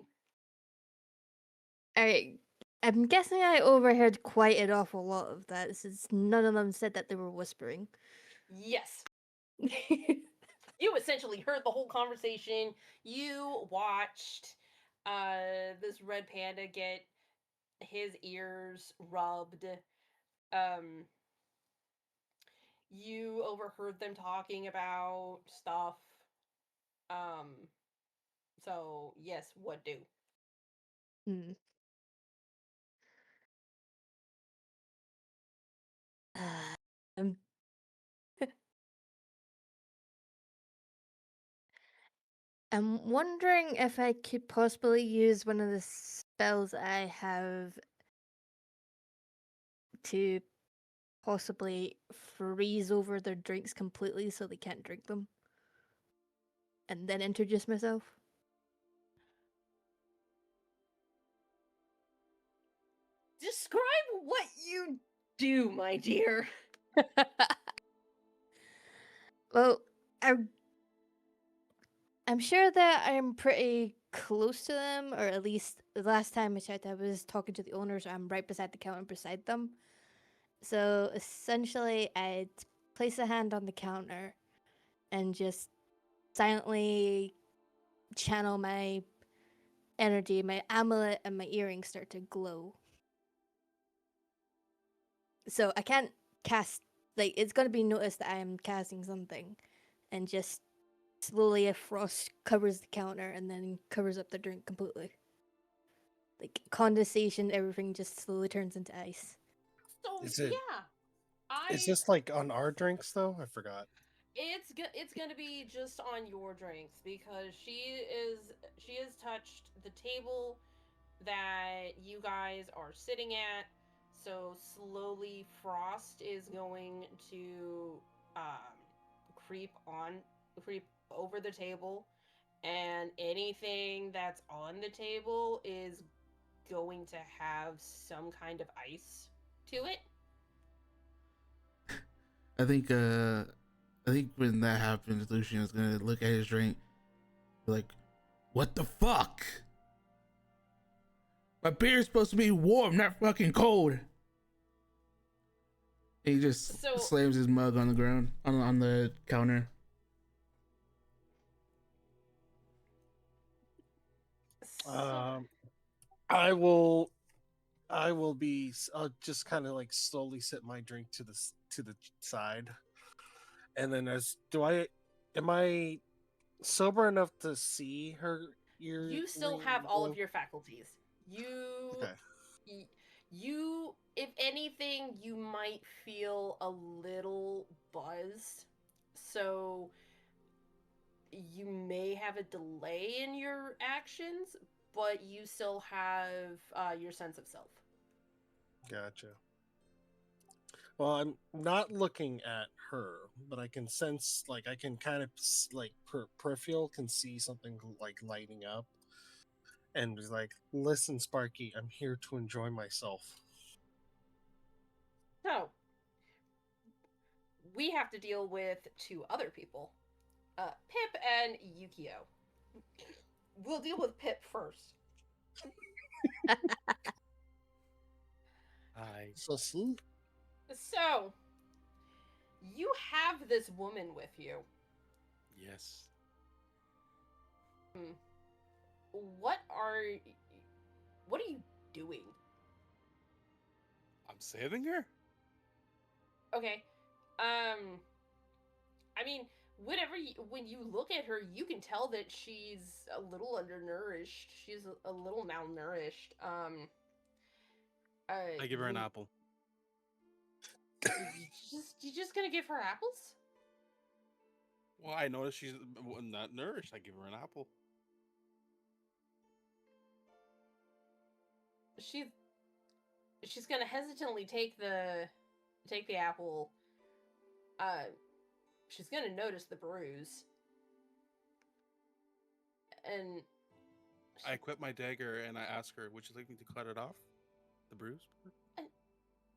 I'm guessing I overheard quite an awful lot of that, since none of them said that they were whispering. Yes. You essentially heard the whole conversation. You watched this red panda get his ears rubbed. You overheard them talking about stuff. So yes, what do? Hmm. Um, I'm wondering if I could possibly use one of the spells I have to possibly freeze over their drinks completely so they can't drink them. And then introduce myself. Describe what you do, my dear? Well, I'm sure that I'm pretty close to them, or at least the last time I checked, I was talking to the owners. I'm right beside the counter beside them. So essentially, I'd place a hand on the counter and just silently channel my energy. My amulet and my earrings start to glow. So I can't cast, like, it's gonna be noticed that I am casting something, and just slowly a frost covers the counter and then covers up the drink completely. Like condensation, everything just slowly turns into ice. So Is it? yeah, Is I this like on our drinks though? I forgot. it's gonna be just on your drinks because she is touched the table that you guys are sitting at. So slowly, frost is going to um, creep on, creep over the table, and anything that's on the table is going to have some kind of ice to it. I think when that happens, Lucian is gonna look at his drink, like, "What the fuck? My beer is supposed to be warm, not fucking cold." And he just So slams his mug on the ground, on the counter. so Um, I will. I will be. I'll just kind of like slowly set my drink to to the side, and then as do I? Am I sober enough to see her you still earring have all of glow? your faculties. You Okay, you if anything you might feel a little buzzed. So you may have a delay in your actions, but you still have your sense of self. gotcha. Well, I'm not looking at her, but I can sense, like, I can kind of like peripheral can see something like lighting up, and was like, "Listen, Sparky, I'm here to enjoy myself." So we have to deal with two other people, Pip and Yukio. We'll deal with Pip first. I So see, So you have this woman with you. yes. Hmm. What are what are you doing? I'm saving her. Okay. I mean, when you look at her, you can tell that she's a little undernourished. She's a little malnourished. I give her an you apple. you just gonna give her apples? Well, I noticed she's not nourished. I give her an apple. She she's gonna hesitantly take the apple. Uh, she's gonna notice the bruise, and I she, equip my dagger and I ask her, "Would you like me to cut it off, the bruise?" uh,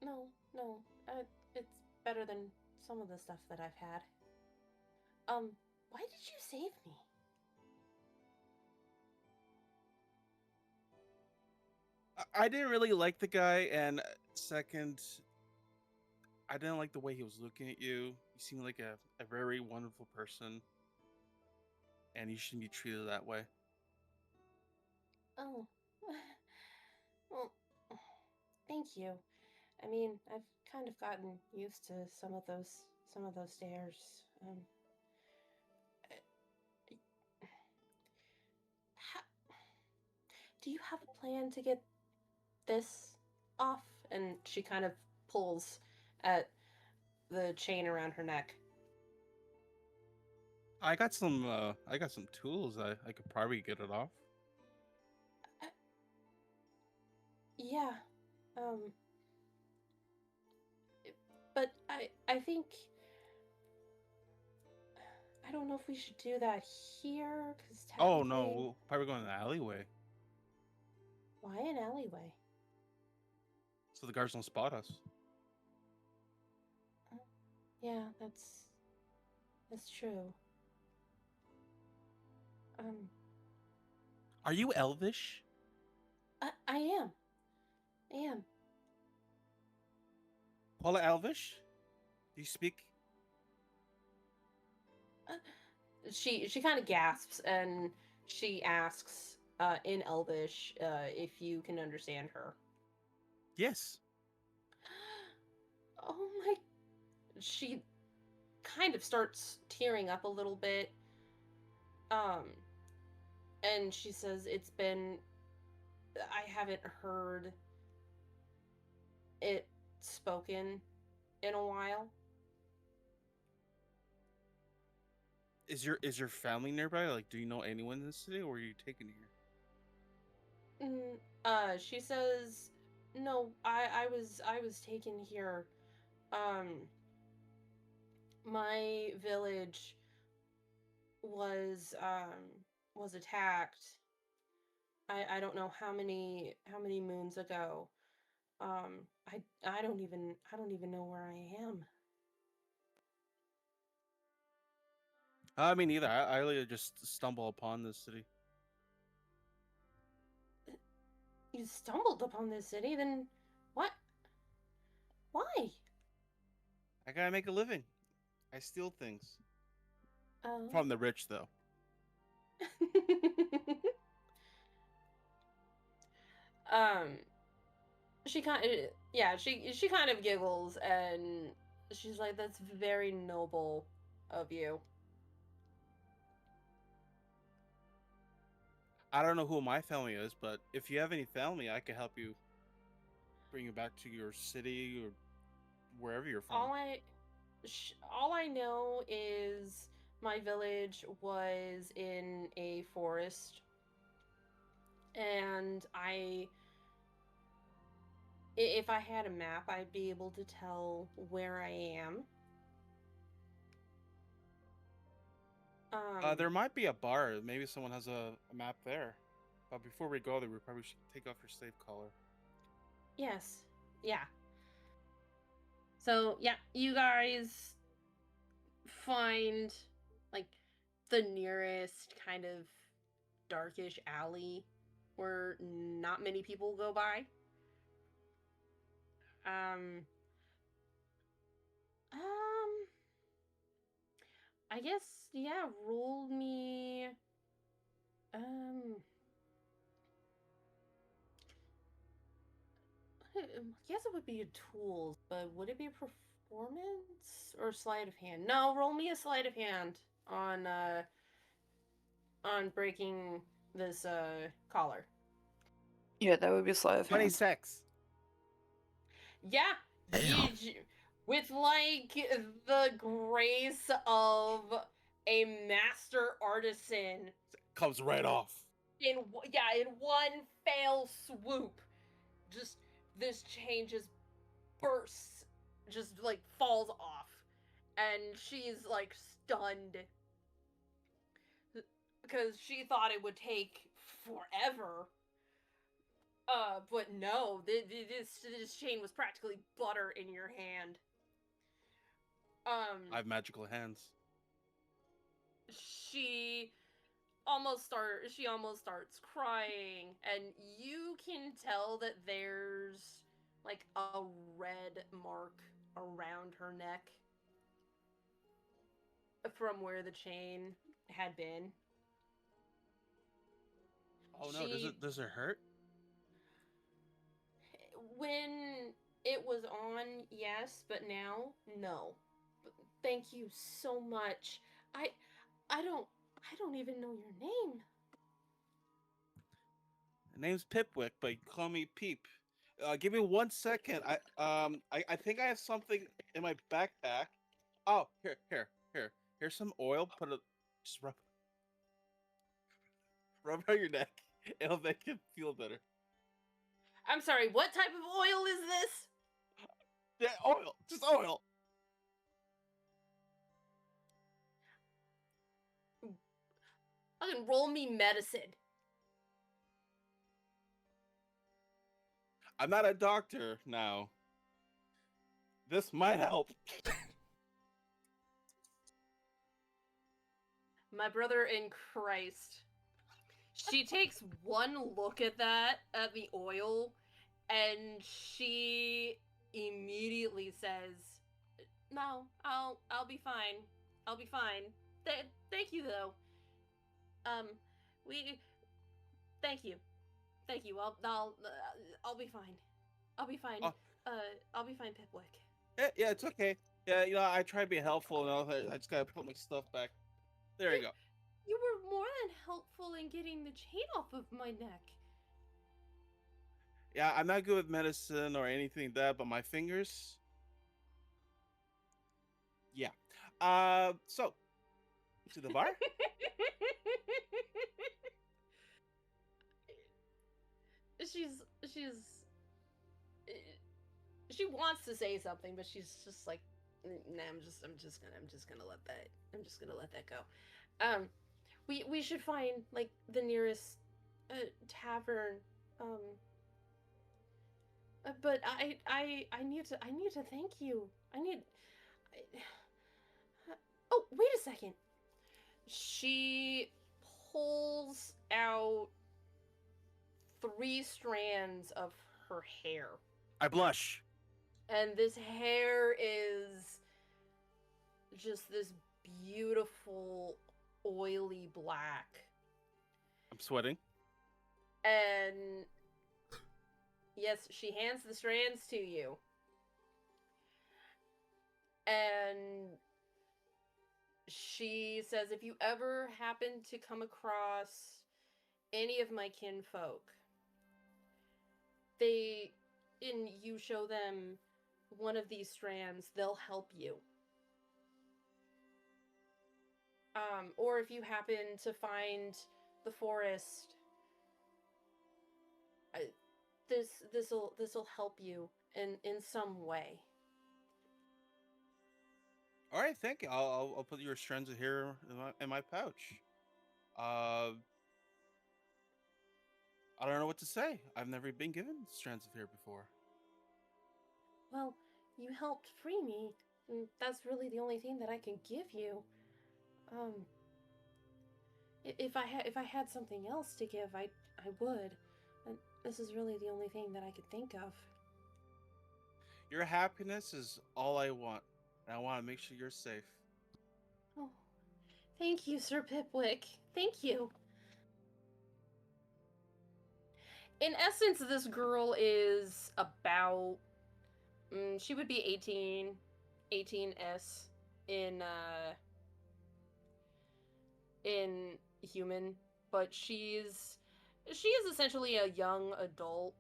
no, no, it's better than some of the stuff that I've had. Why did you save me? I didn't really like the guy, and second, I didn't like the way he was looking at you. You seemed like a very wonderful person, and you shouldn't be treated that way. Oh, well, thank you. I mean, I've kind of gotten used to some of those stares. Uh, ha- do you have a plan to get this off? And she kind of pulls at the chain around her neck. I got some. I got some tools. I could probably get it off. Uh, yeah. Um. But I think I don't know if we should do that here because Oh no, technically, we'll probably go in the alleyway why an alleyway? so the guards don't spot us. Yeah, that's true. Um, Are you Elvish? I am. I am. Paula Elvish? Do you speak? Uh, she kind of gasps and she asks in Elvish if you can understand her. Yes. Oh my! She kind of starts tearing up a little bit. Um, and she says, "It's been. I haven't heard it spoken in a while." Is your family nearby? Like, do you know anyone in the city, or were you taken here? She says, "No, I was taken here. Um, my village was was attacked. I don't know how many moons ago. I don't even know where I am." I mean, neither. I literally just stumble upon this city. You stumbled upon this city, then what? Why? I gotta make a living. I steal things Oh. from the rich, though. um, she kind of, yeah, she kind of giggles and she's like, "That's very noble of you." I don't know who my family is, but if you have any family, I can help you bring you back to your city or wherever you're from. All I know is my village was in a forest, and if I had a map, I'd be able to tell where I am. There might be a bar. Maybe someone has a map there. But before we go there, we probably should take off your slave collar. Yes, yeah. So yeah, you guys find like the nearest kind of darkish alley where not many people go by. Um, um, I guess yeah. Roll me. Um, I guess it would be a tools, but would it be a performance or sleight of hand? No, roll me a sleight of hand on breaking this collar. Yeah, that would be sleight of hand. 26. Yeah, Damn. with like the grace of a master artisan Comes right off. in one fell swoop, just this chain just bursts, just like falls off, and she's like stunned because she thought it would take forever. But no, this chain was practically butter in your hand. I have magical hands. She she almost starts crying, and you can tell that there's like a red mark around her neck from where the chain had been. Oh no, She does it hurt? When it was on, yes, but now no. Thank you so much. I I don't I don't even know your name. My name's Pipwick, but you call me Peep. Give me 1 second. I think I have something in my backpack. Oh, here. Here's some oil. Just rub it on your neck. It'll make you feel better. I'm sorry, what type of oil is this? Yeah, oil. Just oil. Fucking roll me medicine. I'm not a doctor now. This might help. My brother in Christ. She takes one look at the oil, and she immediately says, "No, I'll be fine. I'll be fine. Thank you though. Um, we thank you, thank you. I'll be fine. I'll be fine. Oh, I'll be fine, Pipwick." yeah, it's okay. Yeah, I try to be helpful, and all. I just gotta put my stuff back. There you You go. you were more than helpful in getting the chain off of my neck. Yeah, I'm not good with medicine or anything like that, but my fingers. Yeah. So to the bar. she's she wants to say something, but she's just like, nah, I'm just gonna let that go. Um, we should find like the nearest tavern. Um, but I need to thank you. I, oh, wait a second. She pulls out 3 strands of her hair. I blush. And this hair is just this beautiful, oily black. I'm sweating. And yes, she hands the strands to you. And she says, if you ever happen to come across any of my kinfolk, and you show them one of these strands, they'll help you. Or if you happen to find the forest, this'll help you in some way. All right, thank you. I'll put your strands of hair in my pouch. Uh, I don't know what to say. I've never been given strands of hair before. Well, you helped free me, and that's really the only thing that I can give you. Um, if I had something else to give, I would. And this is really the only thing that I could think of. Your happiness is all I want, and I want to make sure you're safe. Oh, thank you, Sir Pipwick. Thank you. In essence, this girl is about she would be 18s in human, but she is essentially a young adult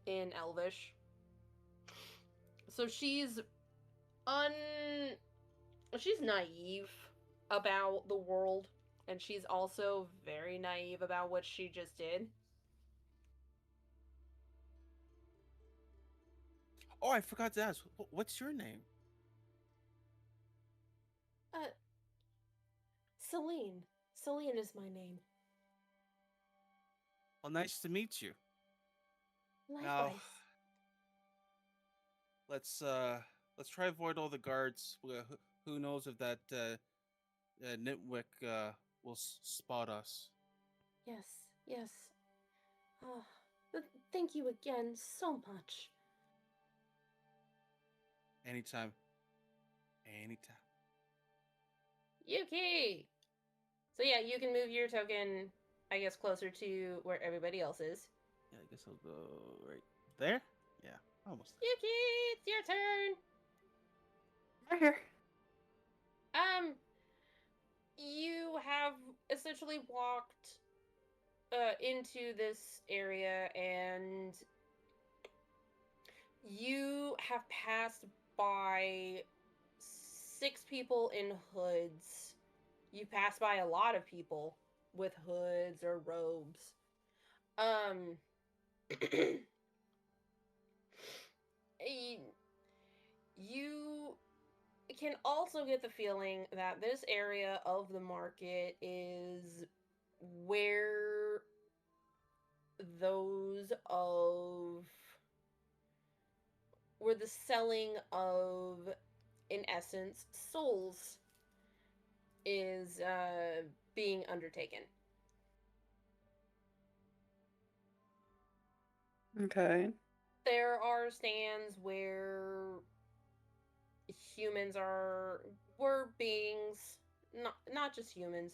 in Elvish. So un she's naive about the world, and she's also very naive about what she just did. Oh, I forgot to ask. What's your name? Uh, Celine. Celine is my name. Well, nice to meet you. Now, Likewise. let's try avoid all the guards. Who knows if that nitwick will spot us? Yes, yes. Oh, thank you again so much. Anytime. Anytime. Yuki! So yeah, you can move your token, I guess, closer to where everybody else is. Yeah, I guess I'll go right there. Yeah, almost. Yuki, it's your turn. Right here. You have essentially walked into this area, and you have passed by 6 people in hoods. You pass by a lot of people with hoods or robes. You can also get the feeling that this area of the market is where those of where the selling of, in essence, souls is being undertaken. Okay. There are stands where humans are were beings, not just humans.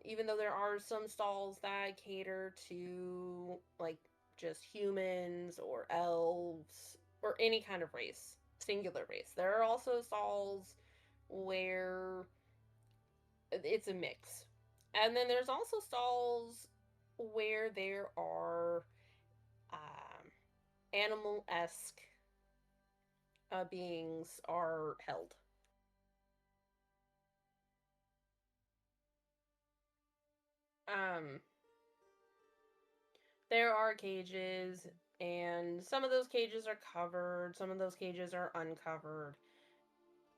Even though there are some stalls that cater to like just humans or elves or any kind of race, singular race. There are also stalls where it's a mix. And then there's also stalls where there are animal esque beings are held. Um, there are cages, and some of those cages are covered, some of those cages are uncovered.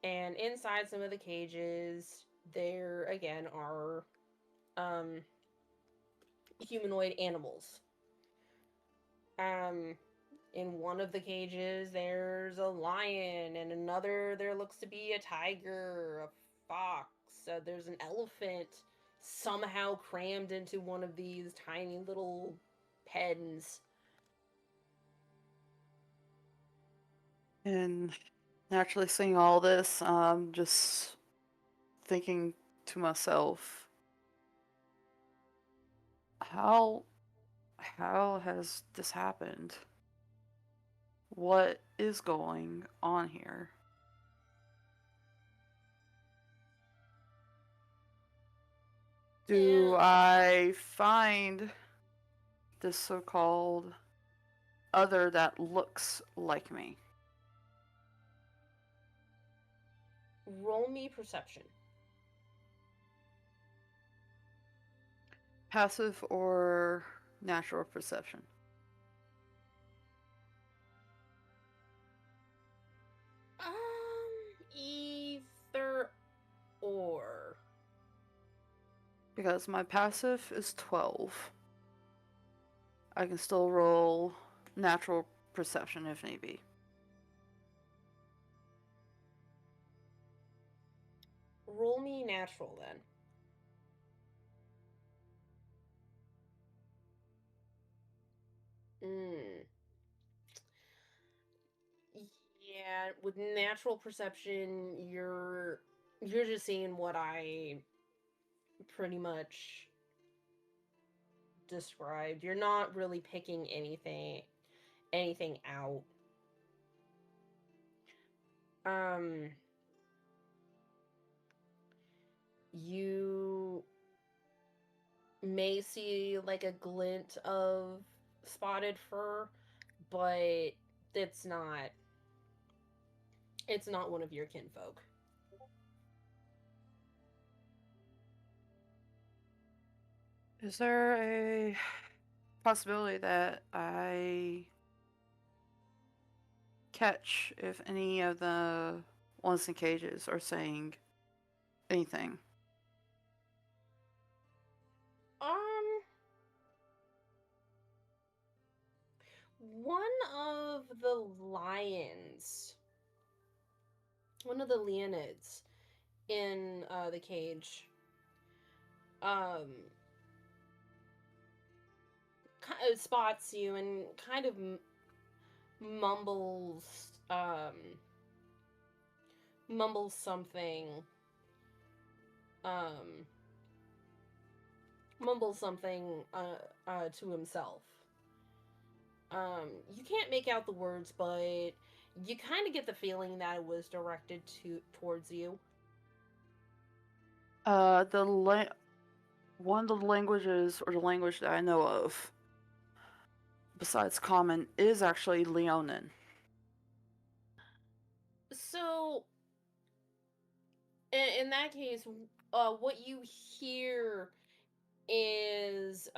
And inside some of the cages, there again are um, humanoid animals. Um, in one of the cages, there's a lion, and another there looks to be a tiger, a fox. There's an elephant somehow crammed into one of these tiny little pens. And naturally seeing all this, just thinking to myself, how has this happened? What is going on here? Do And I find this so-called other that looks like me? roll me perception. Passive or natural perception? Either or. Because my passive is 12. I can still roll natural perception if need be. Roll me natural then. Mm. Yeah, with natural perception, you're just seeing what I pretty much described. You're not really picking anything out. Um you may see like a glint of spotted fur, but it's not it's not one of your kinfolk. Is there a possibility that I catch if any of the ones in cages are saying anything? Um one of the lions, one of the leonids in the cage um spots you and kind of mumbles mumbles something um mumbles something to himself. You can't make out the words, but you kind of get the feeling that it was directed towards you. One of the languages or the language that I know of besides common is actually Leonin. So in that case, what you hear is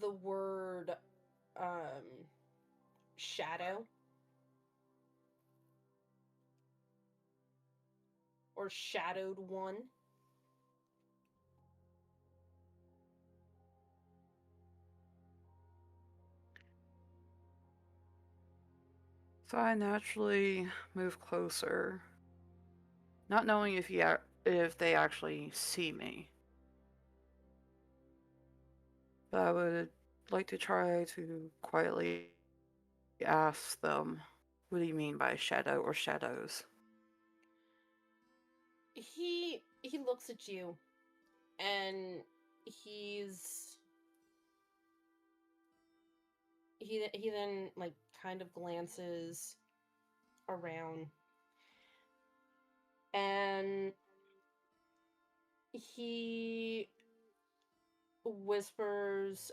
the word um shadow or shadowed one. So I naturally move closer, not knowing if they actually see me. But I would like to try to quietly ask them, what do you mean by shadow or shadows? He looks at you, and he's he then like kind of glances around, and he whispers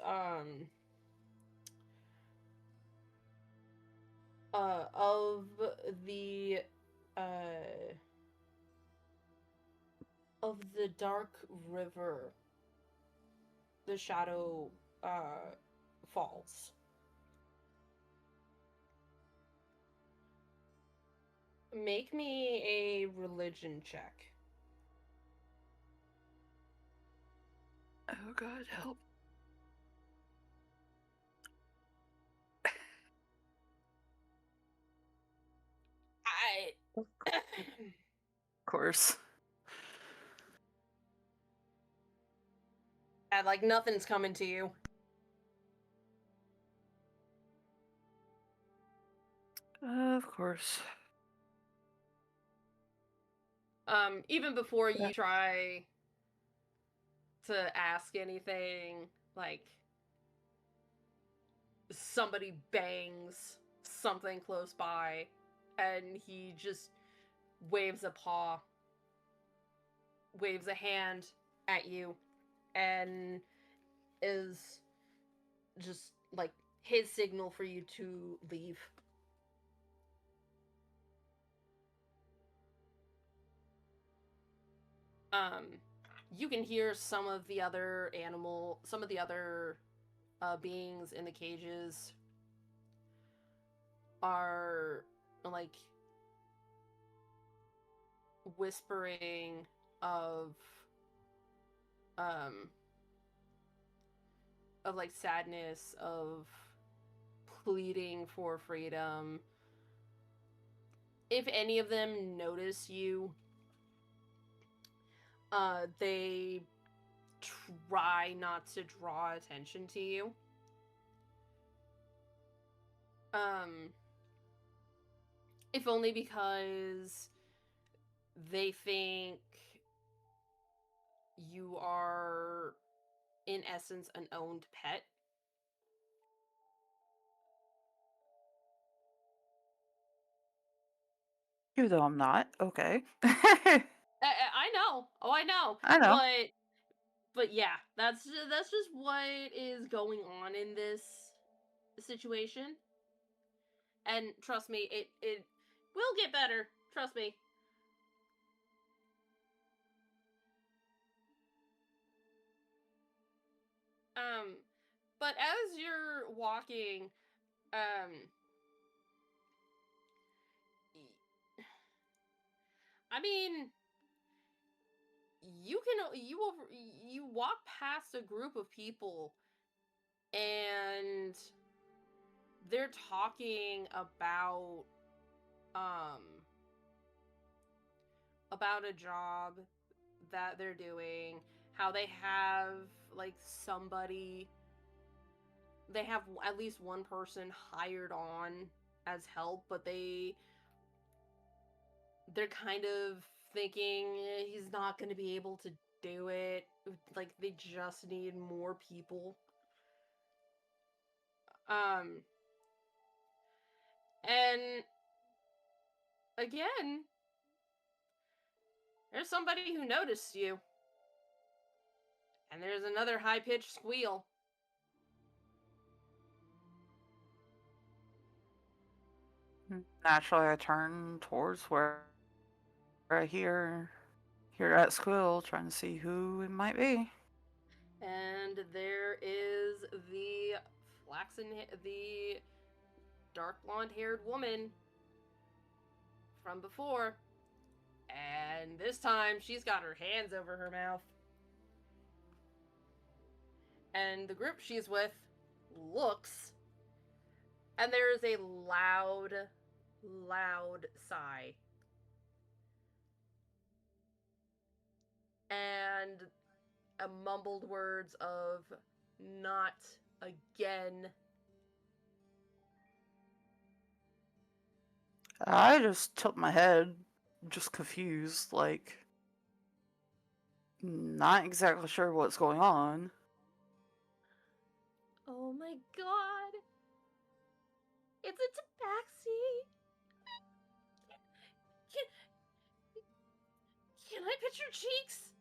of the uh of the dark river, the shadow uh falls. Make me a religion check. Oh God, help. I Of course. and like nothing's coming to you. Of course. Even before Yeah. you try to ask anything, like somebody bangs something close by, and he just waves a paw, waves a hand at you, and is just like his signal for you to leave. Um, you can hear some of the other beings in the cages are like whispering of um like sadness, of pleading for freedom. If any of them notice you, they try not to draw attention to you. Um, if only because they think you are, in essence, an owned pet. Even though I'm not. Okay. I know. Oh, I know. I know. But yeah, that's just what is going on in this situation. And trust me, it will get better. Trust me. Um, but as you're walking, um, I mean, you walk past a group of people, and they're talking um about a job that they're doing, how they have like somebody, they have at least one person hired on as help, but they're kind of thinking he's not going to be able to do it. Like they just need more people. Um and again, there's somebody who noticed you. And there's another high-pitched squeal. Naturally, I turn towards where I hear that squeal, trying to see who it might be. And there is the dark blonde-haired woman from before. And this time she's got her hands over her mouth. And the group she's with looks, and there is a loud loud sigh. And mumbled words of not again. I just tilt my head, just confused, like, not exactly sure what's going on. Oh my god. It's a tabaxi. Can, can I pitch your cheeks?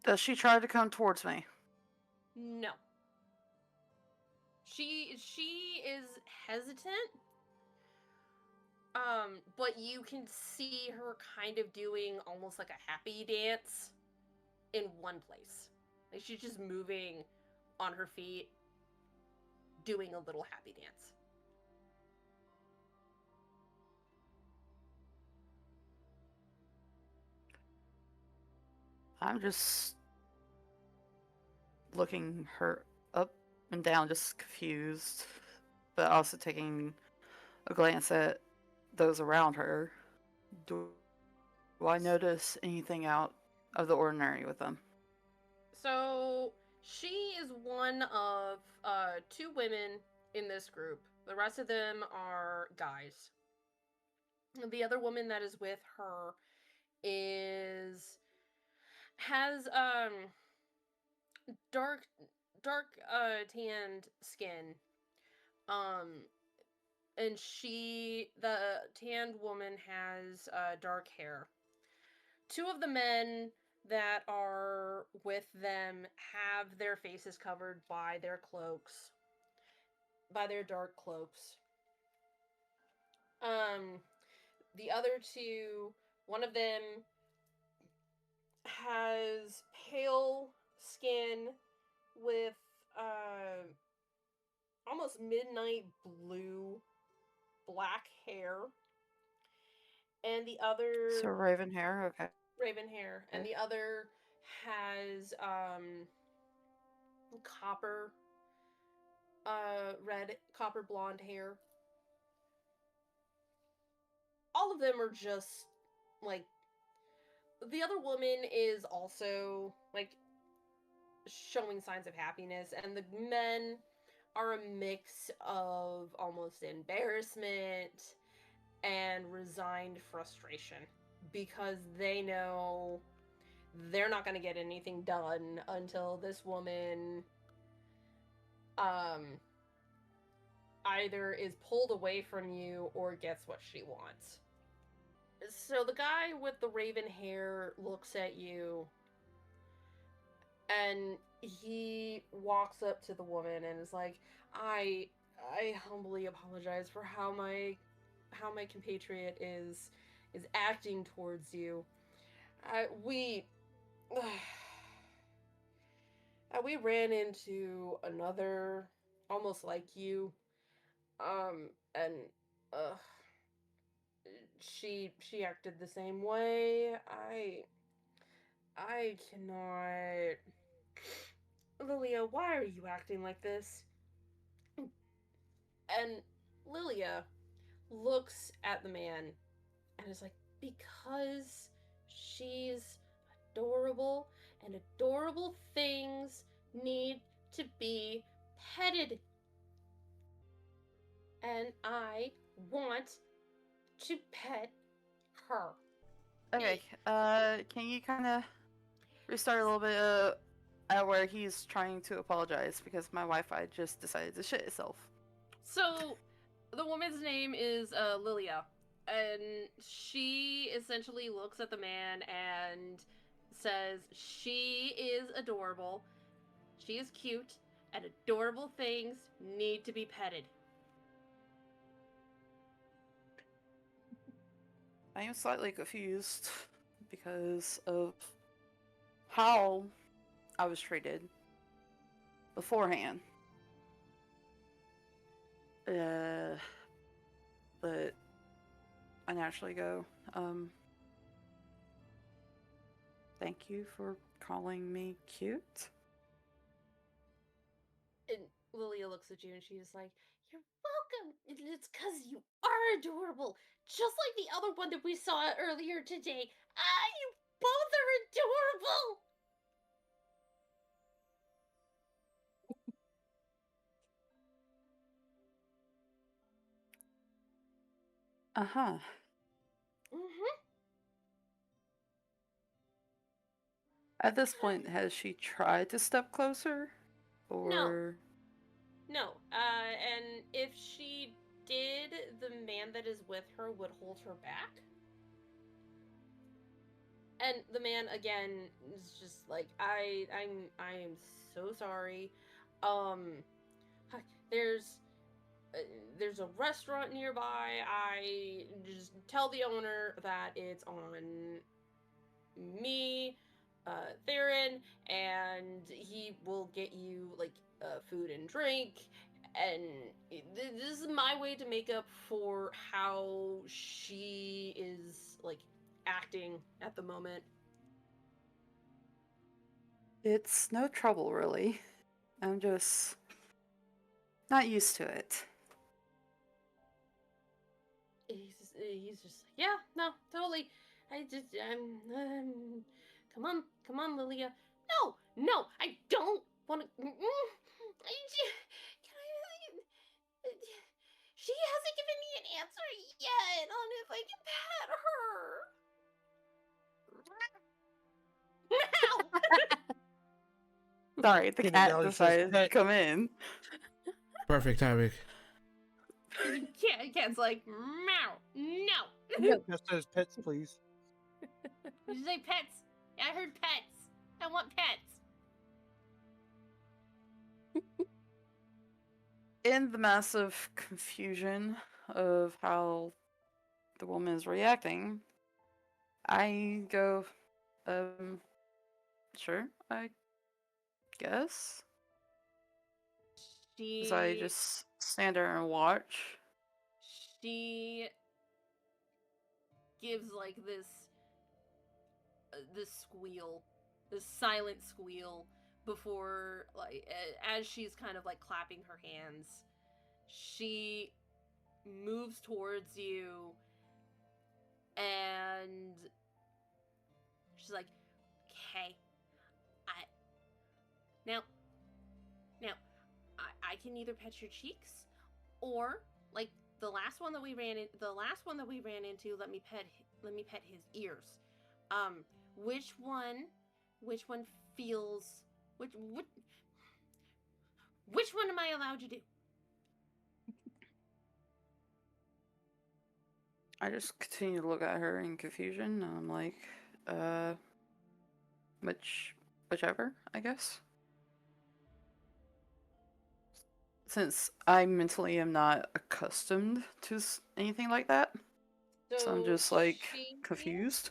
Does she try to come towards me? No. She is hesitant. But you can see her kind of doing almost like a happy dance in one place. Like she's just moving on her feet, doing a little happy dance. I'm just looking her up and down, just confused, but also taking a glance at those around her. Do I notice anything out of the ordinary with them? So she is one of two women in this group. The rest of them are guys. The other woman that is with her is has dark tanned skin. Um and the tanned woman has dark hair. Two of the men that are with them have their faces covered by their cloaks, by their dark cloaks. Um, the other two, one of them has pale skin with almost midnight blue black hair, and the So other raven hair, okay. raven hair, and the other has copper red copper blonde hair. All of them are just like, the other woman is also like showing signs of happiness, and the men are a mix of almost embarrassment and resigned frustration because they know they're not going to get anything done until this woman um either is pulled away from you or gets what she wants. So the guy with the raven hair looks at you and he walks up to the woman and is like, I humbly apologize for how my compatriot is acting towards you. We we ran into another almost like you, and uh she acted the same way. I cannot. Lilia, why are you acting like this? And Lilia looks at the man and is like, because she's adorable, and adorable things need to be petted. And I want to pet her. Okay, can you kind of restart a little bit at where he's trying to apologize because my Wi-Fi just decided to shit itself. So, the woman's name is Lilia, and she essentially looks at the man and says she is adorable, she is cute, and adorable things need to be petted. I am slightly confused because of how I was treated beforehand. But I naturally go, thank you for calling me cute. And Lilia looks at you and she's like, You're welcome. It's because you are adorable. Just like the other one that we saw earlier today. Ah, you both are adorable. Uh-huh. Mm-hmm. At this point, has she tried to step closer? Or No. And if she did, the man that is with her would hold her back. And the man again is just like, I'm so sorry. Um, there's there's a restaurant nearby. I just tell the owner that it's on me, Theron, and he will get you like food and drink. And this is my way to make up for how she is like acting at the moment. it's no trouble, really. I'm just not used to it. He's just like, yeah, no, totally. Come on, Lilia. No, I don't want to. She hasn't given me an answer yet on if I can pet her. Sorry, the Kitty cat dog says decided to pet. come in. Perfect timing. Cat's like, meow, no. Just says pets, please. Did you say pets? I heard pets. I want pets. In the massive confusion of how the woman is reacting, I go, sure, I guess. As I just stand there and watch. She gives like this squeal, this silent squeal before like as she's kind of like clapping her hands. She moves towards you and she's like, "Okay, I now now I can either pet your cheeks or like the last one that we ran into, let me pet his ears. Um, which one feels which one am I allowed to do?" I just continue to look at her in confusion. And I'm like, whichever, I guess. Since I mentally am not accustomed to anything like that, so I'm just like she confused.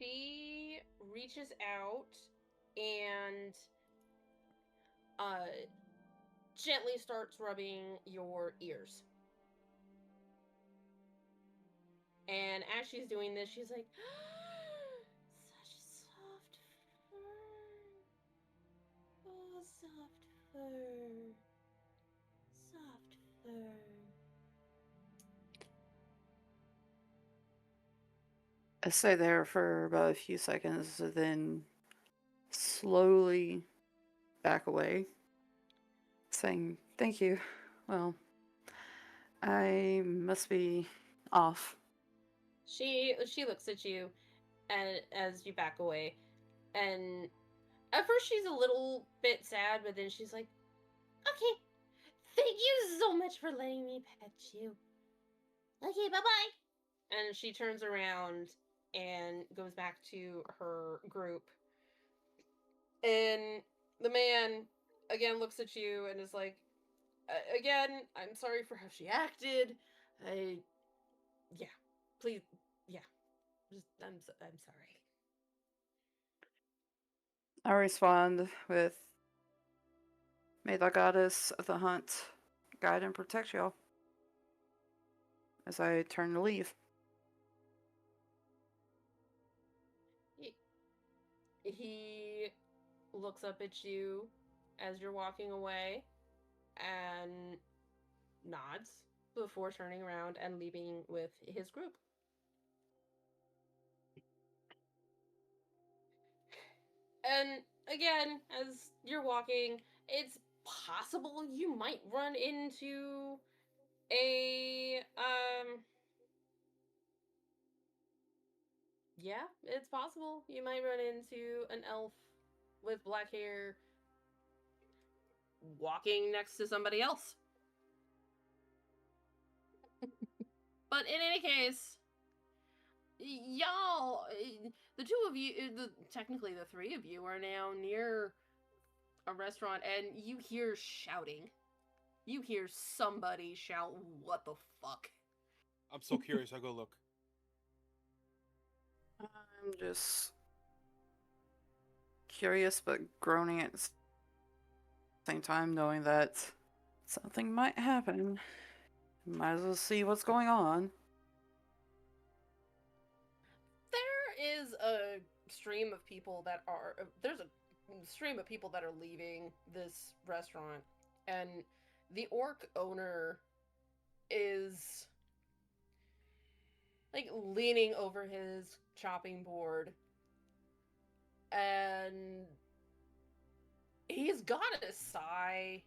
she reaches out and uh gently starts rubbing your ears. And as she's doing this, she's like, such soft fur. Oh, soft fur. Soft fur. I stay there for about a few seconds, and then slowly back away, saying, "Thank you. Well, I must be off." She looks at you and as you back away, and at first she's a little bit sad, but then she's like, "Okay, thank you so much for letting me pet you. Okay, bye-bye." And she turns around and goes back to her group. And the man again looks at you and is like, again, I'm sorry for how she acted. Yeah, please, yeah, I'm sorry." I respond with, "May the goddess of the hunt guide and protect y'all," as I turn to leave. He looks up at you as you're walking away, and nods before turning around and leaving with his group. And again, as you're walking, it's possible you might run into a yeah, it's possible you might run into an elf with black hair walking next to somebody else. But in any case, y'all, the two of you, technically the three of you, are now near a restaurant, and you hear shouting. You hear somebody shout, "What the fuck?" I'm so curious. I'll go look. I'm just curious, but groaning at the same time, knowing that something might happen. Might as well see what's going on. There is a stream of people that are there's a stream of people that are leaving this restaurant, and the orc owner is like leaning over his chopping board, and he's got a sigh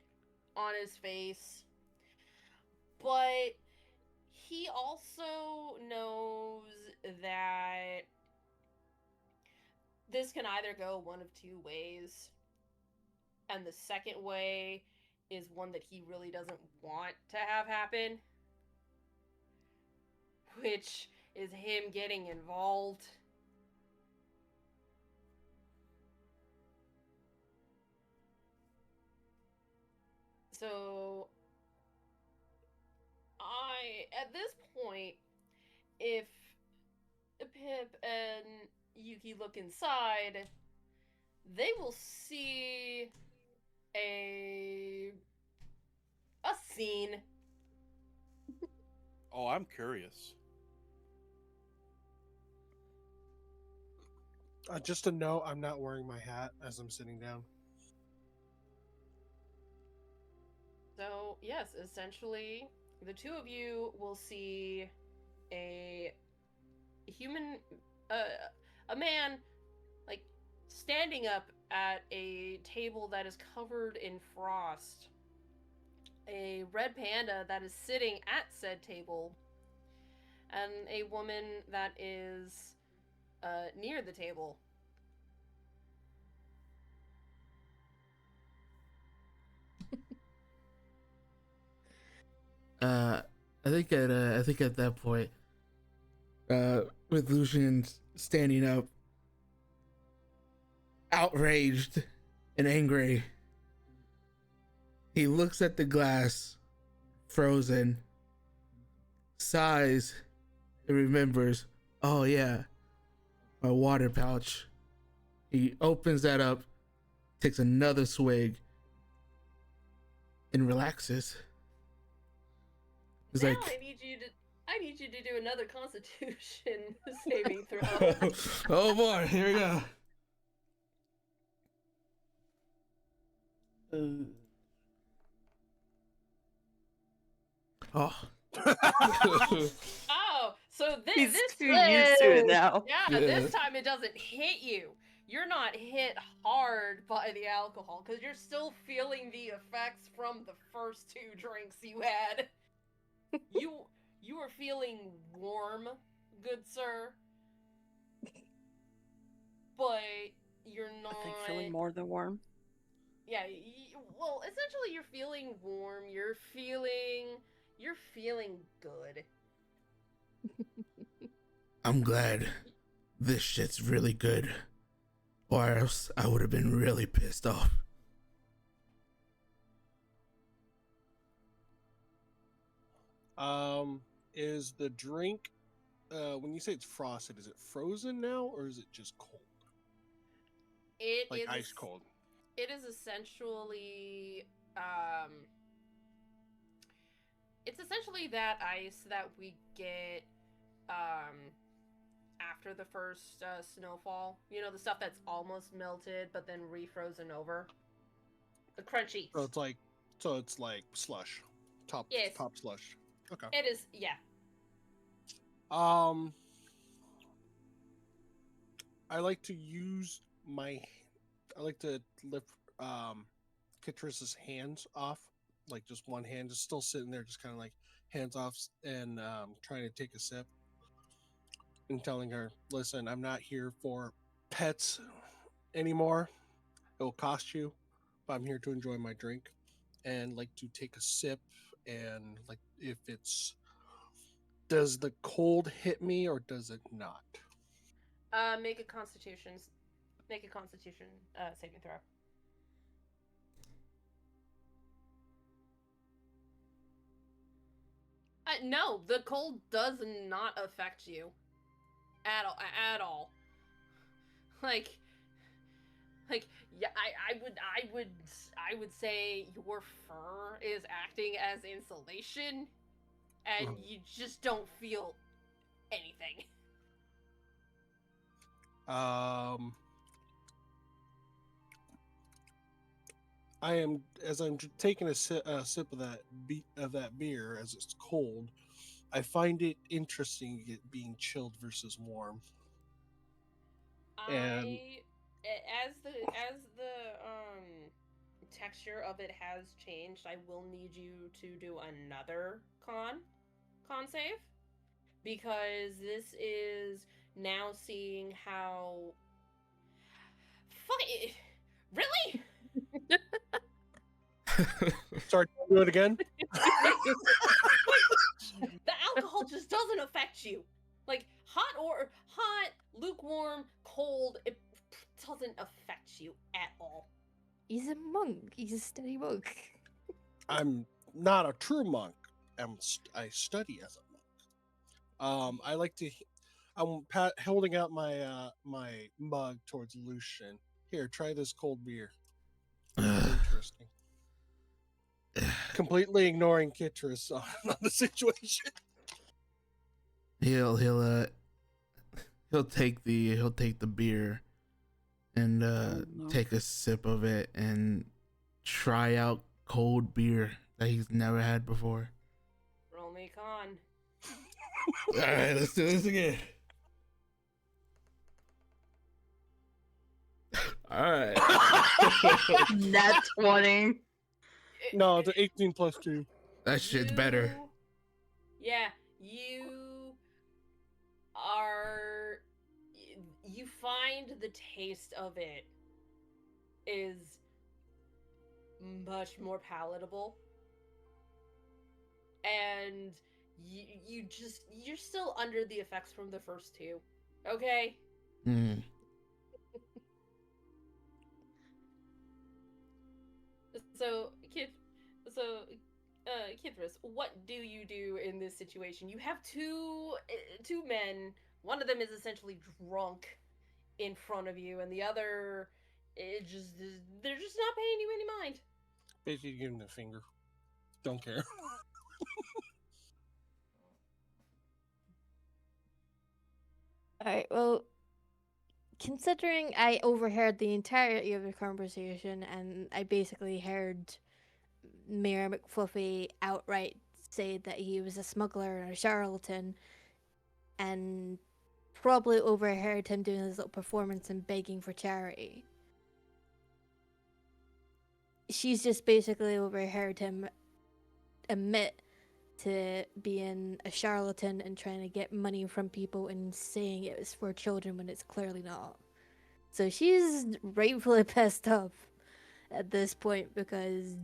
on his face, but he also knows that this can either go one of two ways. And the second way is one that he really doesn't want to have happen, which is him getting involved. So, at this point, if Pip and Yuki look inside, they will see a scene. Oh, I'm curious. Just to note, I'm not wearing my hat as I'm sitting down. So, yes, essentially, the two of you will see a human, a man, like, standing up at a table that is covered in frost. A red panda that is sitting at said table, and a woman that is near the table. I think at that point, with Lucian standing up, outraged and angry, he looks at the glass, frozen, sighs, and remembers, oh yeah, my water pouch. He opens that up, takes another swig, and relaxes. He's Now like, I need you to do another Constitution saving throw. oh boy, here we go. Oh. Oh, so He's this too used to it now. yeah, this time it doesn't hit you. You're not hit hard by the alcohol because you're still feeling the effects from the first two drinks you had. You are feeling warm, good sir, but you're not. I think feeling more than warm. Yeah, well, essentially you're feeling warm. You're feeling good. I'm glad this shit's really good, or else I would have been really pissed off. Is the drink, when you say it's frosted, is it frozen now or is it just cold? It Like is ice cold. It is essentially it's essentially that ice that we get after the first snowfall. You know, the stuff that's almost melted but then refrozen over. The crunchy. So it's like So it's like slush, Yes, top slush. Okay. it is. Yeah. Um, I like to use my. I like to lift Kitrus's hands off, like just one hand, just still sitting there, just kind of like hands off, and trying to take a sip, and telling her, "Listen, I'm not here for pets anymore. It'll cost you, but I'm here to enjoy my drink, and like to take a sip, and like if it's does the cold hit me or does it not?" Make a Constitution. Make a Constitution saving throw. No, the cold does not affect you at all. At all. Like, yeah, I would say your fur is acting as insulation, and you just don't feel anything. Um, I am as I'm taking a sip of that beer as it's cold. I find it interesting it being chilled versus warm, and I as the texture of it has changed, I will need you to do another con save, because this is now seeing how fuck it. Really? sorry, do it again. The alcohol just doesn't affect you. Like hot, lukewarm, cold, it doesn't affect you at all. He's a monk. He's a steady monk. I'm not a true monk. I study as a monk. I like to. I'm holding out my mug towards Lucian. Here, try this cold beer. Interesting. Completely ignoring Kitrus on the situation. he'll take the beer and Oh, no. take a sip of it and try out cold beer that he's never had before. Roll me con. All right, let's do this again. All right. Nat 20. No, it's an 18 plus 2. That shit's better. Yeah, you are. You find the taste of it is much more palatable, and you're still under the effects from the first two. Okay. Mm. So, Kithris, what do you do in this situation? You have two men. One of them is essentially drunk in front of you, and the other, they're just not paying you any mind. Basically, give him the finger. Don't care. Alright, well, considering I overheard the entirety of the conversation and I basically heard Mayor McFluffy outright say that he was a smuggler and a charlatan, and probably overheard him doing his little performance and begging for charity. She's just basically overheard him admit to being a charlatan and trying to get money from people and saying it was for children when it's clearly not. So she's rightfully pissed off at this point because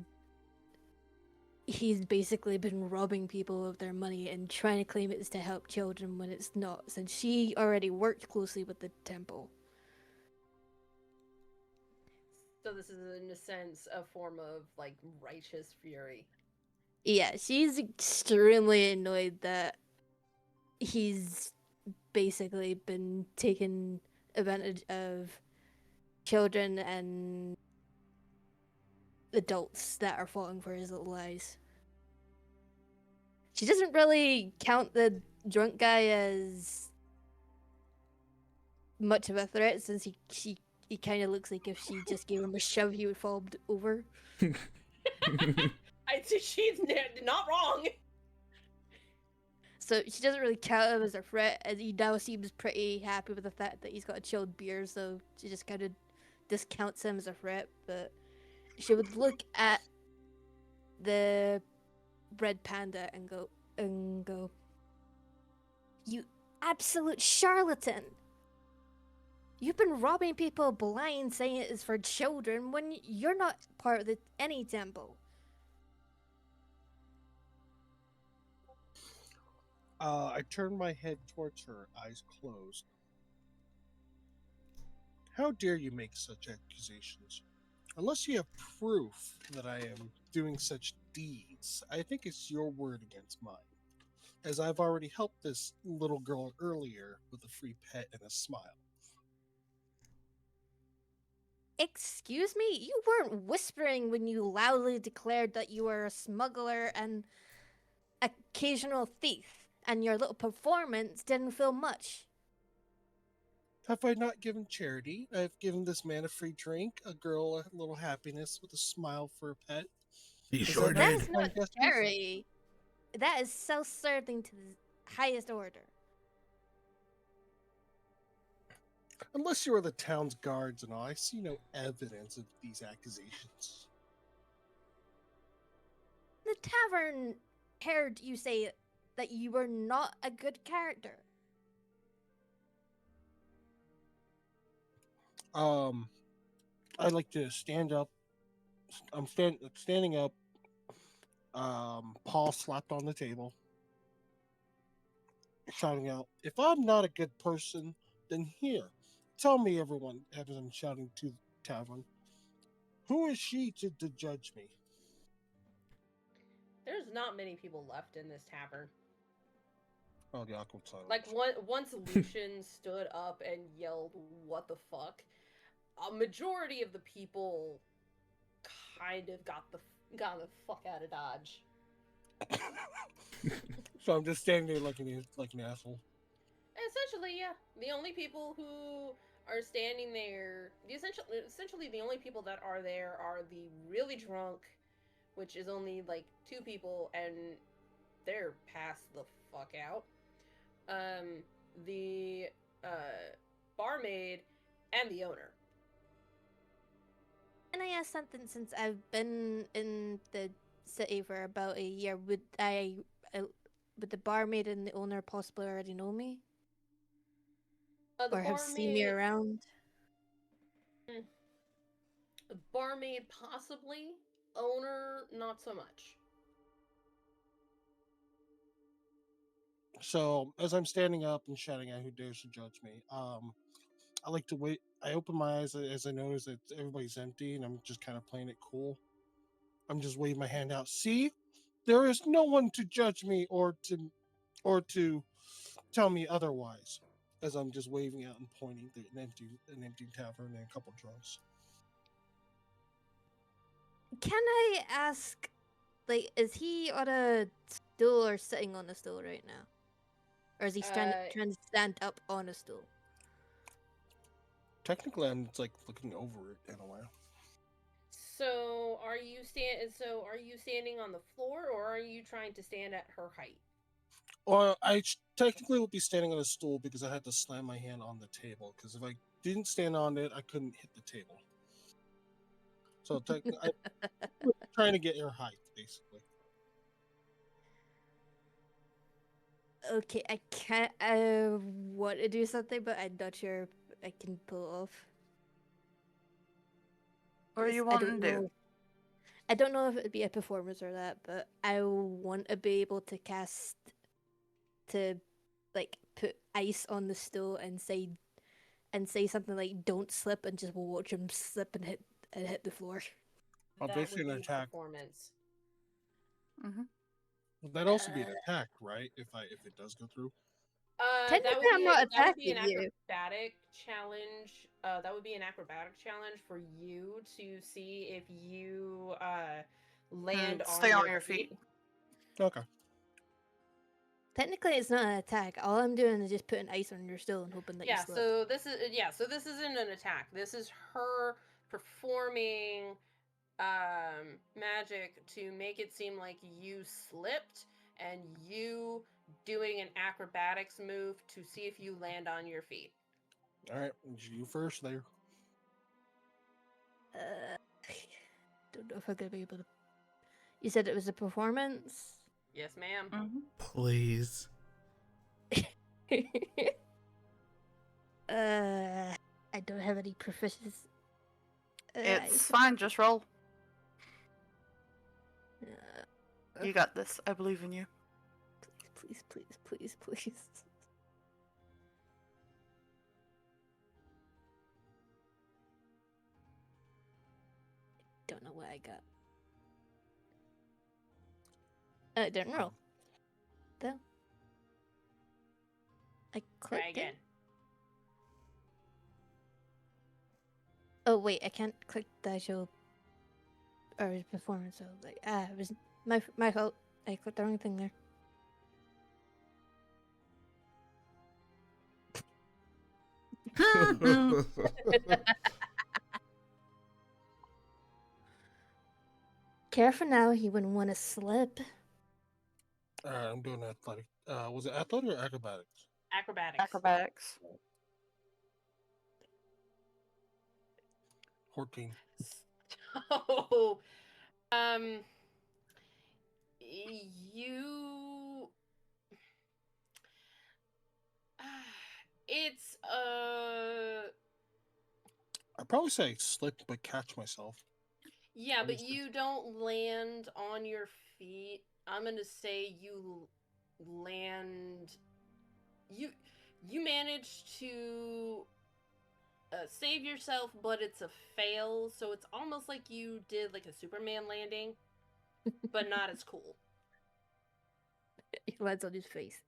he's basically been robbing people of their money and trying to claim it's to help children when it's not, since she already worked closely with the temple. So this is, in a sense, a form of like righteous fury. Yeah, she's extremely annoyed that he's basically been taking advantage of children and adults that are falling for his little lies. She doesn't really count the drunk guy as much of a threat, since he kind of looks like if she just gave him a shove, he would fall over. she's not wrong. So she doesn't really count him as a threat, and he now seems pretty happy with the fact that he's got a chilled beer, so she just kind of discounts him as a threat, but she would look at the red panda and go, "You absolute charlatan! You've been robbing people blind saying it is for children when you're not part of any temple." I turn my head towards her, eyes closed. How dare you make such accusations? Unless you have proof that I am doing such deeds, I think it's your word against mine. As I've already helped this little girl earlier with a free pet and a smile. Excuse me? You weren't whispering when you loudly declared that you were a smuggler and occasional thief, and your little performance didn't feel much. Have I not given charity? I've given this man a free drink, a girl a little happiness with a smile for a pet. You Is sure that That did. is my not gestures? charity. That is self-serving to the highest order. Unless you are the town's guards and all, I see no evidence of these accusations. The tavern heard you say that you were not a good character. I like to stand up. I'm standing up. Paw slapped on the table, shouting out, "If I'm not a good person, then here, tell me, everyone," as I'm shouting to the tavern. Who is she to judge me? There's not many people left in this tavern. Oh, the awkward silence. Like once Lucian stood up and yelled, "What the fuck?" A majority of the people kind of got the fuck out of Dodge. So I'm just standing there like an asshole. Essentially, yeah. The only people who are standing there, essentially the only people that are there are the really drunk, which is only like 2 people, and they're passed the fuck out. The barmaid and the owner. And I asked something, since I've been in the city for about a year, would the barmaid and the owner possibly already know me? The Or have seen me around? Barmaid possibly, owner not so much. So as I'm standing up and shouting out, "Who dares to judge me?" I like to wait. I open my eyes as I notice that everybody's empty, and I'm just kind of playing it cool. I'm just waving my hand out. See, there is no one to judge me or to tell me otherwise. As I'm just waving out and pointing to an empty tavern and a couple drunks. Can I ask, like, is he on a stool or sitting on a stool right now? Or is he trying to stand up on a stool? Technically, I'm just like looking over it in a way. So are you standing on the floor, or are you trying to stand at her height? Or technically would be standing on a stool because I had to slam my hand on the table. Because if I didn't stand on it, I couldn't hit the table. So technically, I'm trying to get her height, basically. Okay, I can't. I want to do something, but I'm not sure if I can pull it off. What do you I want don't to do? know. I don't know if it'd be a performance or that, but I want to be able to like put ice on the stool and say something like "Don't slip," and just watch him slip and hit the floor. I'll That basically would an be attack. performance. Mm-hmm. Would that also be an attack, right? If it does go through. Technically, I'm not that would be an attacking you. acrobatic challenge. That would be an acrobatic challenge for you to see if you land Stay on on your feet. Okay. Technically, it's not an attack. All I'm doing is just putting ice on your stool and hoping that you slip. So this isn't an attack. This is her performing magic to make it seem like you slipped and you doing an acrobatics move to see if you land on your feet. All right, you first there. Don't know if I'm gonna be able to. You said it was a performance. Yes, ma'am. Mm-hmm. Please. I don't have any proficiency. It's fine, just roll. Uh, You got this. I believe in you. please, please, please, please. Don't know what I got. I didn't roll. Though. I Try clicked again. it. Oh wait, I can't click the actual or performance. So like, it was my fault. I clicked the wrong thing there. Careful now, he wouldn't want to slip. I'm doing athletic. Was it athletic or acrobatics? Acrobatics. Acrobatics. 14. So, you. It's I'd probably say I slipped but catch myself. yeah, At but least you don't land on your feet. I'm gonna say you land. You manage to save yourself, but it's a fail. So it's almost like you did like a Superman landing, but not as cool. He lands on his face.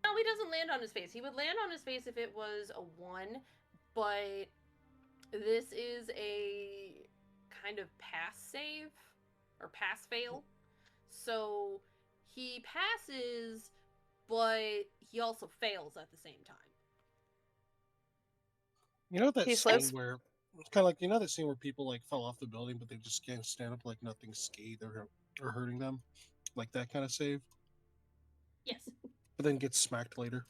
No, he doesn't land on his face. He would land on his face if it was a 1, but this is a kind of pass save or pass fail. So he passes, but he also fails at the same time. You know that He scene slips. where it's kind of like that scene where people like fell off the building, but they just can't stand up like nothing's scathed or hurting them, like that kind of save. Yes. But then gets smacked later.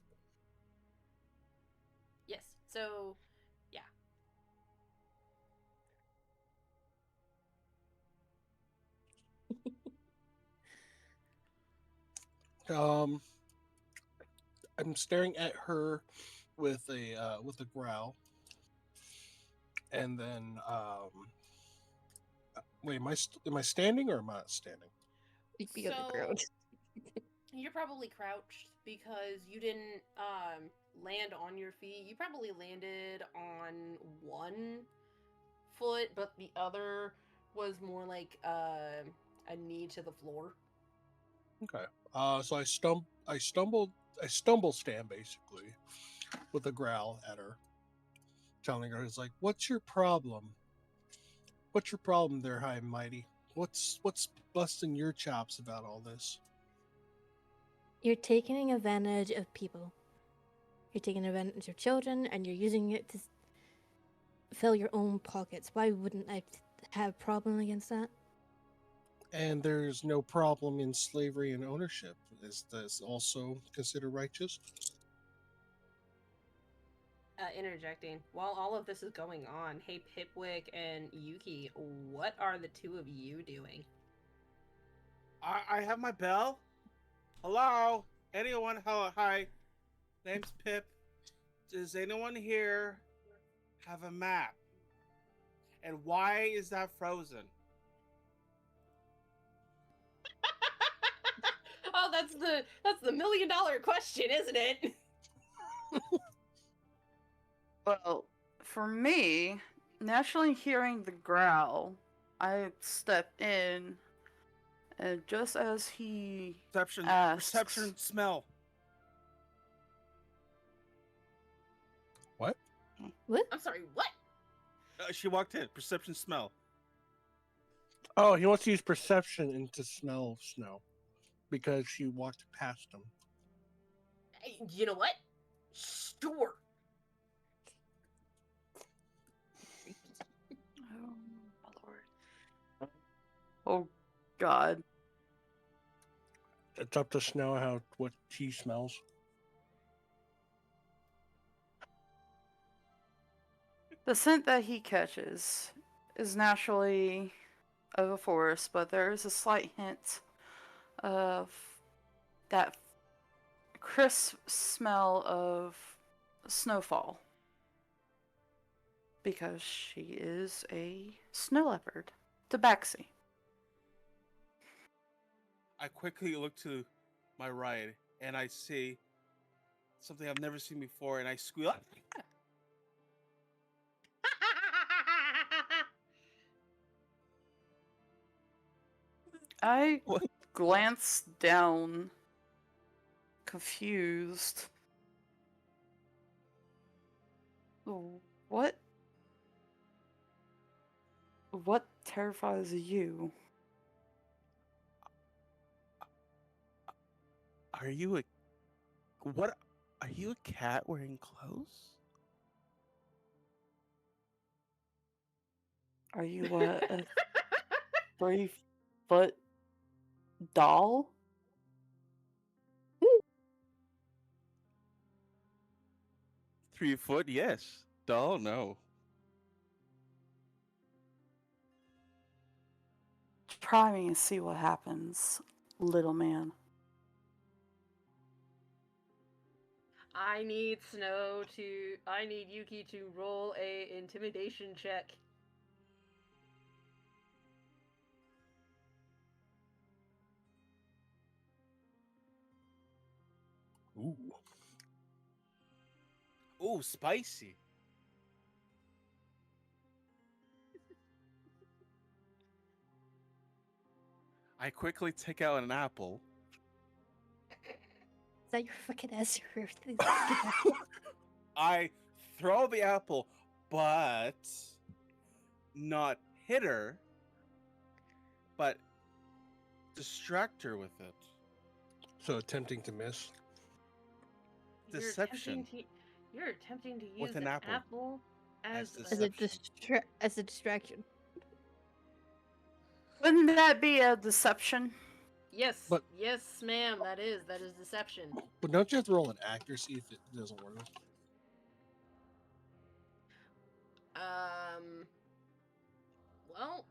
Yes. So, yeah. Um, I'm staring at her with a growl, and then wait, am I standing or am I not standing? He'd be on the So ground. you're probably crouched because you didn't land on your feet. You probably landed on one foot, but the other was more like a knee to the floor. Okay. So I stumble stand basically with a growl at her, telling her, "It's like, what's your problem? What's your problem there, High and Mighty? What's busting your chops about all this?" You're taking advantage of people. You're taking advantage of children, and you're using it to fill your own pockets. Why wouldn't I have a problem against that? And there's no problem in slavery and ownership. Is this also considered righteous? Interjecting. While all of this is going on, hey Pipwick and Yuki, what are the two of you doing? I have my bell. Hello? Anyone? Hello, hi. Name's Pip. Does anyone here have a map? And why is that frozen? Oh, that's the $1 million question, isn't it? Well, for me, naturally hearing the growl, I step in, and just as he Perception. asks, Perception. Smell. What? What? I'm sorry, what? She walked in. Perception. Smell. Oh, he wants to use perception and to smell snow because she walked past him. Hey, you know what? Sure. oh my lord, Oh, God. It's up to Snow what he smells. The scent that he catches is naturally of a forest, but there is a slight hint of that crisp smell of snowfall. Because she is a snow leopard. Tabaxi. I quickly look to my right and I see something I've never seen before, and I squeal. I What? glance down, confused. What? What terrifies you? Are you a what? Are you a cat wearing clothes? Are you what? A 3-foot doll? 3 foot? Yes. Doll? No. Try me and see what happens, little man. I need Yuki to roll a intimidation check. Ooh. Ooh, spicy. I quickly take out an apple. Is that your fucking ass? I throw the apple, but not hit her, but distract her with it. So attempting to miss. Deception. You're attempting to use With an apple. as As a deception. as a distraction. Wouldn't that be a deception? Yes, But- yes, ma'am. That is deception. But don't you have to roll an accuracy if it doesn't work? Well,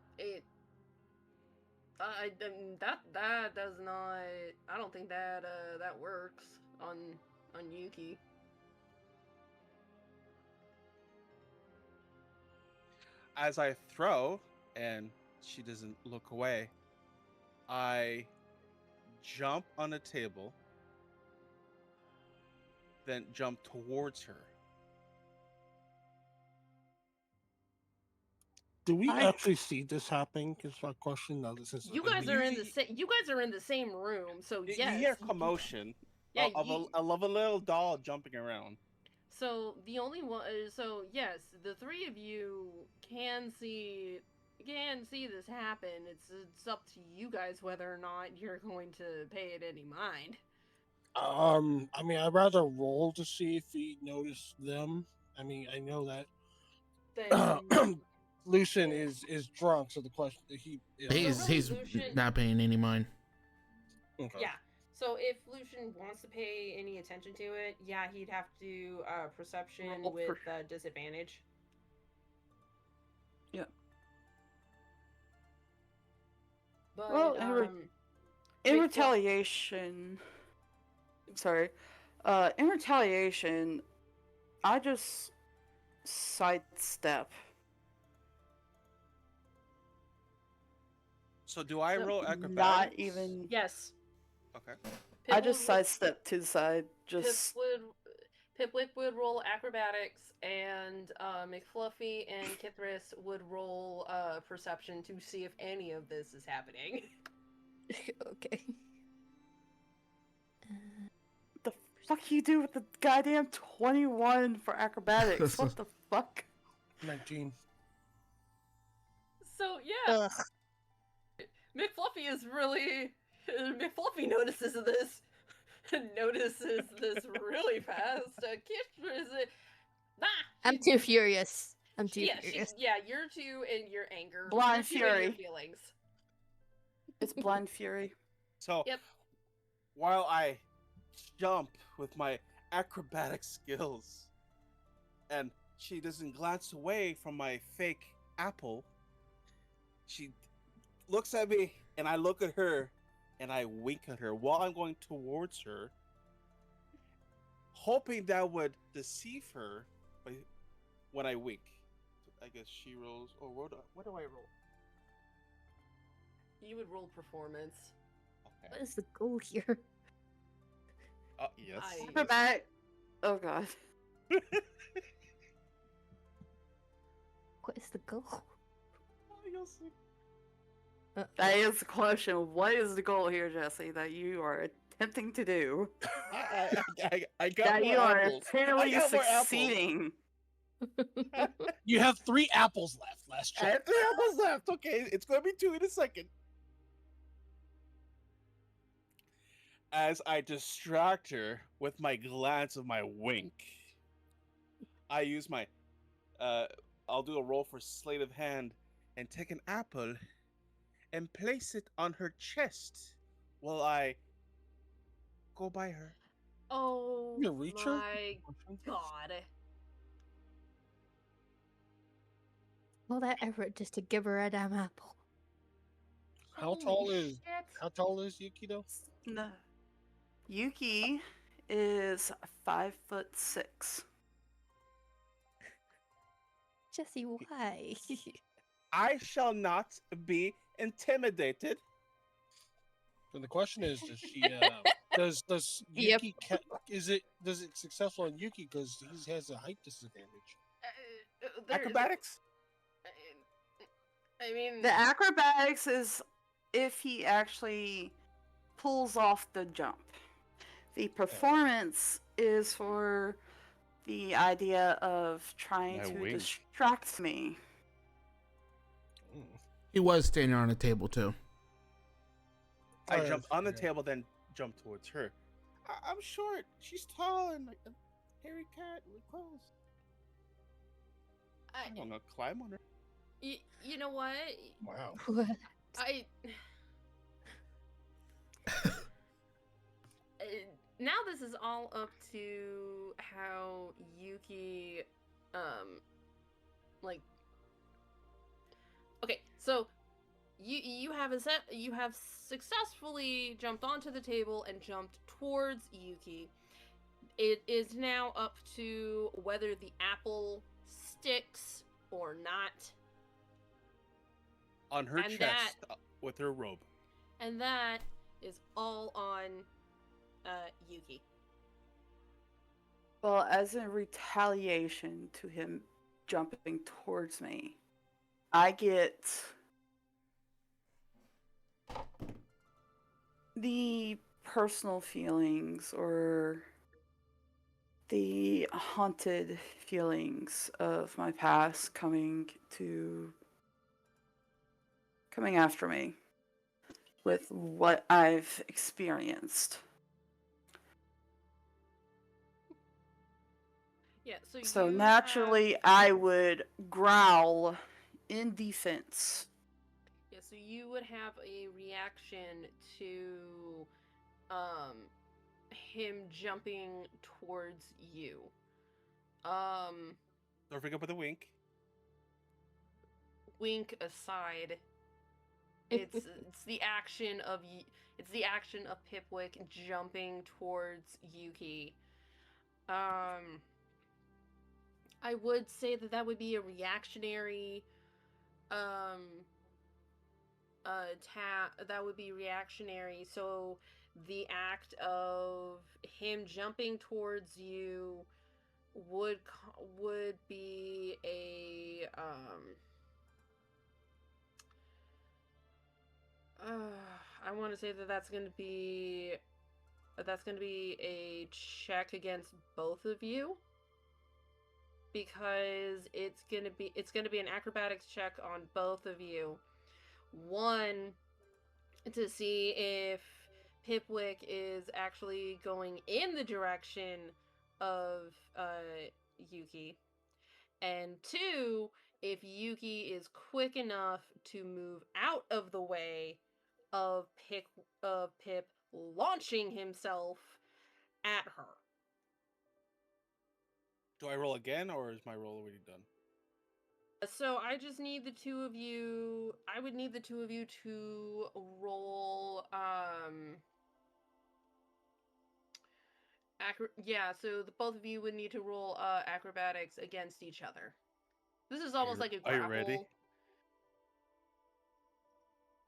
that does not. I don't think that that works on Yuki. As I throw, and she doesn't look away, I jump on a table, then jump towards her. Do we I- actually see this happening? Is my question. Now, this is You guys are in the same. You guys are in the same room, so You yes. hear commotion Yeah, of a little doll jumping around. So the only one. So yes, the three of you can see this happen. It's up to you guys whether or not you're going to pay it any mind. I mean, I'd rather roll to see if he noticed them. I mean, I know that Then Lucian is drunk, so the question he He's really, Lucian- not paying any mind. okay. yeah. So if Lucian wants to pay any attention to it, yeah, he'd have to do perception Roll with for- disadvantage. Yeah. But Well, in Wait, retaliation, sorry, in retaliation, I just sidestep. So do I roll acrobatics? Not even. yes, Okay. I Pip just would- sidestep to the side. Just Pipwip would roll acrobatics, and McFluffy and Kithris would roll perception to see if any of this is happening. Okay. the fuck you do with the goddamn 21 for acrobatics? What the fuck? 19. So yeah, McFluffy is really McFluffy notices this really fast. Kithris, I'm too furious. I'm too yeah, furious. you're too in your anger. Blind You're too in your fury. feelings. It's blind fury. So Yep. while I jump with my acrobatic skills, and she doesn't glance away from my fake apple, she looks at me, and I look at her, and I wink at her while I'm going towards her, hoping that would deceive her. But when I wink, I guess she rolls. Or what do I roll? You would roll performance. What is the goal here? Yes. I- Acrobatic. Oh god. What is the goal? You'll see. That is the question. What is the goal here, Jesse, that you are attempting to do? I got That more you are apples. apparently I got more apples. succeeding. You have 3 apples left. Last I check. have 3 apples left. Okay, it's gonna be 2 in a second. As I distract her with my glance of my wink, I use my I'll do a roll for sleight of hand and take an apple and place it on her chest while I go by her. Oh You reach her? my god. All that effort just to give her a damn apple. How Holy tall is shit. how tall is Yuki though? No. Yuki is 5'6". Jesse, why? I shall not be intimidated. And the question is, does she does Yep. Yuki does it successful on Yuki because he has a height disadvantage? There's- Acrobatics? I mean, The acrobatics is if he actually pulls off the jump. The performance is for the idea of trying My to wink. distract me. Mm. He was standing on a table too. I Oh, jump that's on the true. table, then jump towards her. I'm short. She's tall and like a hairy cat with claws. I'm gonna climb on her. you know what? Wow. What? I now this is all up to how Yuki like okay, so you have successfully jumped onto the table and jumped towards Yuki. It is now up to whether the apple sticks or not, On her And chest with her robe. and that is all on Yuki. Well, as a retaliation to him jumping towards me, I get the personal feelings or the haunted feelings of my past coming after me with what I've experienced. Yeah, So you naturally, I would growl in defense. Yeah, so you would have a reaction to him jumping towards you. Don't forget about the wink. Wink aside, it's the action of Pipwick jumping towards Yuki. I would say that would be a reactionary that would be reactionary. So the act of him jumping towards you would be a I want to say that's going to be a check against both of you, because it's going to be an acrobatics check on both of you. One, to see if Pipwick is actually going in the direction of Yuki, and two, if Yuki is quick enough to move out of the way of Pip launching himself at her. Do I roll again, or is my roll already done? So I just need the two of you. I would need the two of you to roll. Yeah. So the both of you would need to roll acrobatics against each other. This is almost like a Are you grapple. ready?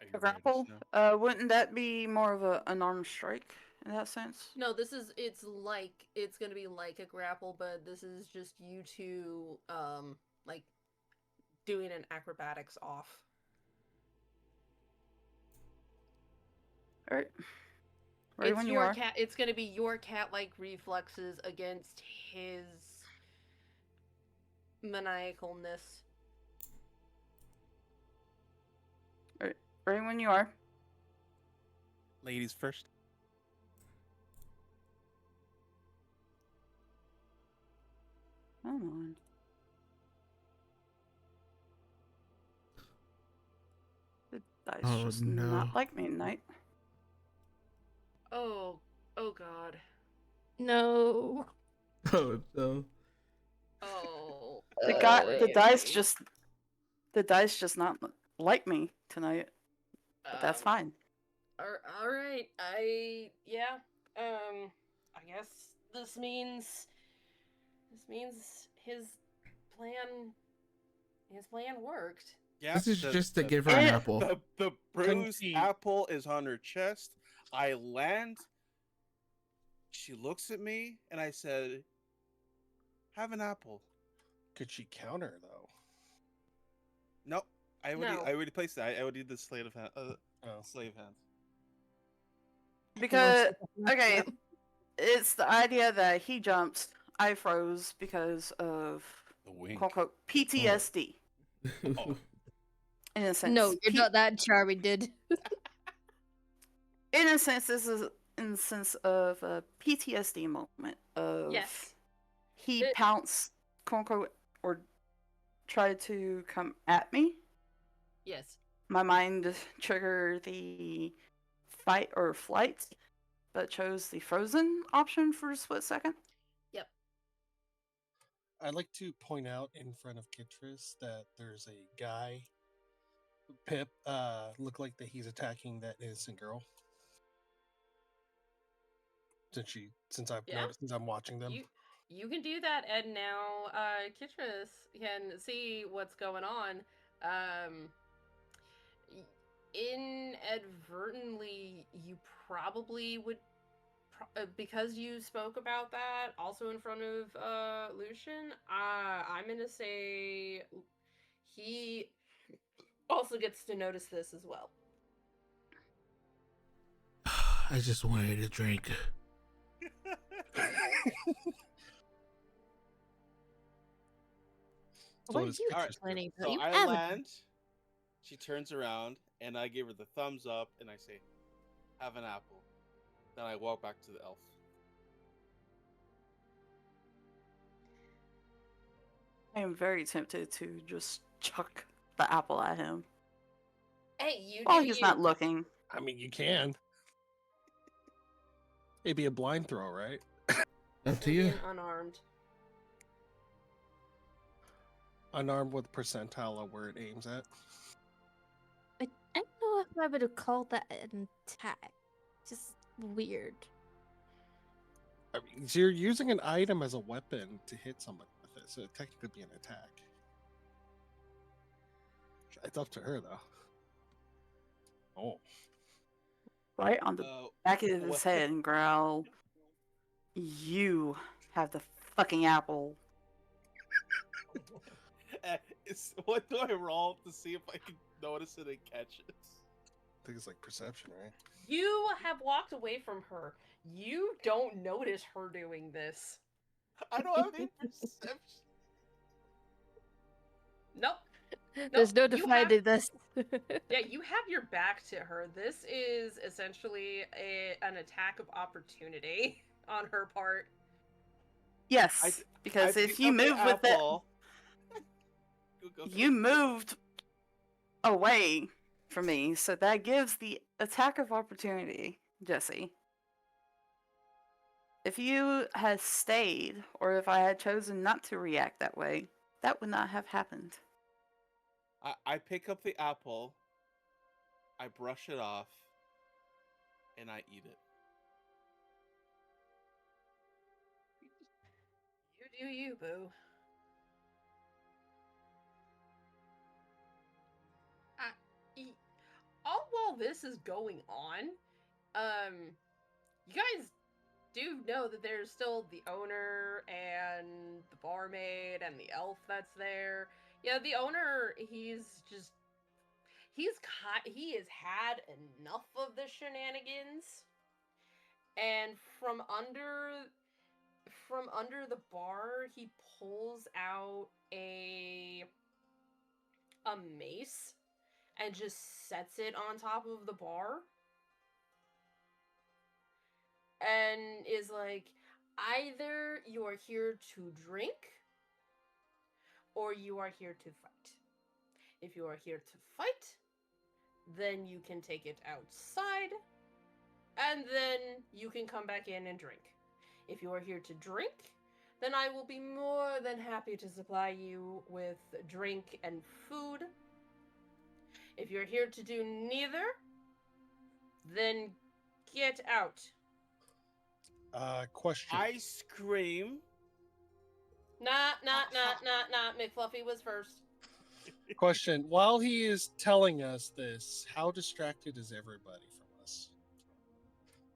Are you A ready, grapple? Snow? Wouldn't that be more of an armed strike in that sense? No, it's gonna be like a grapple, but this is just you two like doing an acrobatics off. All right. Ready when you are. It's gonna be your cat-like reflexes against his maniacalness. All right. Ready when you are. Ladies first. Come on. The dice just not like me tonight. Oh God. No. Oh no. Oh. The dice just not like me tonight. But that's fine. All right. I guess this means his plan worked. Yeah. This is just to give her an apple. The bruised apple is on her chest. I land. She looks at me, and I said, "Have an apple." Could she counter though? Nope. I already placed that. I already did the slave hand. Slave hands. Because okay, it's the idea that he jumped, I froze because of The wink. quote unquote PTSD. Oh. In a sense. No, you're not that charming, dude. In a sense, this is in the sense of a PTSD moment of Yes. he pounced, quote unquote, or tried to come at me. Yes. My mind triggered the fight or flight, but chose the frozen option for a split second. Yep. I'd like to point out in front of Kitris that there's a guy, Pip, look like that he's attacking that innocent girl. Since I've noticed, since I'm watching them. You can do that, and now Kitris can see what's going on. Inadvertently, you probably would, because you spoke about that also in front of Lucian. I'm gonna say he also gets to notice this as well. I just wanted a drink. What are you complaining about? So You I haven't. land. She turns around, and I give her the thumbs up, and I say, "Have an apple." Then I walk back to the elf. I am very tempted to just chuck the apple at him. Hey, while he's not looking. I mean, you can. It'd be a blind throw, right? Up to you. Unarmed. Unarmed with percentile of where it aims at. I don't know if I would have called that an attack. Just weird. I mean, so you're using an item as a weapon to hit somebody with it, so it technically be an attack. It's up to her, though. Oh. Right on the back of his head and growl, "You have the fucking apple." What do I roll to see if I can notice it and catch it? I think it's like perception, right? You have walked away from her. You don't notice her doing this. I don't have any perception. Nope. There's no defining this. Yeah, you have your back to her. This is essentially an attack of opportunity on her part. Yes, because if you move with it, you moved away for me. So that gives the attack of opportunity, Jesse. If you had stayed, or if I had chosen not to react that way, that would not have happened. I pick up the apple, I brush it off, and I eat it. You do you, boo. All while this is going on, you guys do know that there's still the owner and the barmaid and the elf that's there. Yeah, the owner, he has had enough of the shenanigans, and from under the bar, he pulls out a mace and just sets it on top of the bar and is like, either you are here to drink or you are here to fight. If you are here to fight, then you can take it outside and then you can come back in and drink. If you are here to drink, then I will be more than happy to supply you with drink and food. If you're here to do neither, then get out. Question. I scream. Nah. McFluffy was first. Question. While he is telling us this, how distracted is everybody from us?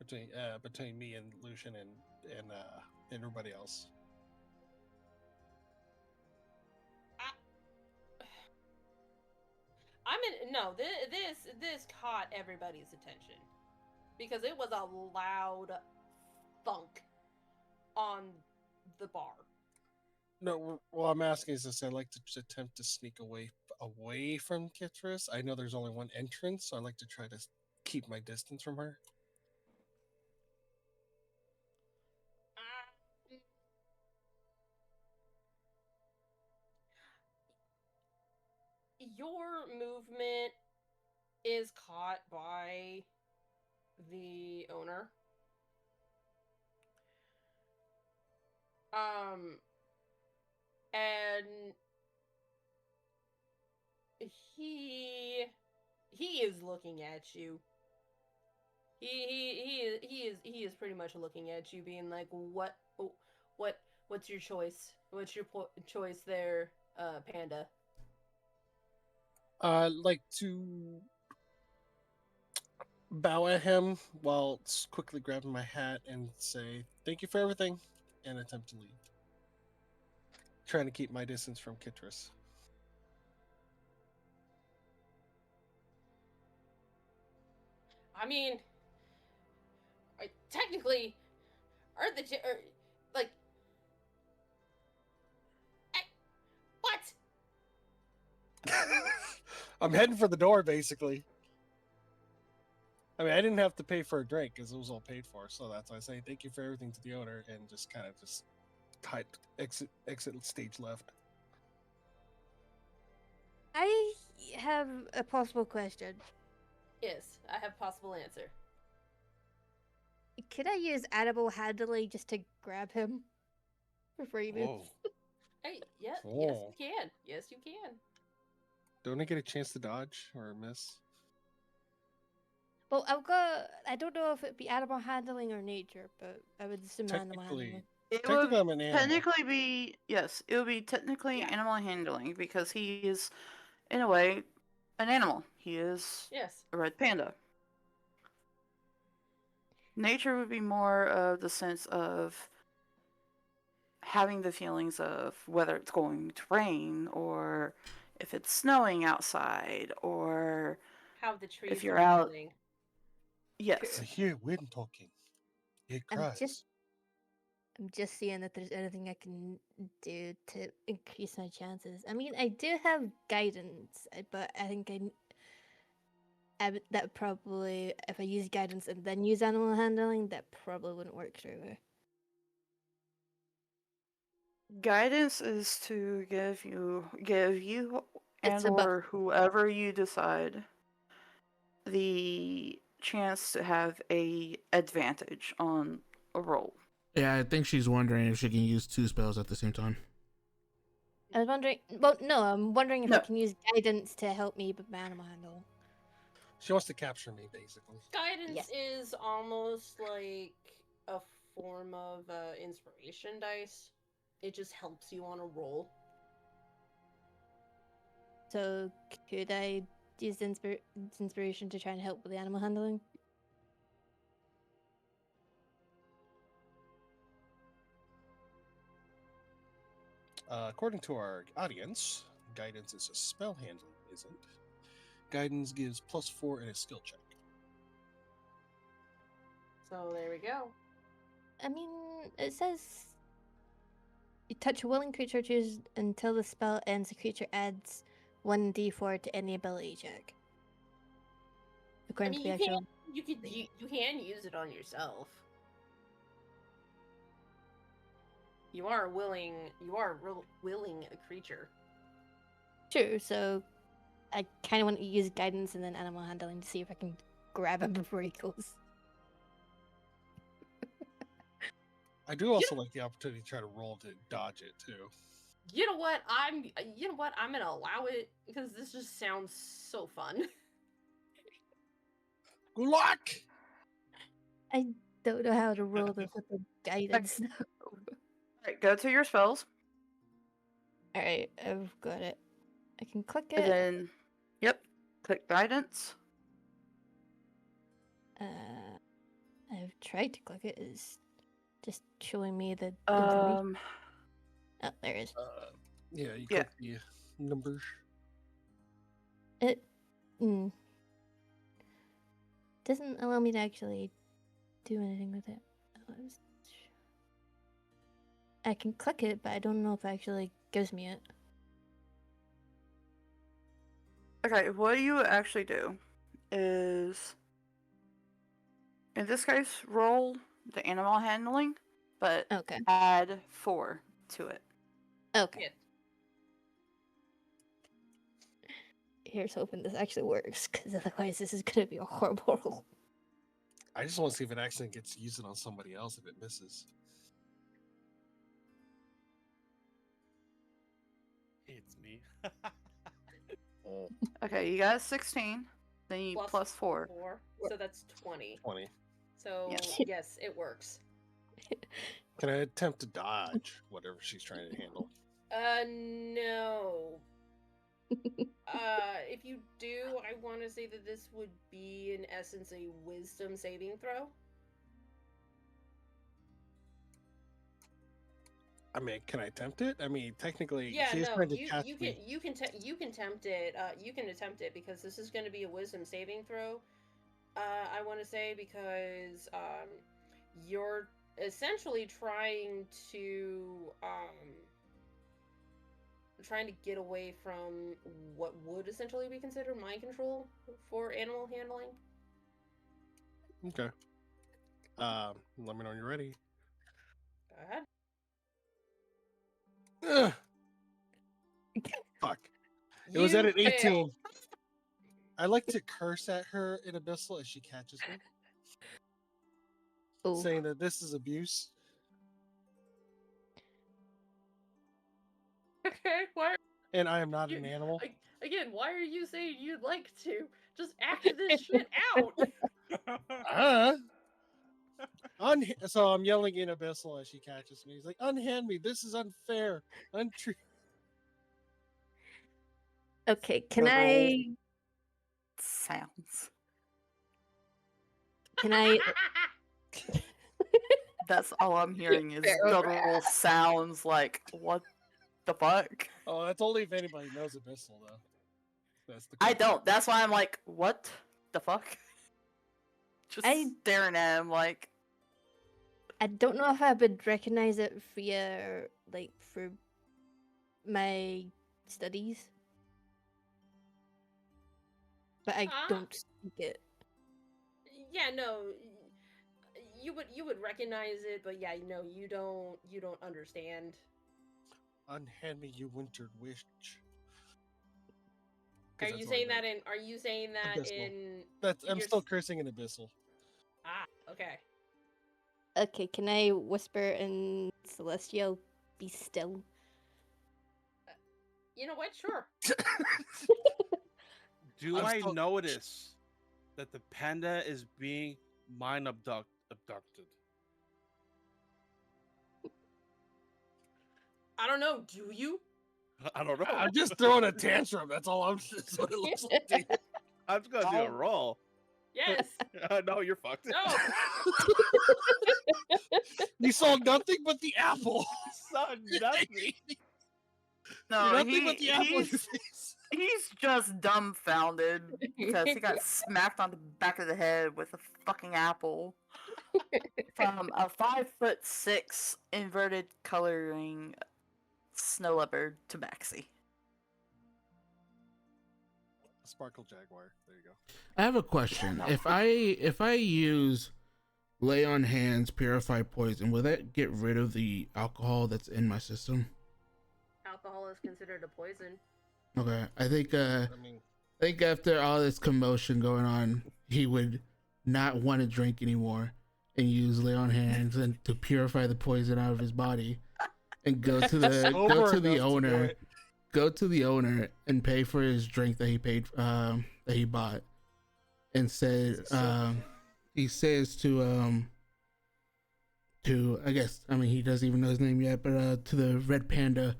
Between me and Lucian and everybody else. No. This caught everybody's attention because it was a loud thunk on the bar. No, well, I'm asking is this. I like to attempt to sneak away from Kitris. I know there's only one entrance, so I like to try to keep my distance from her. Your movement is caught by the owner. And he is looking at you. He is pretty much looking at you, being like, what's your choice? What's your choice there, Panda? I'd like to bow at him while quickly grabbing my hat and say, "Thank you for everything," and attempt to leave. Trying to keep my distance from Kitris. I mean, technically, aren't like, what? I'm heading for the door, basically. I mean, I didn't have to pay for a drink because it was all paid for, so that's why I say thank you for everything to the owner and just kind of just type exit stage left. I have a possible question. Yes, I have possible answer. Could I use animal handling just to grab him before he moves? Oh. Hey, yes, Oh. yes, you can. Yes, you can. Don't I get a chance to dodge or miss? Well, I don't know if it'd be animal handling or nature, but I would assume animal handling. Technically, I'm an animal. Technically be yes, it would be technically animal handling because he is, in a way, an animal. He is Yes. a red panda. Nature would be more of the sense of having the feelings of whether it's going to rain or if it's snowing outside or How the trees if you're are out. moving. Yes. I hear wind talking. It cries. I'm just seeing if there's anything I can do to increase my chances. I mean, I do have guidance, but I think that probably, if I use guidance and then use animal handling, that probably wouldn't work very well. Guidance is to give you It's and above. or whoever you decide the chance to have a advantage on a roll. Yeah, I think she's wondering if she can use 2 spells at the same time. I was wondering. Well, no, I'm wondering if I No. can use guidance to help me with my animal handle. She wants to capture me, basically. Guidance Yes. is almost like a form of inspiration dice. It just helps you on a roll. So could I use inspiration to try and help with the animal handling? According to our audience, guidance is a spell handling, isn't? Guidance gives +4 in a skill check. So there we go. I mean, it says you touch a willing creature, choose until the spell ends. The creature adds 1d4 to any ability check. I According mean, to the actual. you can use it on yourself. You are willing a creature. True. So I kind of want to use guidance and then animal handling to see if I can grab him before he goes. I do also like the opportunity to try to roll to dodge it too. You know what? I'm gonna allow it because this just sounds so fun. Good luck! I don't know how to roll the flippin' guidance. Alright, go to your spells. Alright, I've got it. I can click And it. then, yep, click guidance. I've tried to click it. It's just showing me the information. Oh, there it is. Yeah, you Yeah. click the numbers. It doesn't allow me to actually do anything with it. I can click it, but I don't know if it actually gives me it. Okay, what you actually do is, in this case, roll the animal handling, but Okay. add 4 to it. Okay. Yeah. Here's hoping this actually works, because otherwise this is going to be a horrible roll. I just want to see if it actually gets used on somebody else if it misses. It's me. Okay, you got 16, then you plus 4. 4, so that's 20. 20. So Yes. yes, it works. Can I attempt to dodge whatever she's trying to handle? No. If you do, I want to say that this would be, in essence, a wisdom saving throw. I mean, can I attempt it? I mean, technically, Yeah, she's no, trying to you catch you can me. you can you can tempt it. You can attempt it because this is going to be a wisdom saving throw. I want to say because you're essentially trying to get away from what would essentially be considered mind control for animal handling. Okay. Let me know when you're ready. Go ahead. Ugh. Fuck. It was at an 18. failed. I like to curse at her in Abyssal as she catches me, Oh. saying that this is abuse. Okay, why? And I am not an animal. Again, why are you saying you'd like to? Just act this shit out. So I'm yelling in Abyssal as she catches me. He's like, unhand me. This is unfair. Untrue. Okay, can But I... Sounds. Can I... That's all I'm hearing is Fair. guttural sounds like, what the fuck? Oh, that's only if anybody knows Abyssal, though. That's the I question. don't. That's why I'm like, what the fuck? Just staring at him like, I don't know if I would recognize it via, like, for my studies. But I don't speak it. Yeah, no. You would recognize it, but yeah, no, you don't understand. Unhand me, you wintered witch. Are 'cause you that's all I saying know. that in? Are you saying that Abyssal. in? I'm your still s- cursing in Abyssal. Ah, okay. Okay, can I whisper in Celestial, be still? You know what? Sure. Do I'm I still- notice that the panda is being mind abducted? I don't know. Do you? I don't know. I'm just throwing a tantrum. That's all I'm. That's what it looks like. to you. I'm just gonna do a Oh. roll. Yes. No, you're fucked. No. You saw nothing but the apple. Saw nothing. No, Nothing but the apple in your he's face. he's just dumbfounded because he got smacked on the back of the head with a fucking apple from a 5'6" inverted coloring snow leopard tabaxi. Sparkle Jaguar. There you go. I have a question. If I use lay on hands, purify poison, will that get rid of the alcohol that's in my system? Alcohol is considered a poison. Okay. I think I mean, after all this commotion going on, he would not want to drink anymore and use lay on hands and to purify the poison out of his body and go to the sober enough to do owner. it. Go to the owner and pay for his drink that he paid that he bought and said he says to I guess, I mean, he doesn't even know his name yet, but to the red panda,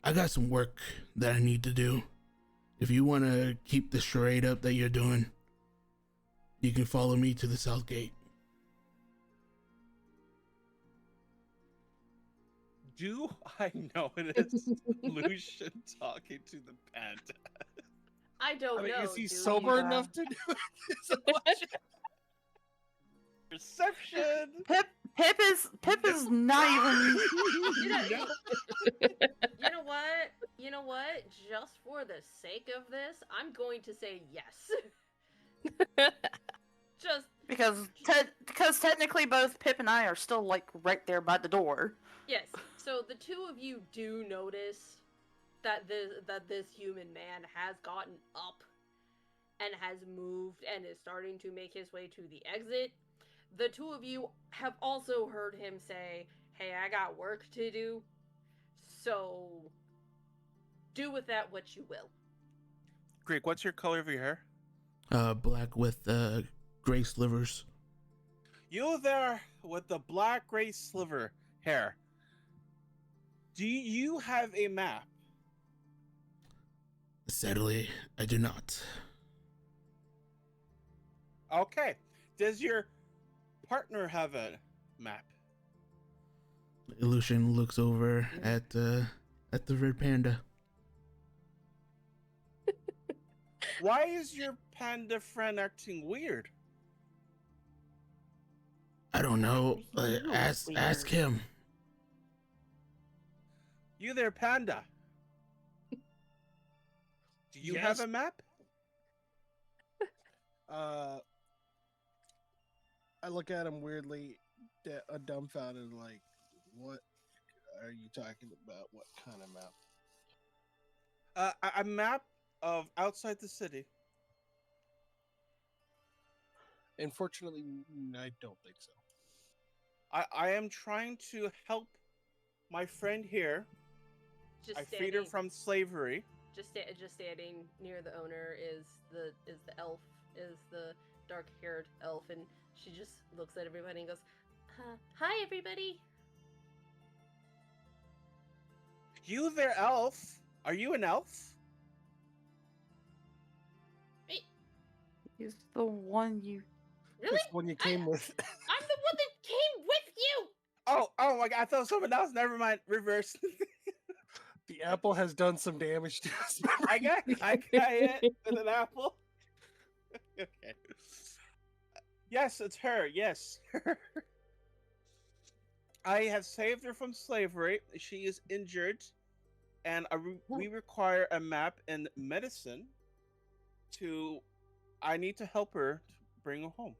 I got some work that I need to do. If you want to keep the charade up that you're doing, you can follow me to the south gate. Do I notice Lucian talking to the panda? I don't I mean, know. is he do sober you? enough to do it? Is the question. Perception. Pip is not even. You know, No. you know what? You know what? Just for the sake of this, I'm going to say yes. Just Because technically both Pip and I are still like right there by the door. yes. So the two of you do notice that this human man has gotten up and has moved and is starting to make his way to the exit. The two of you have also heard him say, "Hey, I got work to do." So do with that what you will. Greg, what's your color of your hair? Black with gray slivers. You there with the black gray sliver hair. Do you have a map? Sadly, I do not. Okay. Does your partner have a map? Lucian looks over at the red panda. Why is your panda friend acting weird? I don't know. He looks Ask weird. him. You there, panda? Do you have Yes. a map? I look at him weirdly, dumbfounded, like, what are you talking about? What kind of map? A map of outside the city. Unfortunately, I don't think so. I am trying to help my friend here. Just I freed her from slavery. just standing near the owner is the elf, is the dark-haired elf, and she just looks at everybody and goes, "Hi, everybody." You there, elf? Are you an elf? He's the one you. Really? This one you came with. I'm the one that came with you. Oh my god! I thought someone else. Never mind. Reverse. The apple has done some damage to us. I got it with an apple. Okay. Yes, it's her. Yes. I have saved her from slavery. She is injured, and we require a map and medicine to. I need to help her to bring her home.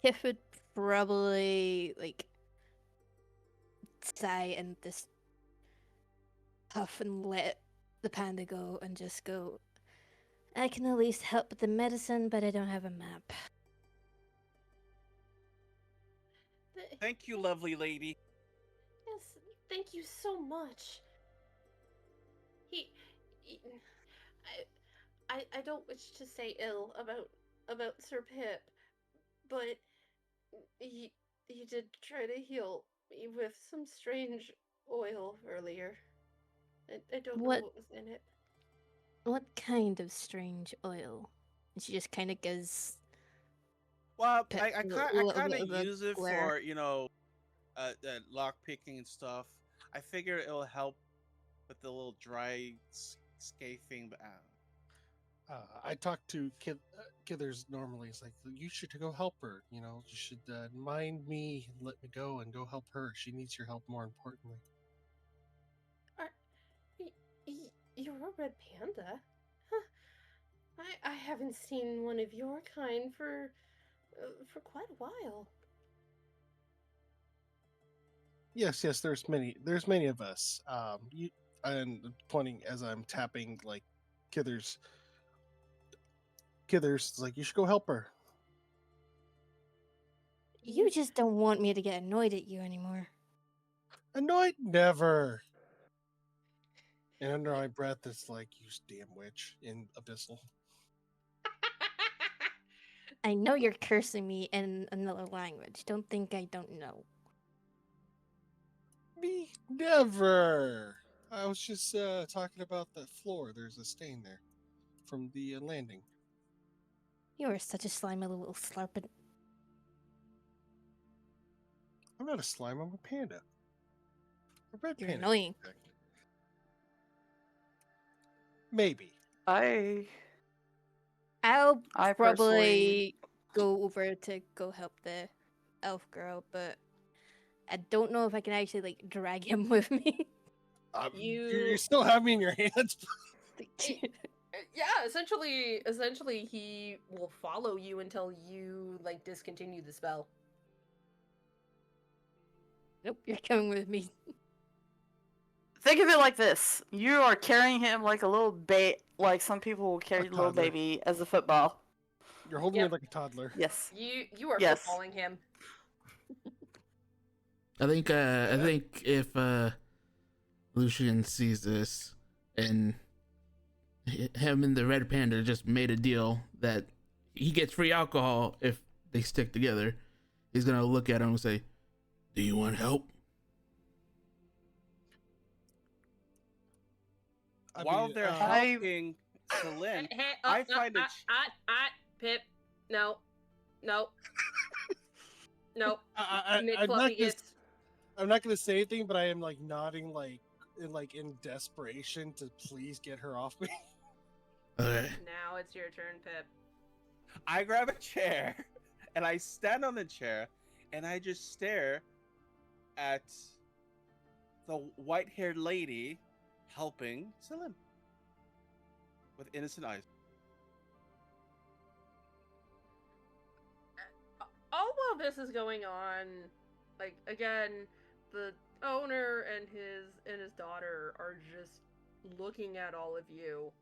Kif would probably like sigh and just huff and let the panda go and just go, I can at least help with the medicine, but I don't have a map. Thank you, lovely lady. Yes, thank you so much. He, I don't wish to say ill about Sir Pip, but he he did try to heal me with some strange oil earlier. I don't know What what was in it. what kind of strange oil? And she just kind of gives Well, Pip I a kind I little kind bit of of a use it glare. for lock picking and stuff. I figure it'll help with the little dry scathing. But I talk to Kithers normally. It's like, you should go help her. You know, you should mind me, and let me go and go help her. She needs your help more importantly. Are you're a red panda? Huh. I haven't seen one of your kind for quite a while. Yes, yes. There's many of us. You and pointing as I'm tapping like Kithers. Kithers is like, you should go help her. You just don't want me to get annoyed at you anymore. Annoyed? Never. And under my breath, it's like, you damn witch in Abyssal. I know you're cursing me in another language. Don't think I don't know. Me? Never. I was just talking about that floor. There's a stain there from the landing. You are such a slimy little slurpant. I'm not a slime. I'm a panda. A red You're panda. annoying. in fact. Maybe. I I'll I probably go over to go help the elf girl, but I don't know if I can actually like drag him with me. You still have me in your hands. Yeah, essentially he will follow you until you like discontinue the spell. Nope, you're coming with me. think of it like this: you are carrying him like a little like some people will carry A a little toddler. baby as a football. You're holding Yep. me like a toddler. Yes. You are Yes. footballing him. I think if Lucian sees this and him and the Red Panda just made a deal that he gets free alcohol if they stick together, he's gonna look at him and say, "Do you want help?" while they're helping Celine, I find it. Pip, no, no, no. I'm not gonna say anything, but I am like nodding, like in desperation to please get her off me. Okay. Now it's your turn, Pip. I grab a chair and I stand on the chair and I just stare at the white-haired lady helping Celine with innocent eyes. All while this is going on, like again, the owner and his daughter are just looking at all of you.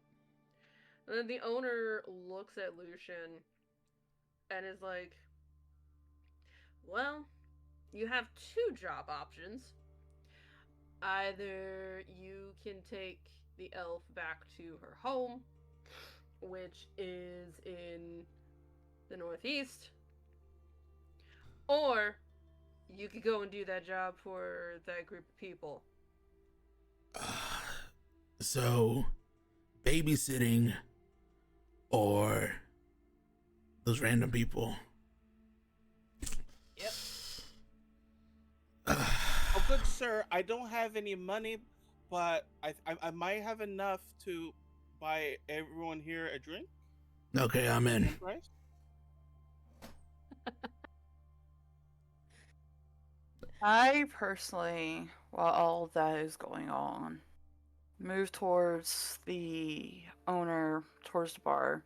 And then the owner looks at Lucian and is like, "Well, you have two job options. Either you can take the elf back to her home, which is in the northeast, or you could go and do that job for that group of people." So, babysitting or those random people. Yep. Oh, good sir, I don't have any money, but I might have enough to buy everyone here a drink. Okay, I'm in. Same price? I personally, while all of that is going on, move towards the owner, towards the bar,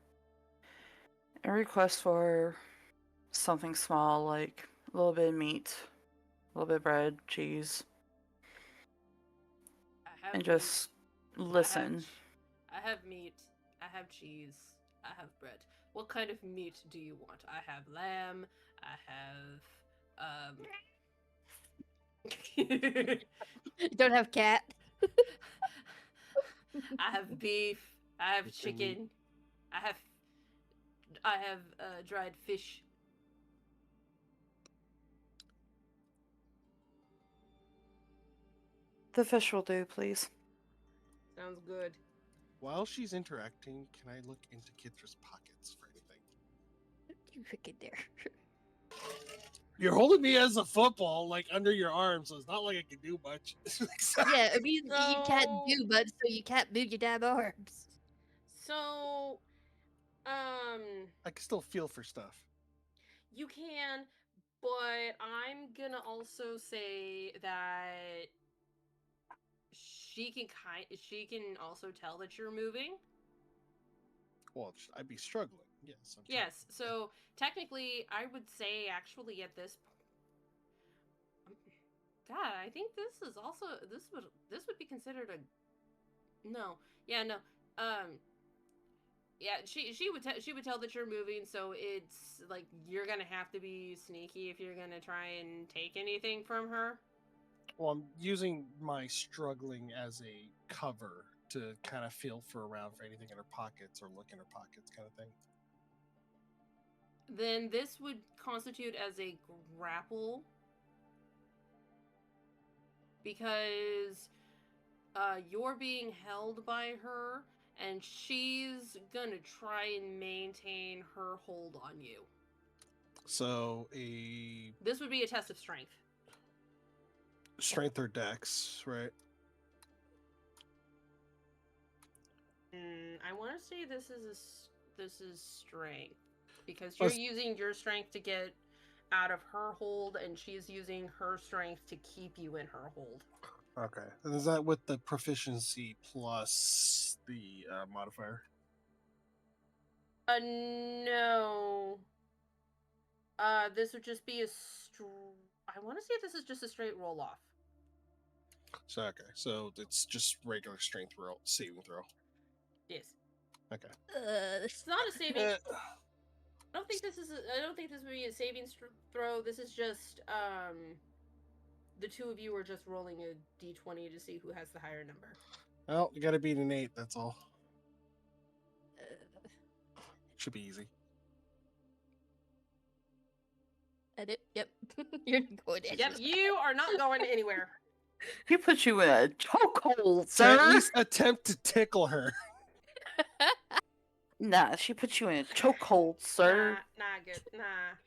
and request for something small like a little bit of meat, a little bit of bread, cheese, and just Listen, I have meat. I have cheese. I have bread. What kind of meat do you want? I have lamb. I have You don't have cat. I have beef. I have Chicken meat. chicken. I have dried fish. the fish will do, please. Sounds good. While she's interacting, can I look into Kitra's pockets for anything? You freaking dare. You're holding me as a football, like under your arm, so it's not like I can do much. Yeah, I mean, you can't So- do much, so you can't move your damn arms. So, I can still feel for stuff. you can, but I'm gonna also say that she can also tell that you're moving. Well, I'd be struggling. Yes. I'm trying- Yes. So technically, I would say actually at this God, I think this is also this would be considered a no. Yeah, no. Yeah, she would tell that you're moving, so it's like you're gonna have to be sneaky if you're gonna try and take anything from her. Well, I'm using my struggling as a cover to kind of feel for around for anything in her pockets or look in her pockets, kind of thing. Then this would constitute as a grapple because you're being held by her and she's gonna try and maintain her hold on you. So a This would be a test of strength. strength or dex, right? I want to say this is strength because you're Plus- using your strength to get out of her hold, and she's using her strength to keep you in her hold. Okay. And is that with the proficiency plus the modifier? No. This would just be I want to say this is just a straight roll off. So okay. So it's just regular strength roll, saving throw. Yes. Okay. It's not a saving. I don't think this would be a saving throw. This is just the two of you are just rolling a d20 to see who has the higher number. Well, you got to beat an 8. That's all. Should be easy. Edit. Yep. You're going to Yep, you are not going anywhere. He put you in a chokehold, So at sir. least attempt to tickle her. Nah, she put you in a chokehold, sir. Not good.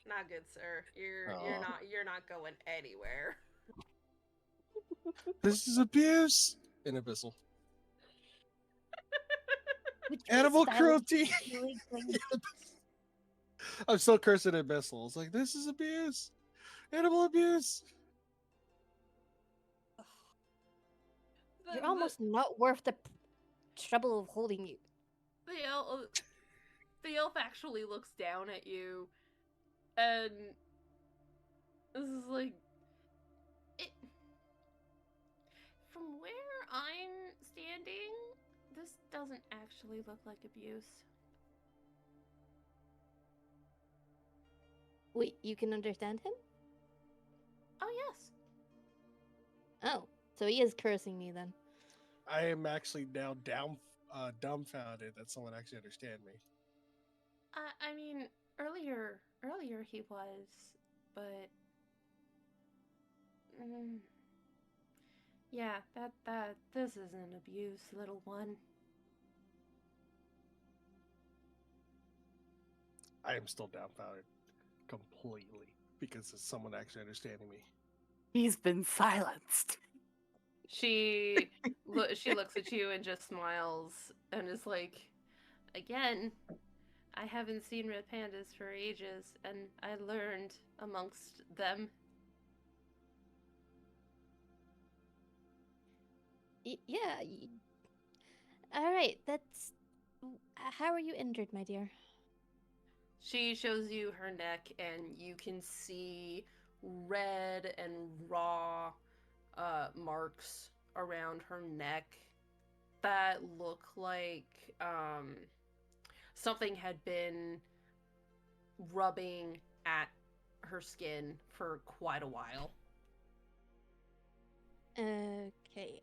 Not good, sir. You're Aw. you're not going anywhere. This is abuse. In Abyssal. Which Animal style cruelty. feeling thing? I'm still cursing Abyssal. It's like, this is abuse. Animal abuse. You're almost not worth the trouble of holding you. The elf actually looks down at you, and this is like it. From where I'm standing, this doesn't actually look like abuse. Wait, you can understand him? Oh yes. Oh, so he is cursing me then. I am actually now dumbfounded that someone actually understand me. I mean, earlier he was, but yeah, that this isn't abuse, little one. I am still dumbfounded completely because it's someone actually understanding me. He's been silenced. She she looks at you and just smiles and is like, again, I haven't seen red pandas for ages, and I learned amongst them. Yeah. All right, that's. How are you injured, my dear? She shows you her neck, and you can see red and raw marks around her neck. that look like something had been rubbing at her skin for quite a while. Okay,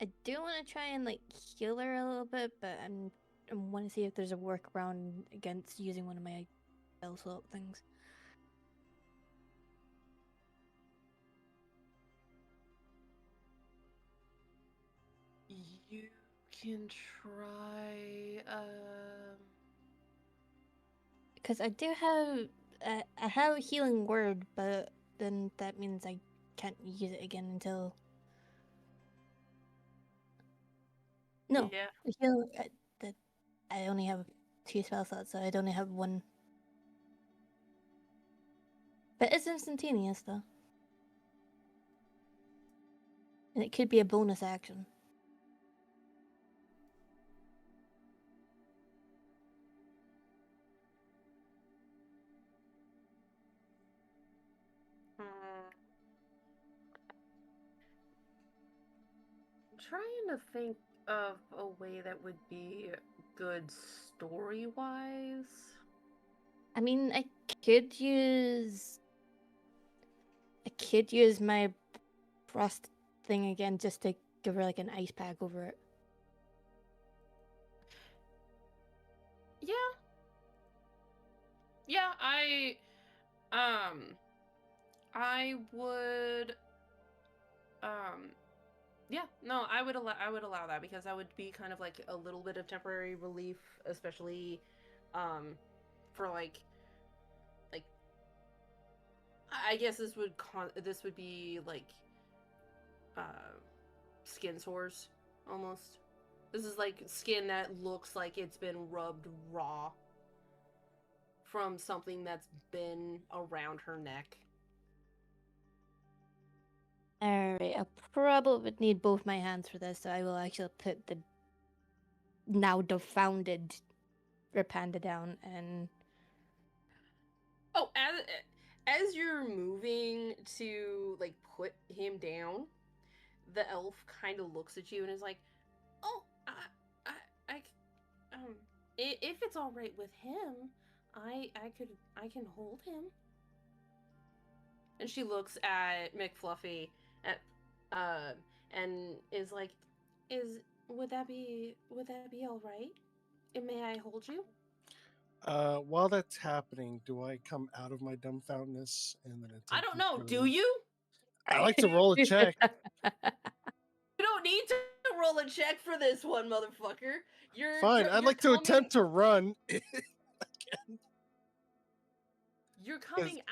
I do want to try and like heal her a little bit, but I want to see if there's a workaround against using one of my spell slot things. You can try. Because I do have I have a healing word, but then that means I can't use it again until no. Yeah. The heal that I only have 2 spell slots, so I'd only have 1. But it's instantaneous though, and it could be a bonus action. I'm trying to think of a way that would be good story wise. I mean, I could use my frost thing again just to give her like an ice pack over it. Yeah. Yeah, I would yeah, no, I would allow that because that would be kind of like a little bit of temporary relief, especially for like I guess this would be like uh skin sores almost. This is like skin that looks like it's been rubbed raw from something that's been around her neck. Alright, I probably would need both my hands for this, so I will actually put the now defounded Rapanda down and Oh, as you're moving to like put him down, the elf kind of looks at you and is like, "Oh, I if it's all right with him, I can hold him." And she looks at McFluffy at uh and is like, "Is would that be all right? And may I hold you?" While that's happening, do I come out of my dumbfoundness and then I attempt don't to know. Do turn? you? I like to roll a check. You don't need to roll a check for this one, motherfucker. Fine, I'd You're like to coming attempt to run. you're coming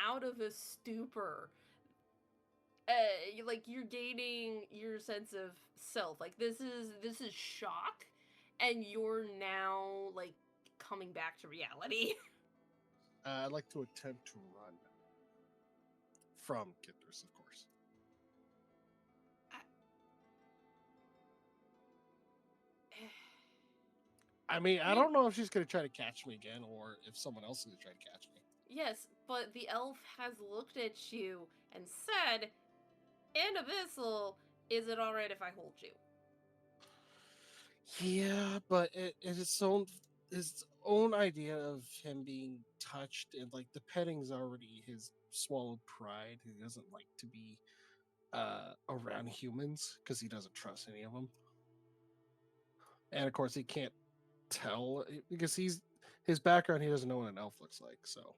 out of a stupor. Like you're gaining your sense of self. Like this is shock, and you're now like coming back to reality. I'd like to attempt to run from Kithris, of course. I mean, I don't know if she's gonna try to catch me again, or if someone else is gonna try to catch me. Yes, but the elf has looked at you and said, "And Abyssal, is it all right if I hold you?" Yeah, but it's his own idea of him being touched and like the petting's already his swallowed pride. He doesn't like to be around humans because he doesn't trust any of them, and of course he can't tell because his background. He doesn't know what an elf looks like, so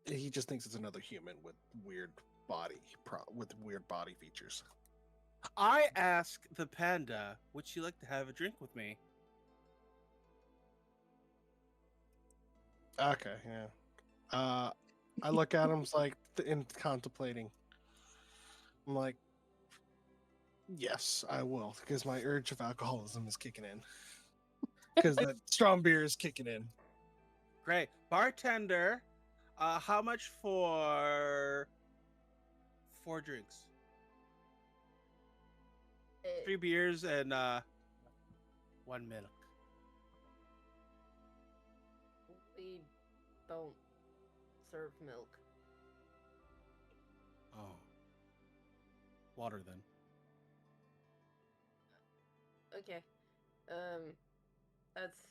he just thinks it's another human with weird body features. I ask the panda, would she like to have a drink with me? Okay, yeah. I look at him like in contemplating. I'm like, yes, I will, because my urge of alcoholism is kicking in. Because that strong beer is kicking in. Great. Bartender, how much for 4 drinks? 3 beers and 1 milk. We don't serve milk. Oh. water then. Okay. That's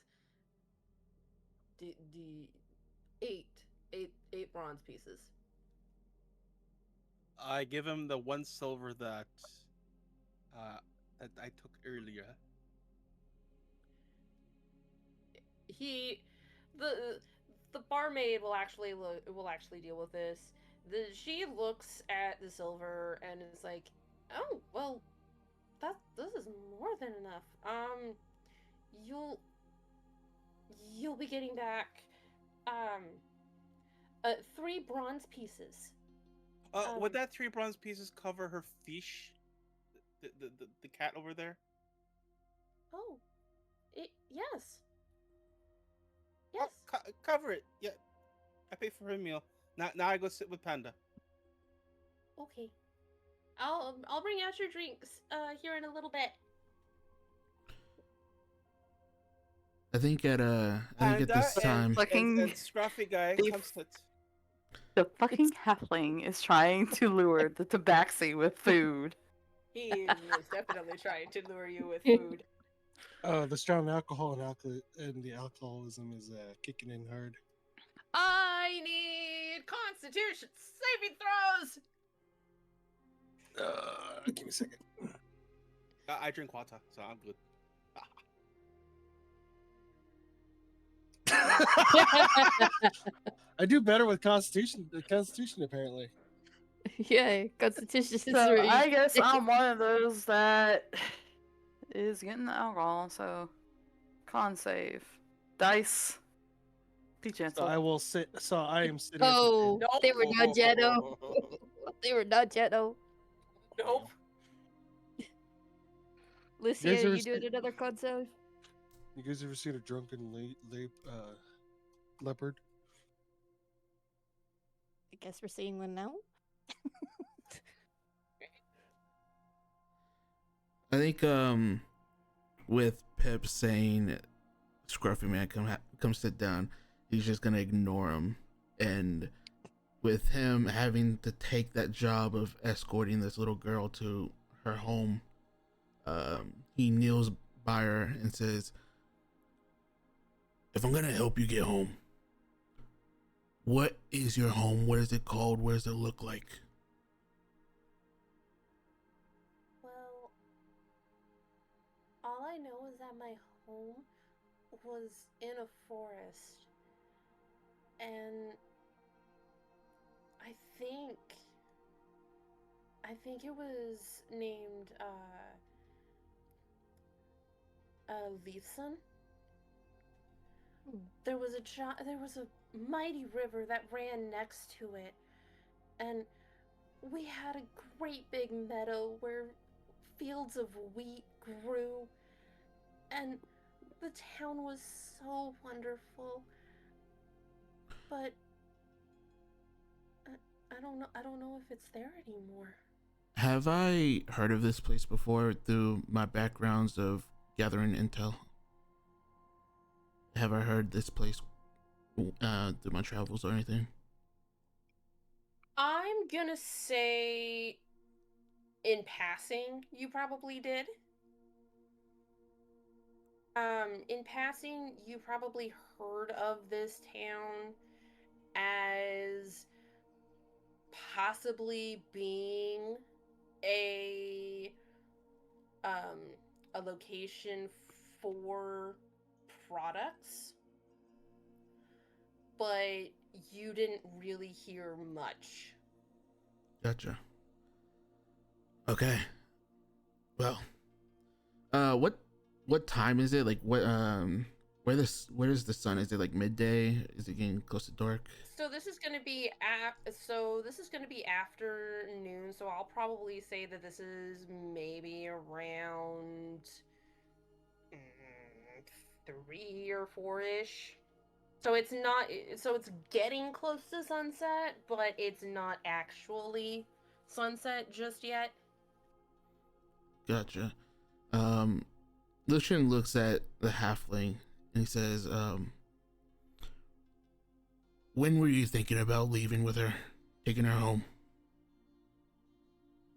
the eight bronze pieces. I give him the 1 silver uh, that I took earlier. He, the the barmaid will actually deal with this. She looks at the silver and is like, oh well, this is more than enough. You'll you'll be getting back um 3 bronze pieces. Would that 3 bronze pieces cover her fish? The cat over there? Oh, yes. Oh, Yes. cover it. Yeah, I pay for her meal. Now I go sit with Panda. Okay. I'll bring out your drinks here in a little bit. I think at Panda this time. and Scruffy guy the- come sit. The fucking halfling is trying to lure the tabaxi with food. He is most definitely trying to lure you with food. The strong alcohol and the alcoholism is kicking in hard. I need Constitution saving throws. Give me a second. I drink water, so I'm good. I do better with Constitution. The Constitution, apparently. Yeah, Constitution is So really I guess I'm one of those that is getting the alcohol. So con save, dice, be So gentle. I will sit. So I am sitting. Oh, Nope. they were not Jetto. They were not Jetto. Nope. Lucia, ever you doing seen- another con save? You guys ever seen a drunken leopard? I guess we're seeing one now. I think with Pip saying Scruffy man come sit down, he's just gonna ignore him, and with him having to take that job of escorting this little girl to her home, he kneels by her and says, if I'm gonna help you get home, what is your home? What is it called? What does it look like? Well, all I know is that my home was in a forest. And I think it was named Leafson. There was a mighty river that ran next to it, and we had a great big meadow where fields of wheat grew, and the town was so wonderful. But I don't know if it's there anymore. Have I heard of this place before through my backgrounds of gathering intel? Have I heard this place through my travels or anything? I'm gonna say, in passing, you probably did. In passing, you probably heard of this town as possibly being a location for products, but you didn't really hear much. Gotcha. Okay. Well, what time is it? Like where is the sun? Is it like midday? Is it getting close to dark? So this is going to be afternoon, so I'll probably say that this is maybe around 3 or 4ish. So it's not so it's getting close to sunset, but it's not actually sunset just yet. Gotcha. Lucian looks at the halfling and he says, when were you thinking about leaving with her, taking her home?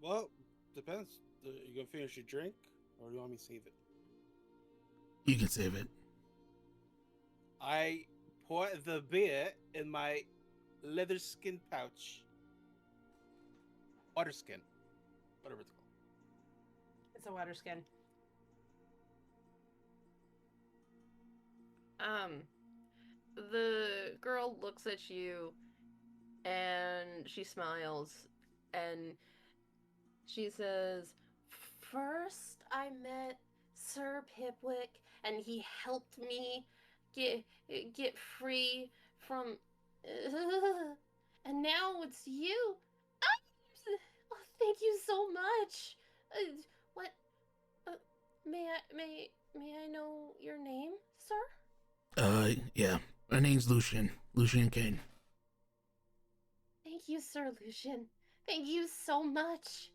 Well, Depends. You gonna finish your drink, or do you want me to save it? You can save it. I pour the beer in my leather skin pouch. Water skin. Whatever it's called. It's a water skin. The girl looks at you and she smiles and she says, "First, I met Sir Pipwick, and he helped me get free from, and now it's you. Oh, thank you so much. What? Uh, may I know your name, sir?" Yeah. My name's Lucian. Lucian Kane. Thank you, Sir Lucian. Thank you so much.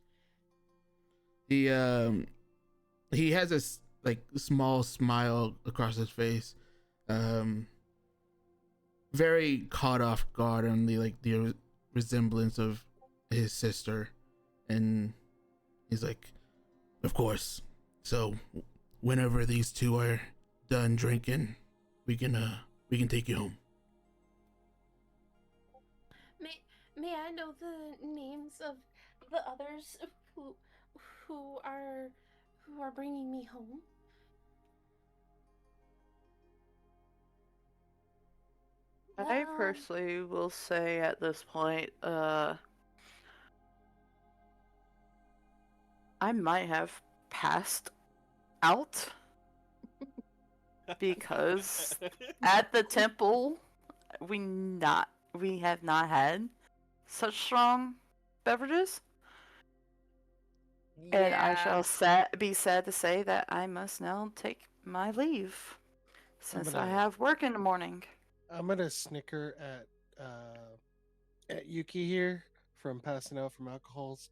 He has this like small smile across his face. Very caught off guard on the resemblance of his sister, and he's like, of course. So whenever these two are done drinking, we can take you home. May I know the names of the others who who are who are bringing me home? I Well, personally will say at this point, I might have passed out because at the temple we have not had such strong beverages, and I shall be sad to say that I must now take my leave since I gonna- have work in the morning. I'm gonna snicker at Yuki here from passing out from alcohols.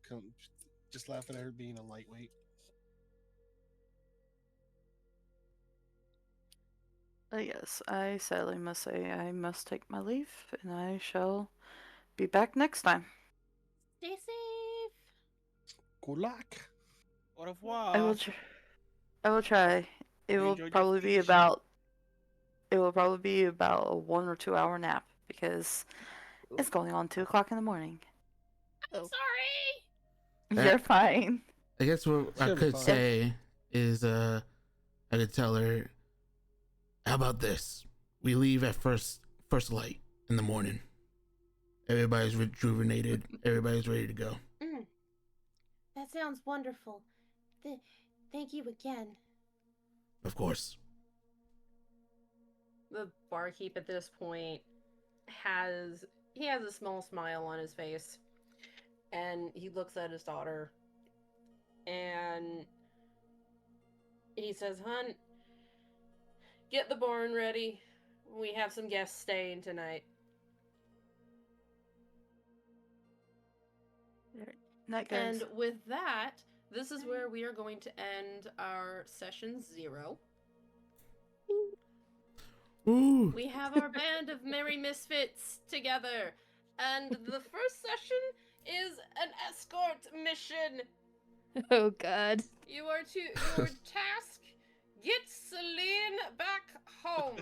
Just laughing at her being a lightweight. Yes, I sadly must say I must take my leave, and I shall be back next time. stay safe. Good luck. Au I revoir. will. I will try. It You will enjoyed your probably be Fiji? about. It will probably be about a 1 or 2 hour nap because it's going on 2 o'clock in the morning. Oh. Sorry. You're fine. I guess what I Should be could fine. say is I could tell her, how about this? We leave at first light in the morning. Everybody's rejuvenated. Everybody's ready to go. That sounds wonderful. Thank you again. Of course. The barkeep at this point has a small smile on his face, and he looks at his daughter, and he says, "Hun, get the barn ready. We have some guests staying tonight." Night, guys. And with that, this is where we are going to end our session 0. Ooh. We have our band of merry misfits together, and the first session is an escort mission. Oh God. Your task: get Celine back home.